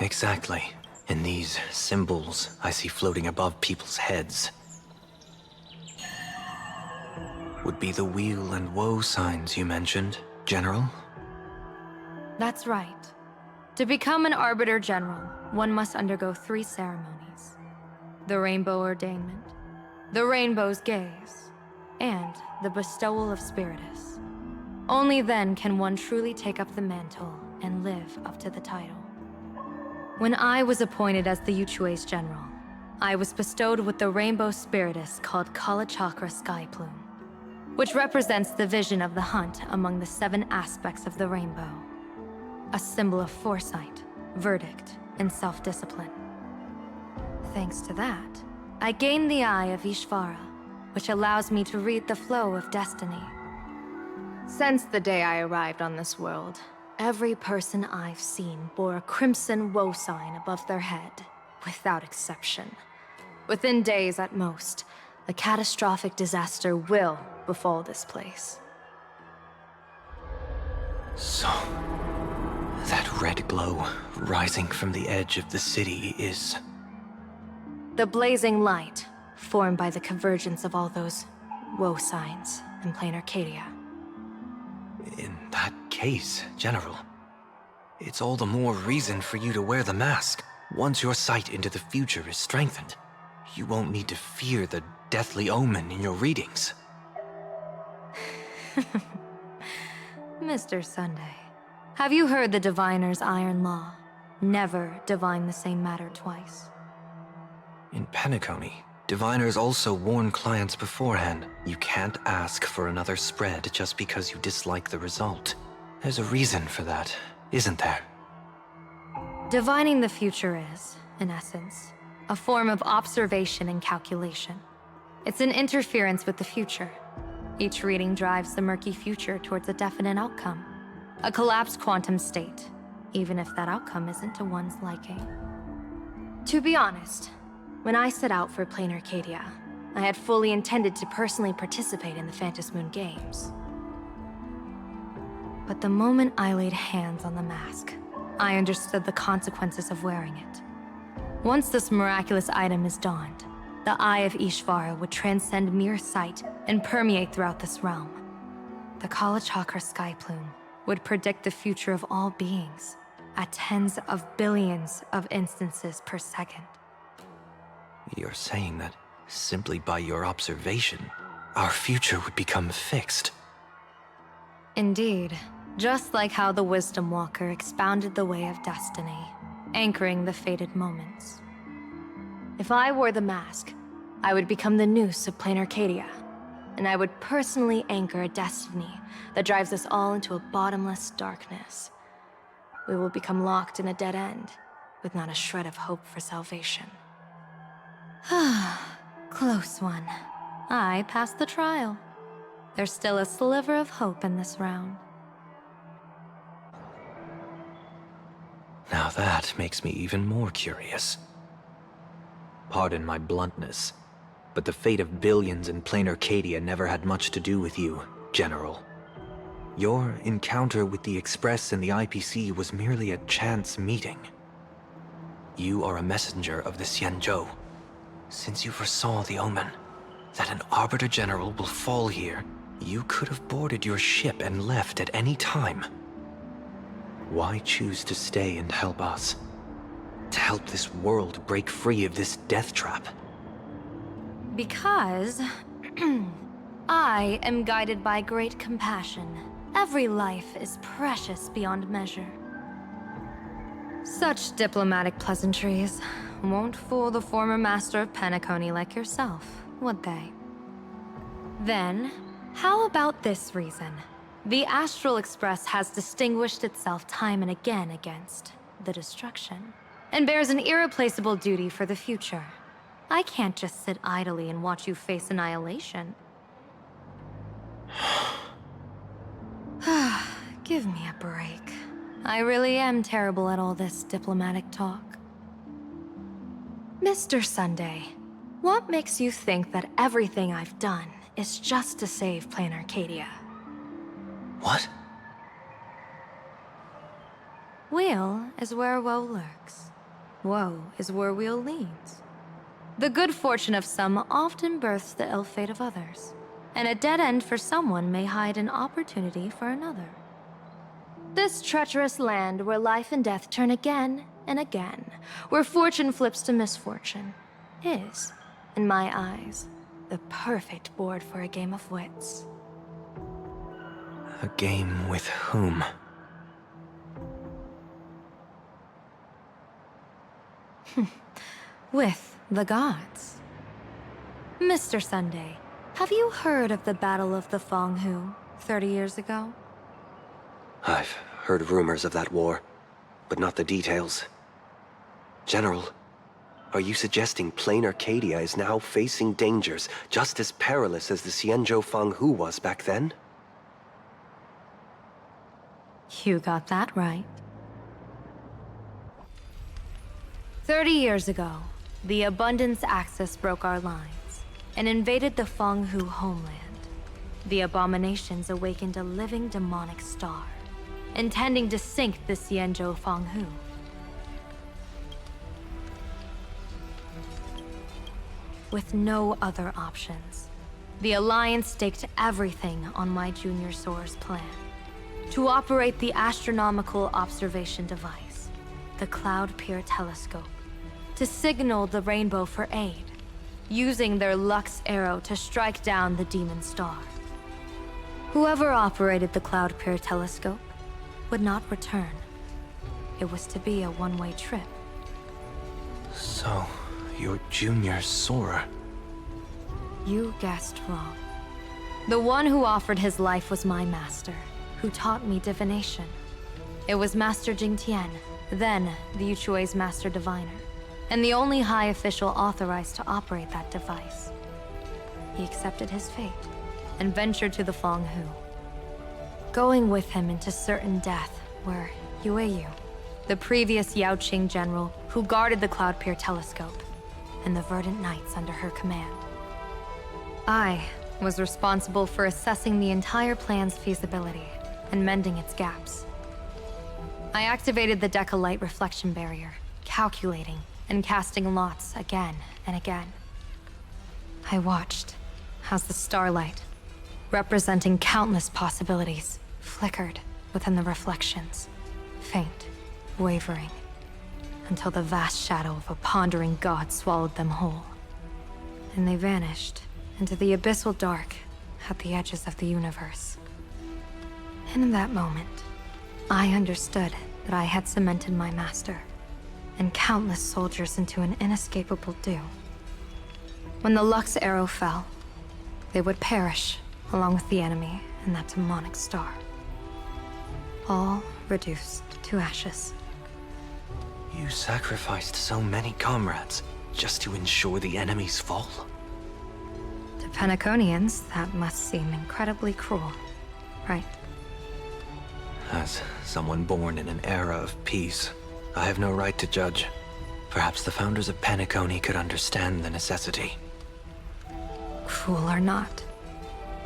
[SPEAKER 6] Exactly. And these symbols I see floating above people's heads would be the wheel and woe signs you mentioned, General?
[SPEAKER 7] That's right. To become an Arbiter General, one must undergo 3 ceremonies. The Rainbow Ordainment, the Rainbow's Gaze, and the Bestowal of Spiritus. Only then can one truly take up the mantle and live up to the title. When I was appointed as the Yuchue's general, I was bestowed with the Rainbow Spiritus called Kalachakra Sky Plume, which represents the vision of the hunt among the 7 aspects of the rainbow. A symbol of foresight, verdict, and self-discipline. Thanks to that, I gained the Eye of Ishvara, which allows me to read the flow of destiny. Since the day I arrived on this world, every person I've seen bore a crimson woe sign above their head, without exception. Within days at most, a catastrophic disaster will befall this place.
[SPEAKER 6] So, that red glow rising from the edge of the city is...
[SPEAKER 7] The blazing light, formed by the convergence of all those woe signs in plain Arcadia.
[SPEAKER 6] In that case, General, it's all the more reason for you to wear the mask. Once your sight into the future is strengthened, you won't need to fear the deathly omen in your readings.
[SPEAKER 7] Mr. Sunday, have you heard the diviner's iron law? Never divine the same matter twice.
[SPEAKER 6] In Penacony, diviners also warn clients beforehand. You can't ask for another spread just because you dislike the result. There's a reason for that, isn't there?
[SPEAKER 7] Divining the future is, in essence, a form of observation and calculation. It's an interference with the future. Each reading drives the murky future towards a definite outcome. A collapsed quantum state, even if that outcome isn't to one's liking. To be honest, when I set out for Plain Arcadia, I had fully intended to personally participate in the Phantom Moon Games. But the moment I laid hands on the mask, I understood the consequences of wearing it. Once this miraculous item is donned, the Eye of Ishvara would transcend mere sight and permeate throughout this realm. The Kalachakra Sky Plume would predict the future of all beings at tens of billions of instances per second.
[SPEAKER 6] You're saying that simply by your observation, our future would become fixed.
[SPEAKER 7] Indeed, just like how the Wisdom Walker expounded the way of destiny, anchoring the fated moments. If I wore the mask, I would become the noose of Plain Arcadia, and I would personally anchor a destiny that drives us all into a bottomless darkness. We will become locked in a dead end, with not a shred of hope for salvation. Close one. I passed the trial. There's still a sliver of hope in this round.
[SPEAKER 6] Now that makes me even more curious. Pardon my bluntness, but the fate of billions in Plain Arcadia never had much to do with you, General. Your encounter with the Express and the IPC was merely a chance meeting. You are a messenger of the Xianzhou. Since you foresaw the omen, that an Arbiter General will fall here, you could have boarded your ship and left at any time. Why choose to stay and help us? To help this world break free of this death trap?
[SPEAKER 7] Because I am guided by great compassion. Every life is precious beyond measure. Such diplomatic pleasantries won't fool the former master of Penacony like yourself, would they? Then, how about this reason? The Astral Express has distinguished itself time and again against the destruction, and bears an irreplaceable duty for the future. I can't just sit idly and watch you face annihilation. Give me a break. I really am terrible at all this diplomatic talk. Mr. Sunday, What makes you think that everything I've done is just to save Plain Arcadia?
[SPEAKER 6] What?
[SPEAKER 7] Weal is where woe lurks. Woe is where weal leads. The good fortune of some often births the ill fate of others, and a dead end for someone may hide an opportunity for another. This treacherous land where life and death turn again and again, where fortune flips to misfortune, is, in my eyes, the perfect board for a game of wits.
[SPEAKER 6] A game with whom?
[SPEAKER 7] With the gods. Mr. Sunday, have you heard of the Battle of the Fonghu 30 years ago?
[SPEAKER 21] I've heard rumors of that war, but not the details. General, are you suggesting Plain Arcadia is now facing dangers just as perilous as the Xianzhou Fanghu was back then?
[SPEAKER 7] You got that right. 30 years ago, the Abundance Axis broke our lines and invaded the Fanghu homeland. The abominations awakened a living demonic star, intending to sink the Xianzhou Fanghu. With no other options, the Alliance staked everything on my junior Soar's plan. To operate the astronomical observation device, the Cloud Peer Telescope, to signal the rainbow for aid, using their Lux arrow to strike down the demon star. Whoever operated the Cloud Peer Telescope would not return. It was to be a one-way trip.
[SPEAKER 6] So, your junior Sora.
[SPEAKER 7] You guessed wrong. The one who offered his life was my master, who taught me divination. It was Master Jingtian, then the Yuchui's Master Diviner, and the only high official authorized to operate that device. He accepted his fate and ventured to the Fanghu. Going with him into certain death were Yueyu, the previous Yaoqing general who guarded the Cloud Peer Telescope, and the Verdant Knights under her command. I was responsible for assessing the entire plan's feasibility and mending its gaps. I activated the Decalite reflection barrier, calculating and casting lots again and again. I watched as the starlight, representing countless possibilities, flickered within the reflections, faint, wavering, until the vast shadow of a pondering god swallowed them whole. And they vanished into the abyssal dark at the edges of the universe. And in that moment, I understood that I had cemented my master and countless soldiers into an inescapable doom. When the Lux arrow fell, they would perish along with the enemy and that demonic star. All reduced to ashes.
[SPEAKER 6] You sacrificed so many comrades just to ensure the enemy's fall?
[SPEAKER 7] To Penaconians, that must seem incredibly cruel, right?
[SPEAKER 6] As someone born in an era of peace, I have no right to judge. Perhaps the founders of Penacony could understand the necessity.
[SPEAKER 7] Cruel or not,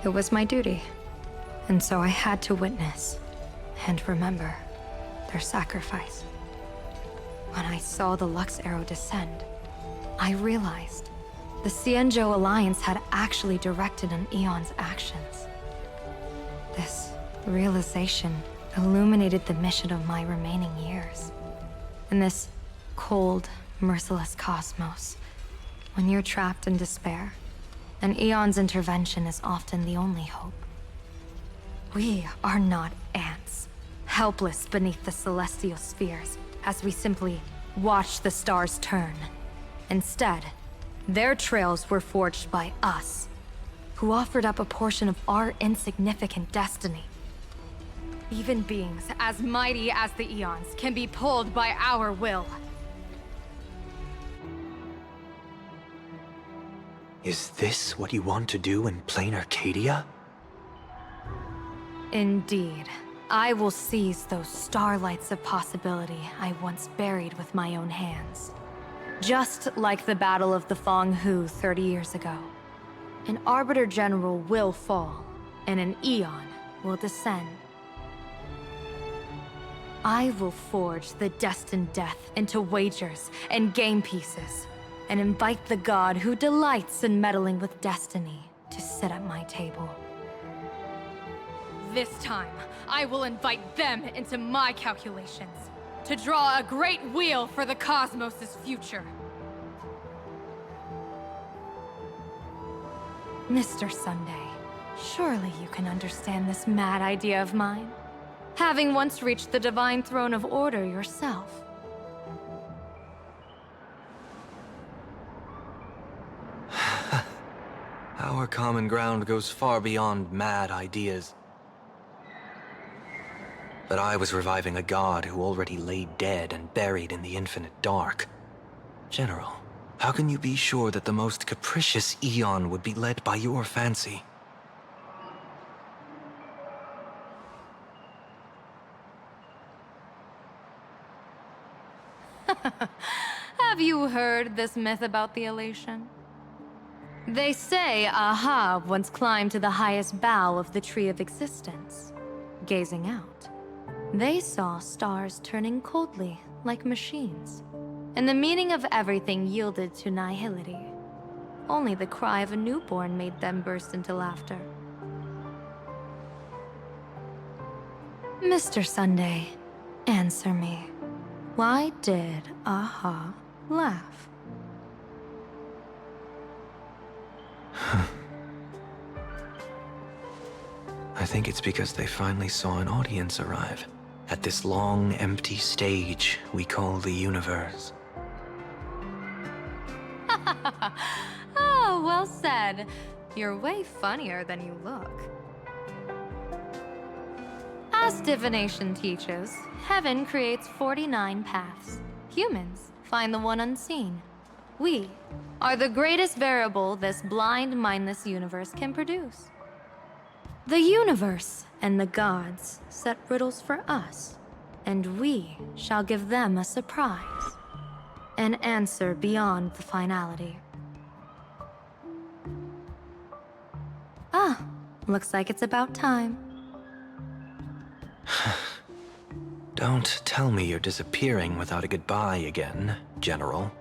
[SPEAKER 7] it was my duty. And so I had to witness and remember their sacrifice. When I saw the Lux arrow descend, I realized the Xianzhou Alliance had actually directed an Eon's actions. This realization illuminated the mission of my remaining years. In this cold, merciless cosmos, when you're trapped in despair, an Eon's intervention is often the only hope. We are not ants, helpless beneath the celestial spheres as we simply watch the stars turn. Instead, their trails were forged by us, who offered up a portion of our insignificant destiny. Even beings as mighty as the Eons can be pulled by our will.
[SPEAKER 6] Is this what you want to do in Plain Arcadia?
[SPEAKER 7] Indeed. I will seize those starlights of possibility I once buried with my own hands. Just like the Battle of the Fong Hu 30 years ago, an Arbiter General will fall, and an Eon will descend. I will forge the destined death into wagers and game pieces, and invite the god who delights in meddling with destiny to sit at my table.
[SPEAKER 12] This time, I will invite them into my calculations, to draw a great wheel for the cosmos' future.
[SPEAKER 7] Mr. Sunday, surely you can understand this mad idea of mine, having once reached the divine throne of order yourself.
[SPEAKER 6] Our common ground goes far beyond mad ideas. But I was reviving a god who already lay dead and buried in the infinite dark. General, how can you be sure that the most capricious Eon would be led by your fancy?
[SPEAKER 7] Have you heard this myth about the elation? They say Ahab once climbed to the highest bough of the Tree of Existence. Gazing out, they saw stars turning coldly like machines, and the meaning of everything yielded to nihility. Only the cry of a newborn made them burst into laughter. Mr. Sunday, answer me. Why did Aha laugh?
[SPEAKER 6] I think it's because they finally saw an audience arrive at this long, empty stage we call the universe.
[SPEAKER 7] Oh, well said. You're way funnier than you look. As divination teaches, heaven creates 49 paths. Humans find the one unseen. We are the greatest variable this blind, mindless universe can produce. The universe and the gods set riddles for us, and we shall give them a surprise. An answer beyond the finality. Ah, looks like it's about time.
[SPEAKER 6] Don't tell me you're disappearing without a goodbye again, General.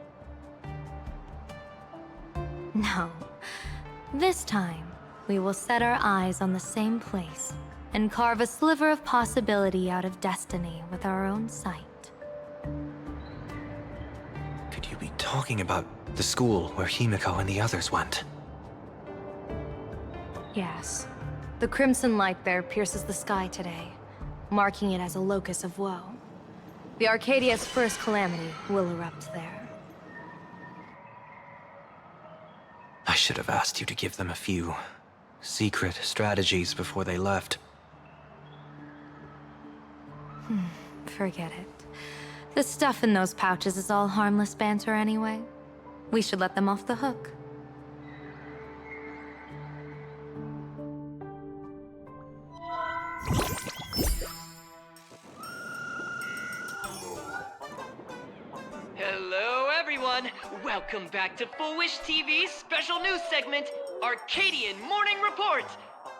[SPEAKER 7] No. This time, we will set our eyes on the same place and carve a sliver of possibility out of destiny with our own sight.
[SPEAKER 6] Could you be talking about the school where Himiko and the others went?
[SPEAKER 7] Yes. The crimson light there pierces the sky today, marking it as a locus of woe. The Arcadia's first calamity will erupt there.
[SPEAKER 6] I should have asked you to give them a few secret strategies before they left.
[SPEAKER 7] Forget it. The stuff in those pouches is all harmless banter anyway. We should let them off the hook.
[SPEAKER 5] Hello, everyone. Welcome back to Full Wish TV's special news segment, Arcadian Morning Report.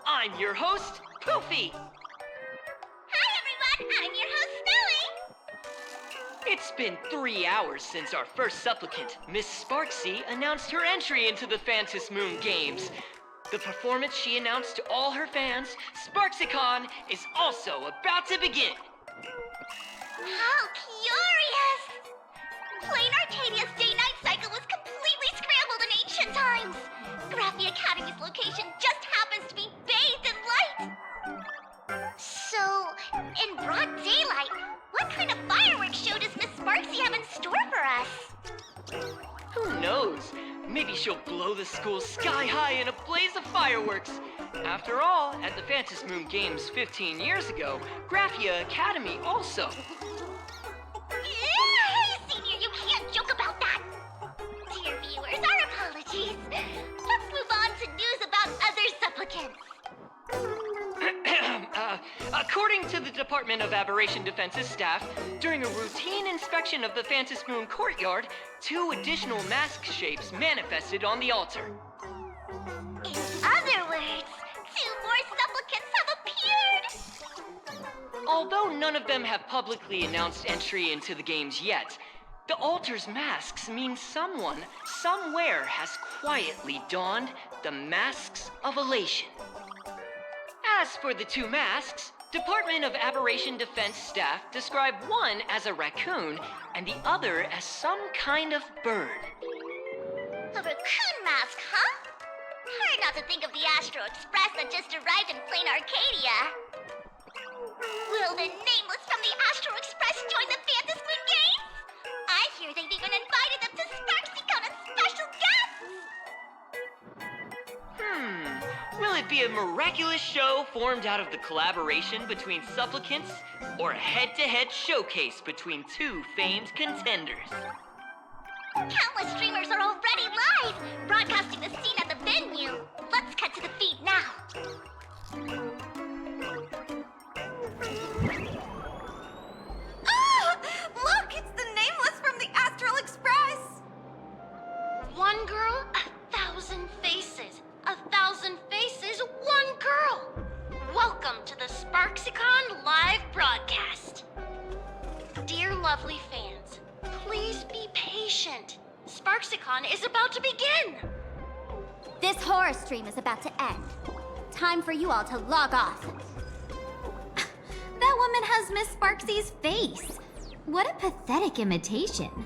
[SPEAKER 5] I'm your host, Poofy.
[SPEAKER 4] Hi, everyone. I'm your host, Snowy.
[SPEAKER 5] It's been 3 hours since our first supplicant, Miss Sparksy, announced her entry into the Phantom Moon Games. The performance she announced to all her fans, SparksyCon, is also about to begin.
[SPEAKER 4] How curious! Plain Arcadia's day-night cycle was completely scrambled in ancient times. Graphia Academy's location just happens to be bathed in light. So, in broad daylight, what kind of fireworks show does Miss Sparksy have in store for us?
[SPEAKER 5] Who knows? Maybe she'll blow the school sky high in a blaze of fireworks. After all, at the Phantom Moon Games 15 years ago, Graphia Academy also.
[SPEAKER 4] Hey, Senior, you can't joke about that! Dear viewers, our apologies. Let's move on to news about other supplicants.
[SPEAKER 5] According to the Department Department of Aberration Defense's staff, during a routine inspection of the Phantom Moon courtyard, 2 additional mask shapes manifested on the altar.
[SPEAKER 4] In other words, 2 more supplicants have appeared!
[SPEAKER 5] Although none of them have publicly announced entry into the games yet, the altar's masks mean someone, somewhere has quietly donned the masks of elation. As for the 2 masks, Department of Aberration Defense staff describe one as a raccoon and the other as some kind of bird.
[SPEAKER 4] A raccoon mask, huh? Hard not to think of the Astro Express that just arrived in plain Arcadia. Will the nameless from the Astro Express join the Phantom Moon Games? I hear they've even invited them to SparksyCon as special guests!
[SPEAKER 5] Will it be a miraculous show formed out of the collaboration between supplicants, or a head-to-head showcase between 2 famed contenders?
[SPEAKER 4] Countless streamers are already live, broadcasting the scene at the venue. Let's cut to the feed now.
[SPEAKER 18] Ah! Look, it's the nameless from the Astral Express!
[SPEAKER 13] One girl, 1,000 faces. 1,000 faces, one girl. Welcome to the SparksyCon live broadcast. Dear lovely fans, please be patient. SparksyCon is about to begin.
[SPEAKER 4] This horror stream is about to end. Time for you all to log off. That woman has Miss Sparksy's face. What a pathetic imitation.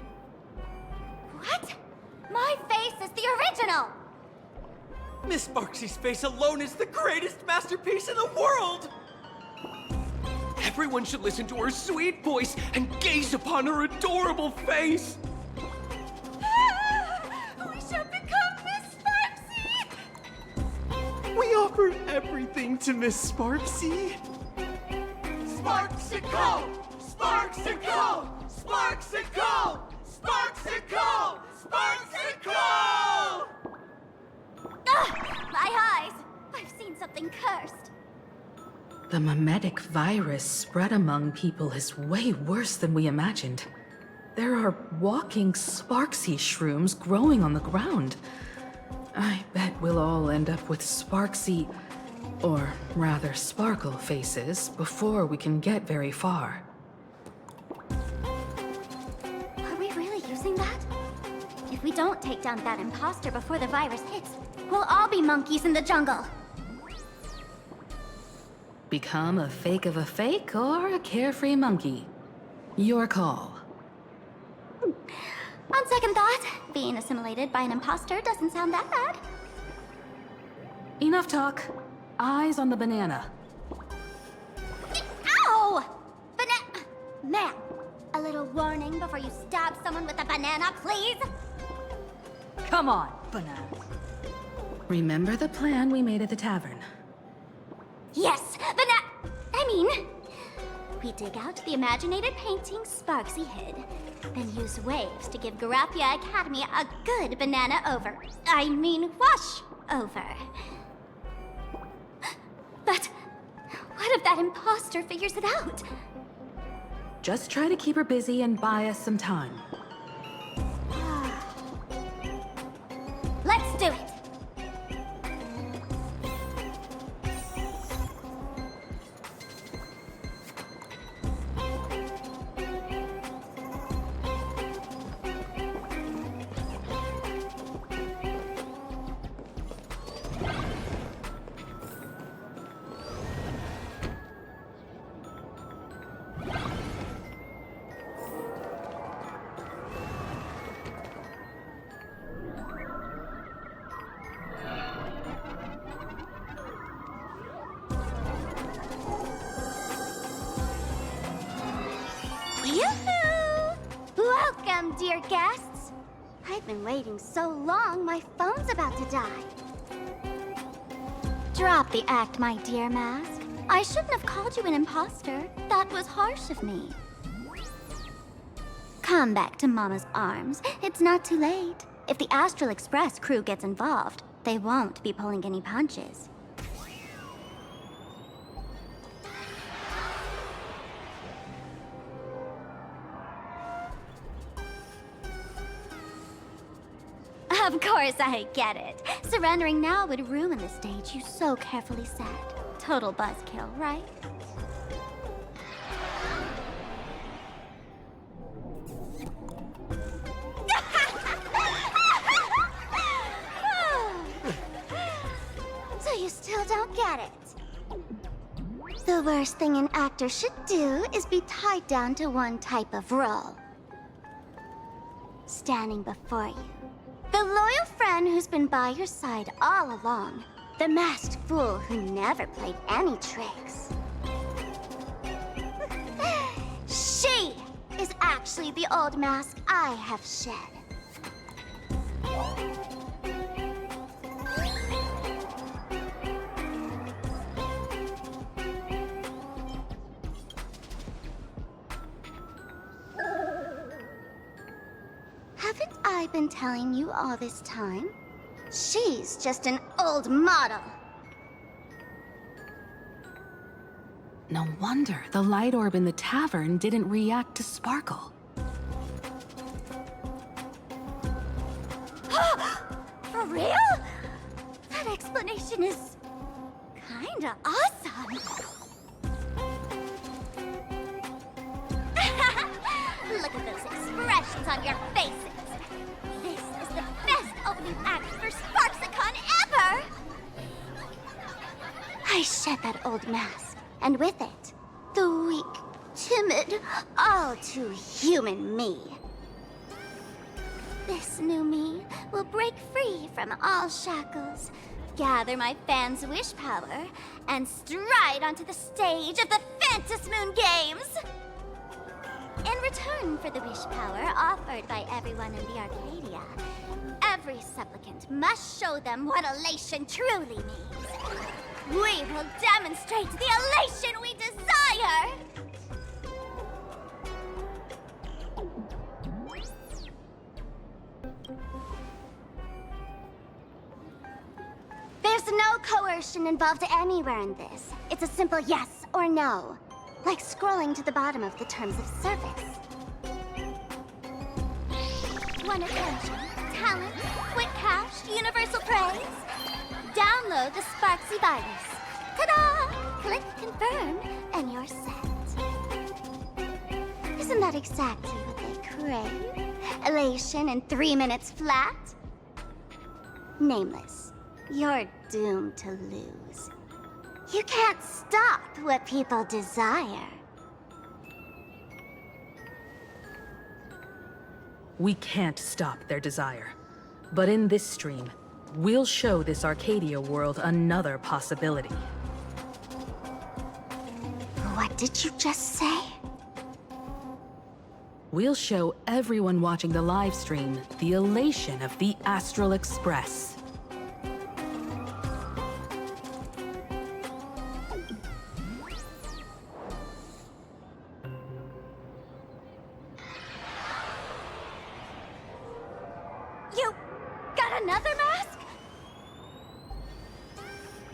[SPEAKER 4] What? My face is the original!
[SPEAKER 9] Miss Sparksy's face alone is the greatest masterpiece in the world! Everyone should listen to her sweet voice and gaze upon her adorable face!
[SPEAKER 18] We shall become Miss Sparksy!
[SPEAKER 9] We offer everything to Miss Sparksy.
[SPEAKER 3] SparksyCon! SparksyCon! SparksyCon! SparksyCon! SparksyCon!
[SPEAKER 4] My eyes! I've seen something cursed.
[SPEAKER 2] The mimetic virus spread among people is way worse than we imagined. There are walking Sparksy shrooms growing on the ground. I bet we'll all end up with Sparksy, or rather Sparkle faces before we can get very far.
[SPEAKER 4] Are we really using that? If we don't take down that imposter before the virus hits, we'll all be monkeys in the jungle.
[SPEAKER 2] Become a fake of a fake or a carefree monkey. Your call.
[SPEAKER 4] On second thought, being assimilated by an imposter doesn't sound that bad.
[SPEAKER 2] Enough talk. Eyes on the banana.
[SPEAKER 4] Ow! Ma'am, a little warning before you stab someone with a banana, please?
[SPEAKER 12] Come on, banana.
[SPEAKER 2] Remember the plan we made at the tavern?
[SPEAKER 4] Yes, we dig out the imaginated painting Sparksy hid, then use waves to give Garapia Academy a good banana over. Wash over. But what if that imposter figures it out?
[SPEAKER 2] Just try to keep her busy and buy us some time.
[SPEAKER 4] Let's do it! Yoo-hoo! Welcome, dear guests. I've been waiting so long, my phone's about to die. Drop the act, my dear Mask. I shouldn't have called you an imposter. That was harsh of me. Come back to Mama's arms. It's not too late. If the Astral Express crew gets involved, they won't be pulling any punches. Of course I get it. Surrendering now would ruin the stage you so carefully set. Total buzzkill, right? So you still don't get it? The worst thing an actor should do is be tied down to one type of role. Standing before you. The loyal friend who's been by your side all along. The masked fool who never played any tricks. She is actually the old mask I have shed. Haven't I been telling you all this time? She's just an old model.
[SPEAKER 2] No wonder the light orb in the tavern didn't react to Sparkle.
[SPEAKER 4] For real? That explanation is kinda awesome. Look at those expressions on your faces. This is the best opening act for Sparksicon ever! I shed that old mask, and with it, the weak, timid, all too human me. This new me will break free from all shackles, gather my fans' wish power, and stride onto the stage of the Phantom Moon Games! In return for the wish power offered by everyone in the Arcadia, every supplicant must show them what elation truly means. We will demonstrate the elation we desire! There's no coercion involved anywhere in this. It's a simple yes or no. Like scrolling to the bottom of the terms of service. Want attention, talent, quick cash, universal praise? Download the Sparksy virus. Ta-da! Click confirm, and you're set. Isn't that exactly what they crave? Elation in 3 minutes flat? Nameless, you're doomed to lose. You can't stop what people desire.
[SPEAKER 2] We can't stop their desire. But in this stream, we'll show this Arcadia world another possibility.
[SPEAKER 4] What did you just say?
[SPEAKER 2] We'll show everyone watching the live stream the elation of the Astral Express.
[SPEAKER 4] You got another mask?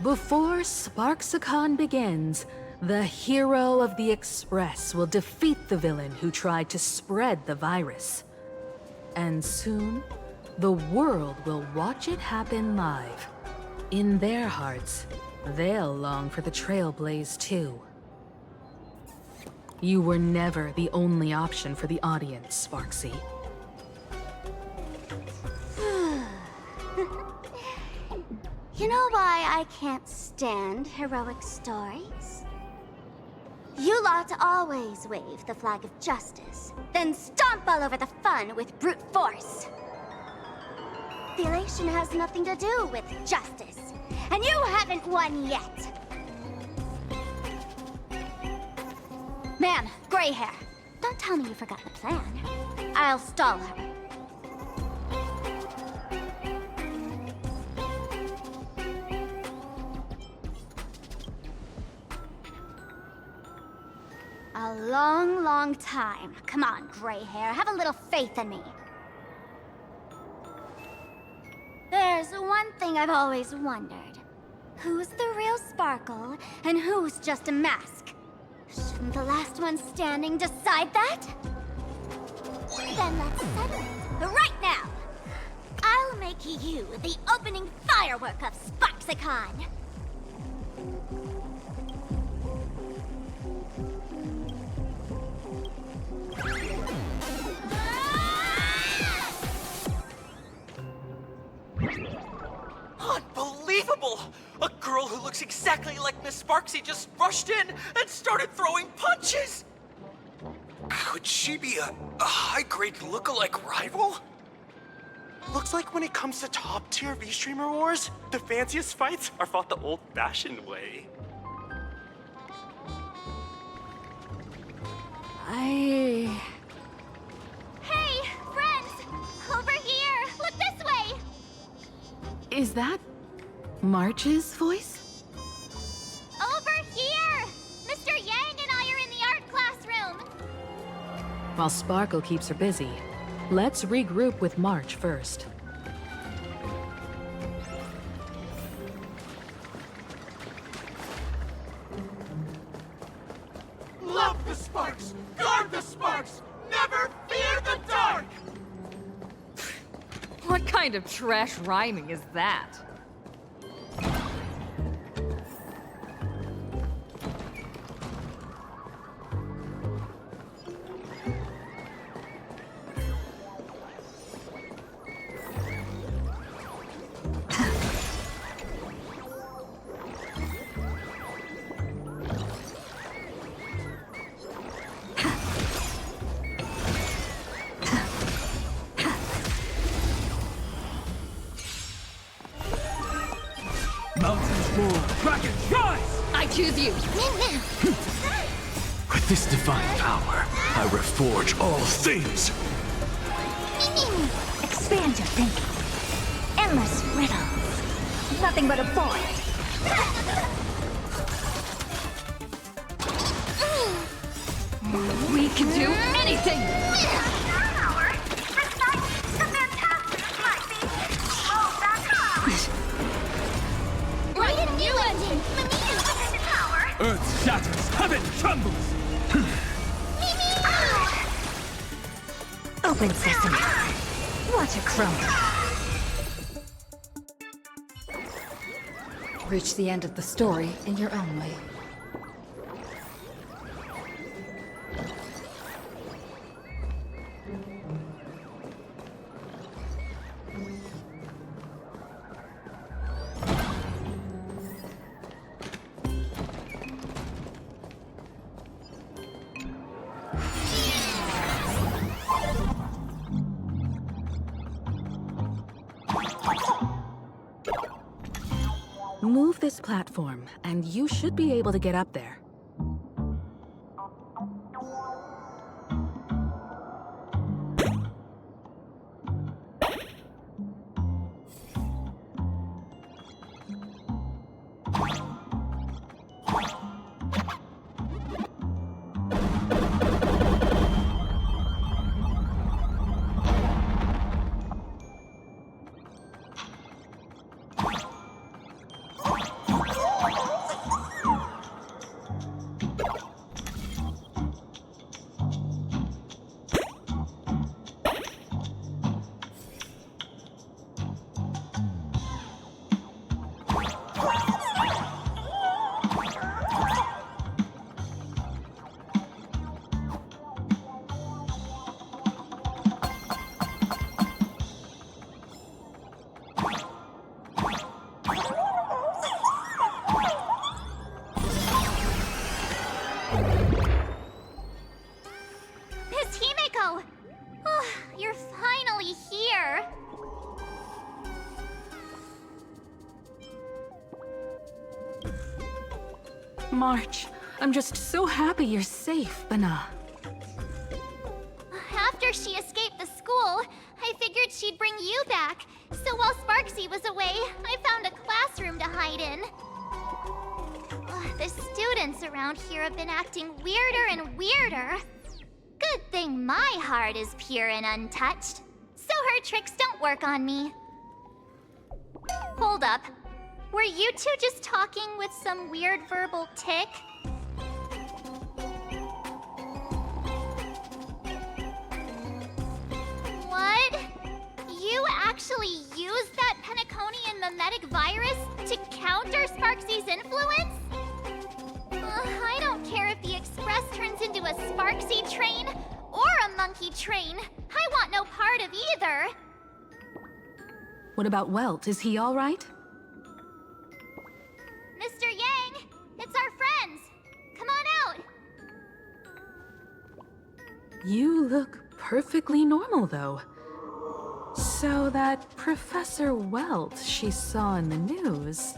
[SPEAKER 2] Before Sparksicon begins, the hero of the Express will defeat the villain who tried to spread the virus. And soon, the world will watch it happen live. In their hearts, they'll long for the Trailblaze too. You were never the only option for the audience, Sparksy.
[SPEAKER 4] You know why I can't stand heroic stories? You lot always wave the flag of justice, then stomp all over the fun with brute force. The elation has nothing to do with justice, and you haven't won yet. Man, gray hair, don't tell me you forgot the plan. I'll stall her. A long, long time. Come on, gray hair, have a little faith in me. There's one thing I've always wondered. Who's the real Sparkle, and who's just a mask? Shouldn't the last one standing decide that? Then let's settle it, right now! I'll make Lucky you, the opening firework of Sparksicon!
[SPEAKER 9] Unbelievable! A girl who looks exactly like Miss Sparksy just rushed in and started throwing punches!
[SPEAKER 8] Could she be a high-grade lookalike rival? Looks like when it comes to top-tier V-Streamer wars, the fanciest fights are fought the old-fashioned way.
[SPEAKER 4] Hey, friends! Over here! Look this way!
[SPEAKER 2] Is that March's voice?
[SPEAKER 4] Over here! Mr. Yang and I are in the art classroom!
[SPEAKER 2] While Sparkle keeps her busy, let's regroup with March first.
[SPEAKER 3] Love the sparks! Guard the sparks! Never fear the dark!
[SPEAKER 12] What kind of trash rhyming is that?
[SPEAKER 14] Mountains roar, dragons rise!
[SPEAKER 12] I choose you!
[SPEAKER 14] With this divine power, I reforge all things!
[SPEAKER 4] Expand your thinking. Endless riddles. Nothing but a void.
[SPEAKER 12] We can do anything!
[SPEAKER 4] Write a new ending!
[SPEAKER 14] Earth shatters, heaven trembles!
[SPEAKER 4] Open sesame. Watch it crumble.
[SPEAKER 12] Reach the end of the story in your own way.
[SPEAKER 2] Move this platform, and you should be able to get up there.
[SPEAKER 4] Miss Himeko! Oh, you're finally here!
[SPEAKER 2] March, I'm just so happy you're safe, Bana.
[SPEAKER 4] After she escaped the school, I figured she'd bring you back. So while Sparksy was away, I found a classroom to hide in. The students around here have been acting weirder and weirder. Good thing my heart is pure and untouched, so her tricks don't work on me. Hold up. Were you two just talking with some weird verbal tick? What? You actually used mimetic virus to counter Sparksy's influence? I don't care if the Express turns into a Sparksy train or a monkey train. I want no part of either.
[SPEAKER 2] What about Welt? Is he all right?
[SPEAKER 4] Mr. Yang, it's our friends. Come on out.
[SPEAKER 2] You look perfectly normal, though. So that Professor Welt she saw in the news...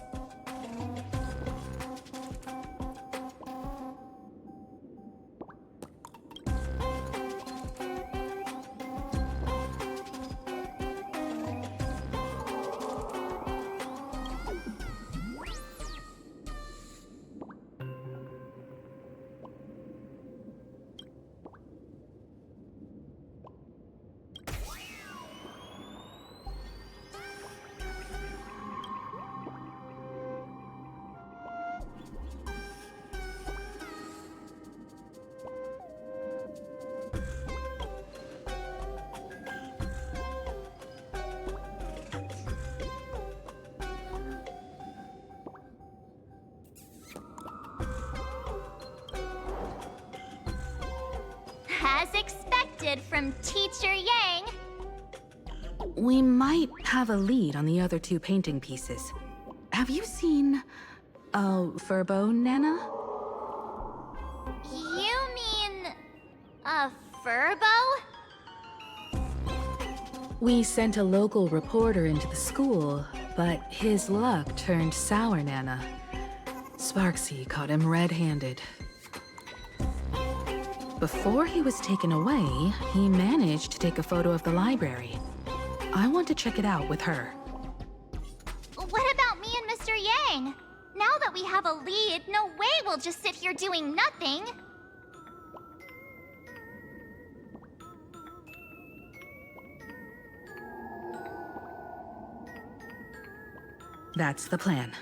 [SPEAKER 4] As expected from Teacher Yang.
[SPEAKER 2] We might have a lead on the other two painting pieces. Have you seen... Furbo, Nana?
[SPEAKER 4] You mean... a Furbo?
[SPEAKER 2] We sent a local reporter into the school, but his luck turned sour, Nana. Sparksy caught him red-handed. Before he was taken away, he managed to take a photo of the library. I want to check it out with her.
[SPEAKER 4] What about me and Mr. Yang? Now that we have a lead, no way we'll just sit here doing nothing.
[SPEAKER 2] That's the plan.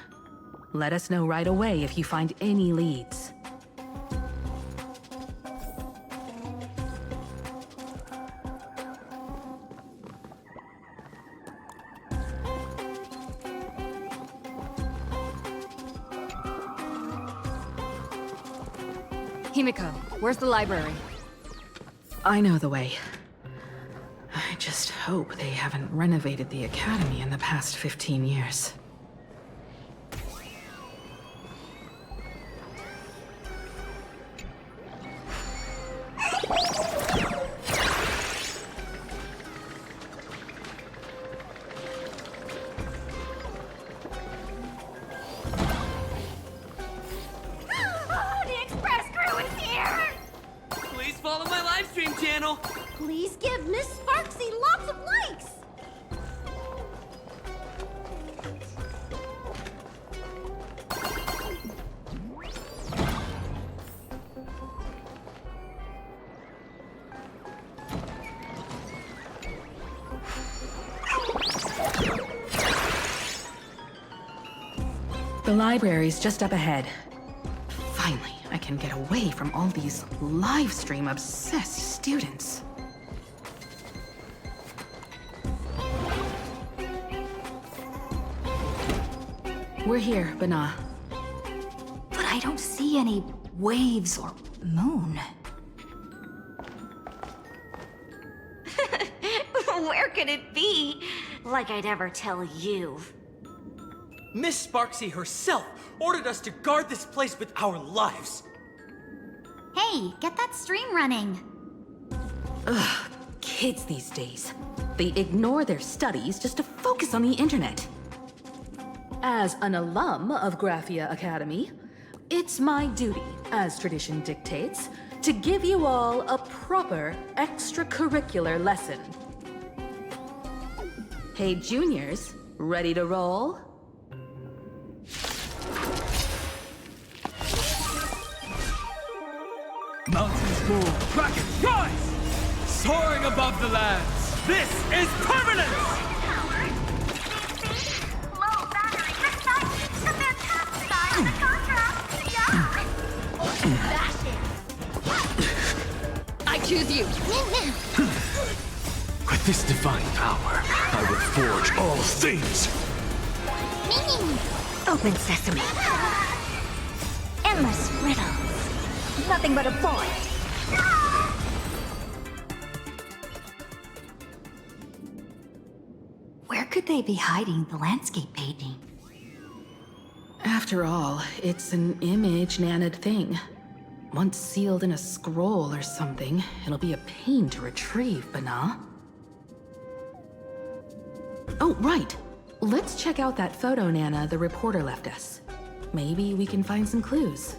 [SPEAKER 2] Let us know right away if you find any leads.
[SPEAKER 12] Himiko, where's the library?
[SPEAKER 2] I know the way. I just hope they haven't renovated the academy in the past 15 years.
[SPEAKER 4] The Express crew is here!
[SPEAKER 9] Please follow my live stream channel.
[SPEAKER 4] Please give Miss Sparksy lots of likes!
[SPEAKER 2] The library's just up ahead. Finally, I can get away from all these live stream obsessed students. We're here, Bana.
[SPEAKER 1] But I don't see any waves or moon.
[SPEAKER 10] Where could it be? Like I'd ever tell you.
[SPEAKER 9] Miss Sparksy herself ordered us to guard this place with our lives.
[SPEAKER 1] Hey, get that stream running.
[SPEAKER 2] Ugh, kids these days. They ignore their studies just to focus on the internet. As an alum of Graphia Academy, it's my duty, as tradition dictates, to give you all a proper extracurricular lesson. Hey, juniors, ready to roll?
[SPEAKER 14] Mountains move, Kraken rise! Soaring above the lands, this is permanence!
[SPEAKER 12] I choose you.
[SPEAKER 15] With this divine power, I will forge all things.
[SPEAKER 10] Open sesame. Endless riddles. Nothing but a void.
[SPEAKER 1] Where could they be hiding the landscape painting?
[SPEAKER 2] After all, it's an image Nana'd thing. Once sealed in a scroll or something, it'll be a pain to retrieve, Bana. Oh, right. Let's check out that photo Nana the reporter left us. Maybe we can find some clues.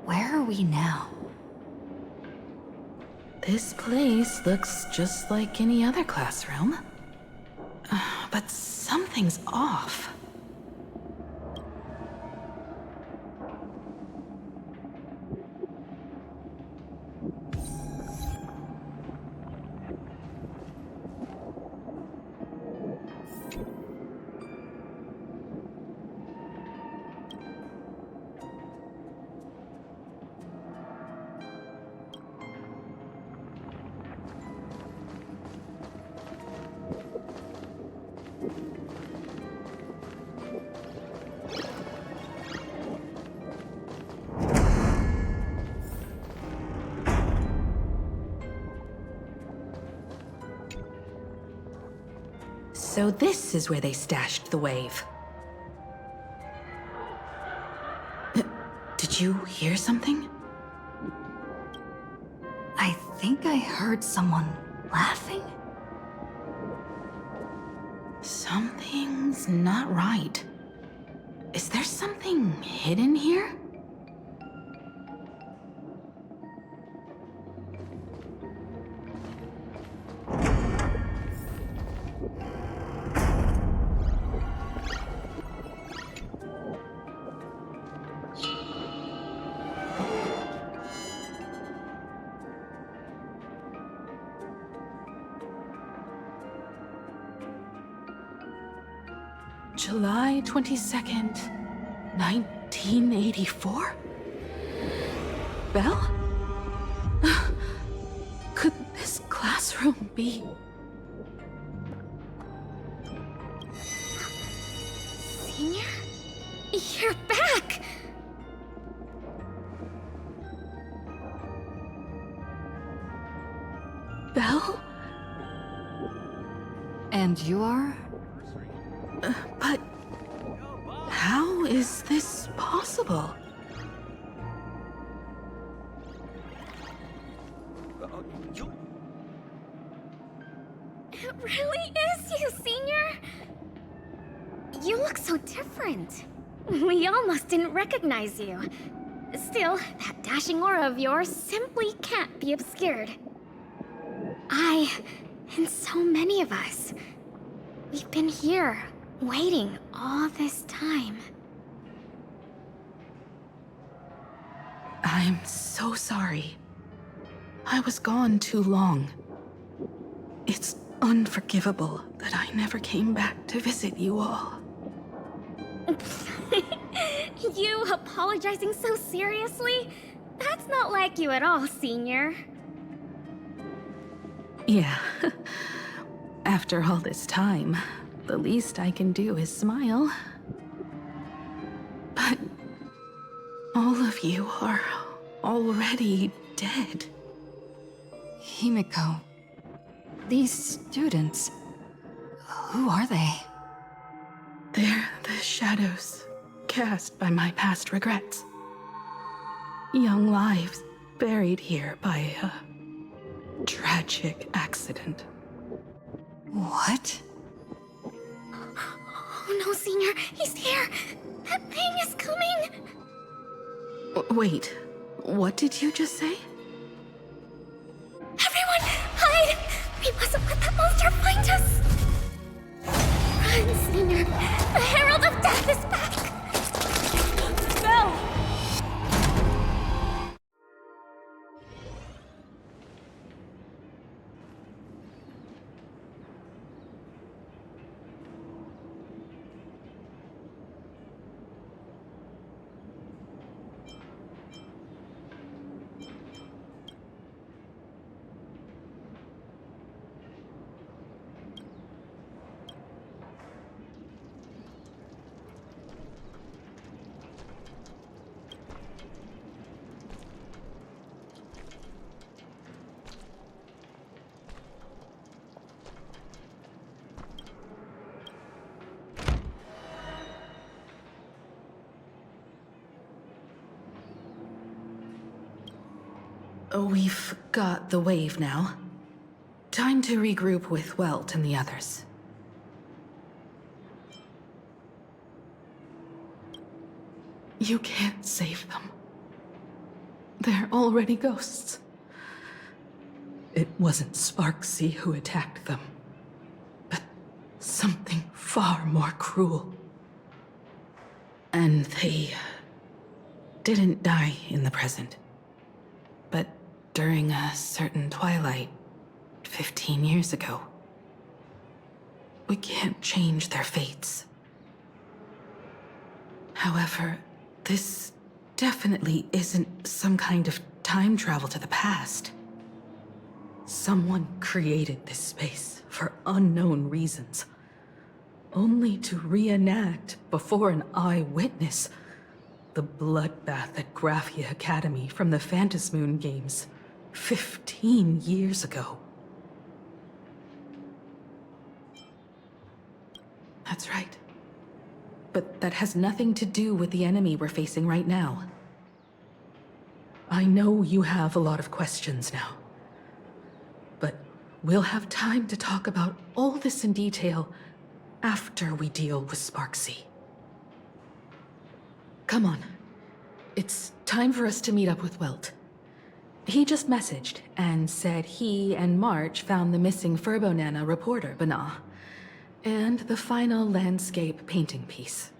[SPEAKER 1] Where are we now?
[SPEAKER 2] This place looks just like any other classroom. But something's off. So this is where they stashed the wave. Did you hear something?
[SPEAKER 1] I think I heard someone laughing.
[SPEAKER 2] Something's not right. Is there something hidden here? July 22nd, 1984? Belle? Could this classroom be...
[SPEAKER 13] Senior? You're back!
[SPEAKER 2] Belle?
[SPEAKER 1] And you are?
[SPEAKER 2] But how is this possible?
[SPEAKER 13] It really is you, Senior! You look so different. We almost didn't recognize you. Still, that dashing aura of yours simply can't be obscured. I, and so many of us, we've been here, waiting all this time.
[SPEAKER 2] I'm so sorry. I was gone too long. It's unforgivable that I never came back to visit you all.
[SPEAKER 13] You apologizing so seriously? That's not like you at all, Senior.
[SPEAKER 2] Yeah. After all this time, the least I can do is smile. But all of you are already dead.
[SPEAKER 1] Himiko, these students, who are they?
[SPEAKER 2] They're the shadows cast by my past regrets. Young lives buried here by a tragic accident.
[SPEAKER 1] What?
[SPEAKER 13] Oh no, Senior, he's here! That thing is coming!
[SPEAKER 2] Wait, what did you just say?
[SPEAKER 13] Everyone, hide! We mustn't let that monster find us! Run, Senior! The Herald of Death is back! Belle!
[SPEAKER 2] We've got the wave now. Time to regroup with Welt and the others. You can't save them. They're already ghosts. It wasn't Sparksea who attacked them, but something far more cruel. And they didn't die in the present, but during a certain twilight 15 years ago. We can't change their fates. However, this definitely isn't some kind of time travel to the past. Someone created this space for unknown reasons, only to reenact before an eyewitness the bloodbath at Graphia Academy from the Phantasmoon games 15 years ago. That's right. But that has nothing to do with the enemy we're facing right now. I know you have a lot of questions now, but we'll have time to talk about all this in detail after we deal with Sparksea. Come on. It's time for us to meet up with Welt. He just messaged and said he and March found the missing Furbonana reporter, Bana, and the final landscape painting piece.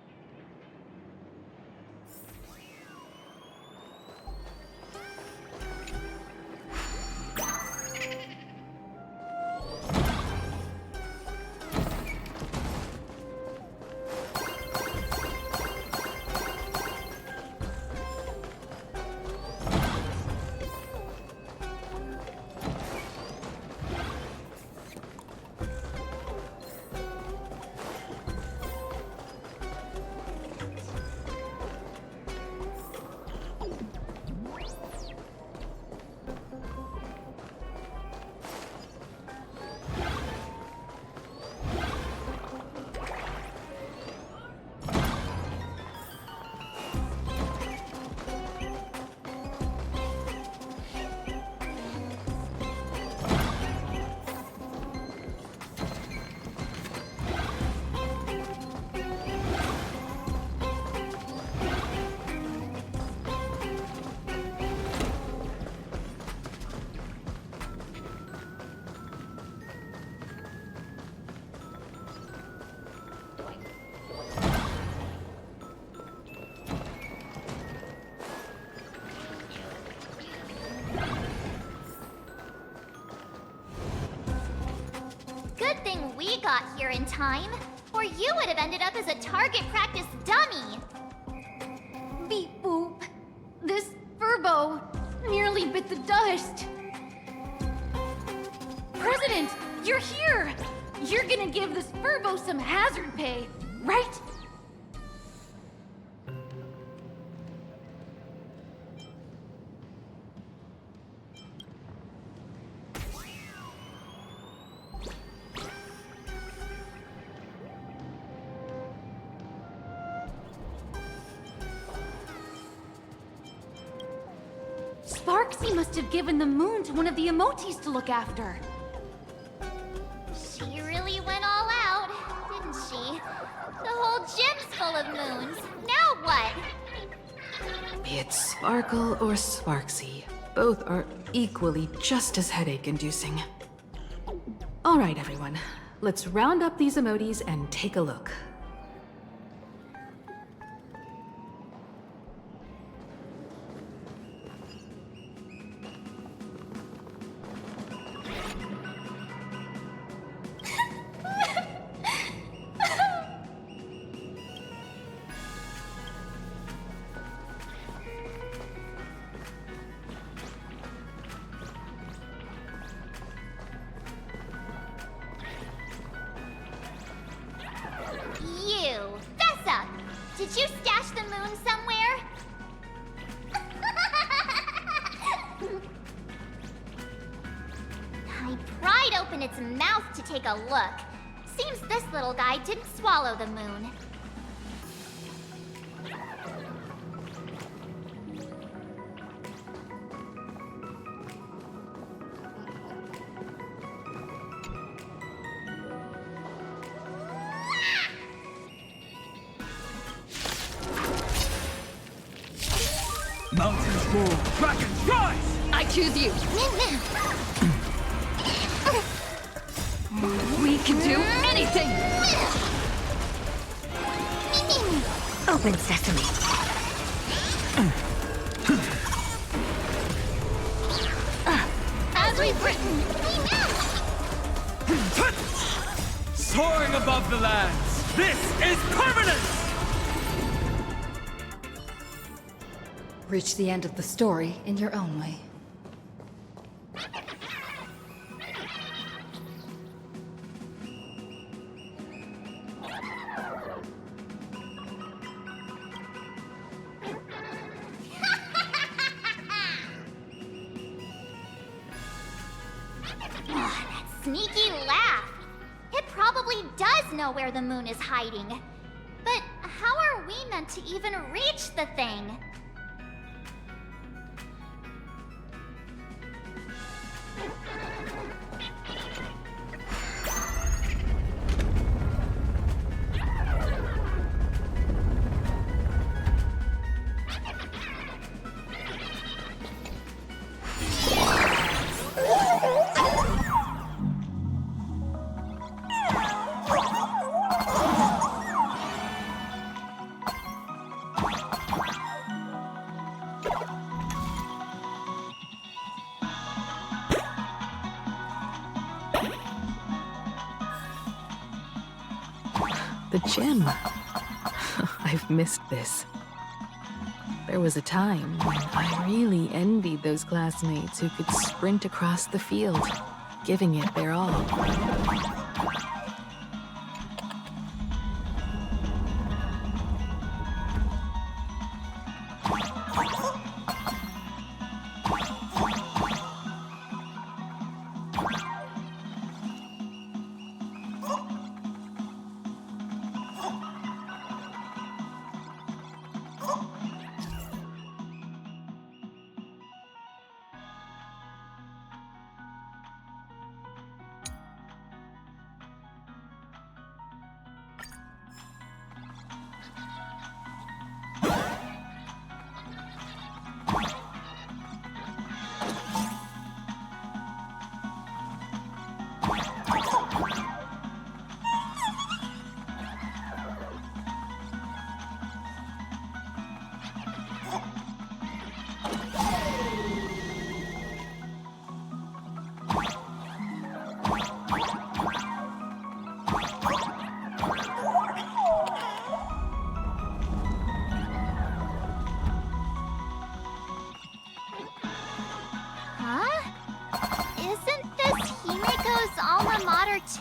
[SPEAKER 4] We got here in time, or you would have ended up as a target practice dummy.
[SPEAKER 13] Beep boop. This Furbo nearly bit the dust. President, you're here! You're gonna give this Furbo some hazard pay, right? Sparksea must have given the moon to one of the emotes to look after.
[SPEAKER 4] She really went all out, didn't she? The whole gym's full of moons. Now what?
[SPEAKER 2] Be it Sparkle or Sparksea, both are equally just as headache-inducing. All right, everyone. Let's round up these emotes and take a look.
[SPEAKER 4] Did you stash the moon somewhere? I pried open its mouth to take a look. Seems this little guy didn't swallow the moon.
[SPEAKER 14] Mountains roar, dragons rise!
[SPEAKER 12] I choose you. We can do anything!
[SPEAKER 10] Open sesame.
[SPEAKER 13] As we've written,
[SPEAKER 14] Soaring above the lands, this is permanence!
[SPEAKER 12] Reach the end of the story in your own way.
[SPEAKER 4] That sneaky laugh. It probably does know where the moon is hiding. But how are we meant to even reach the thing?
[SPEAKER 2] The gym. I've missed this. There was a time when I really envied those classmates who could sprint across the field, giving it their all.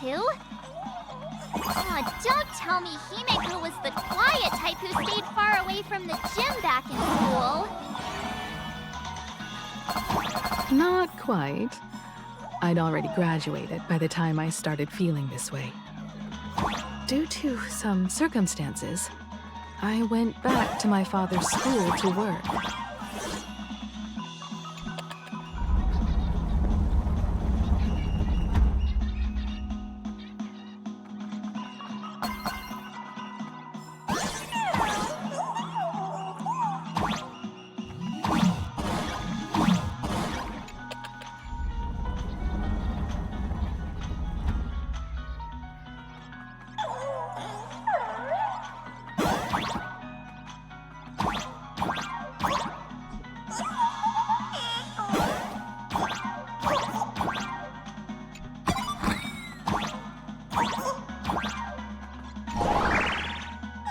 [SPEAKER 2] Too? Oh, don't tell me Himeko was the quiet type who stayed far away from the gym back in school. Not quite. I'd already graduated by the time I started feeling this way. Due to some circumstances, I went back to my father's school to work.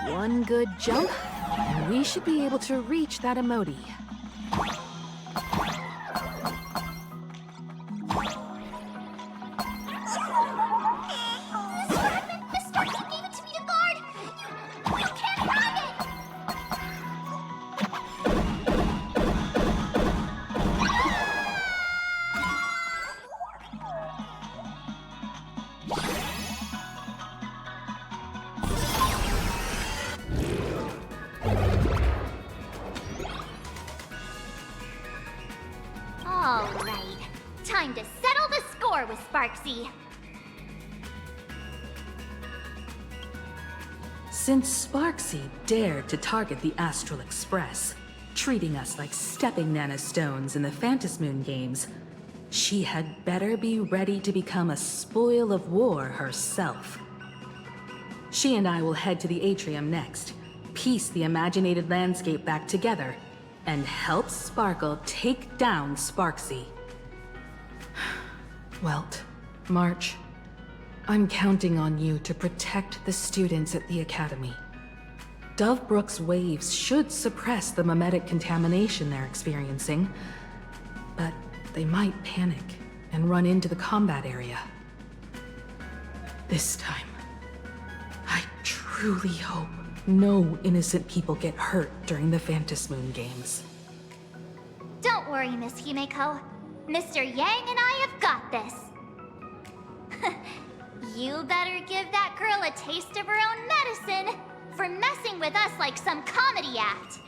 [SPEAKER 2] One good jump, and we should be able to reach that emoji.
[SPEAKER 4] Alright, time to settle the score with Sparksy.
[SPEAKER 2] Since Sparksy dared to target the Astral Express, treating us like stepping Nana stones in the Phantasmoon games, she had better be ready to become a spoil of war herself. She and I will head to the atrium next, piece the imaginated landscape back together, and help Sparkle take down Sparksy. Welt, March, I'm counting on you to protect the students at the Academy. Dovebrook's waves should suppress the mimetic contamination they're experiencing, but they might panic and run into the combat area. This time, I truly hope no innocent people get hurt during the Phantasmoon games.
[SPEAKER 4] Don't worry, Miss Himeko. Mr. Yang and I have got this. You better give that girl a taste of her own medicine for messing with us like some comedy act.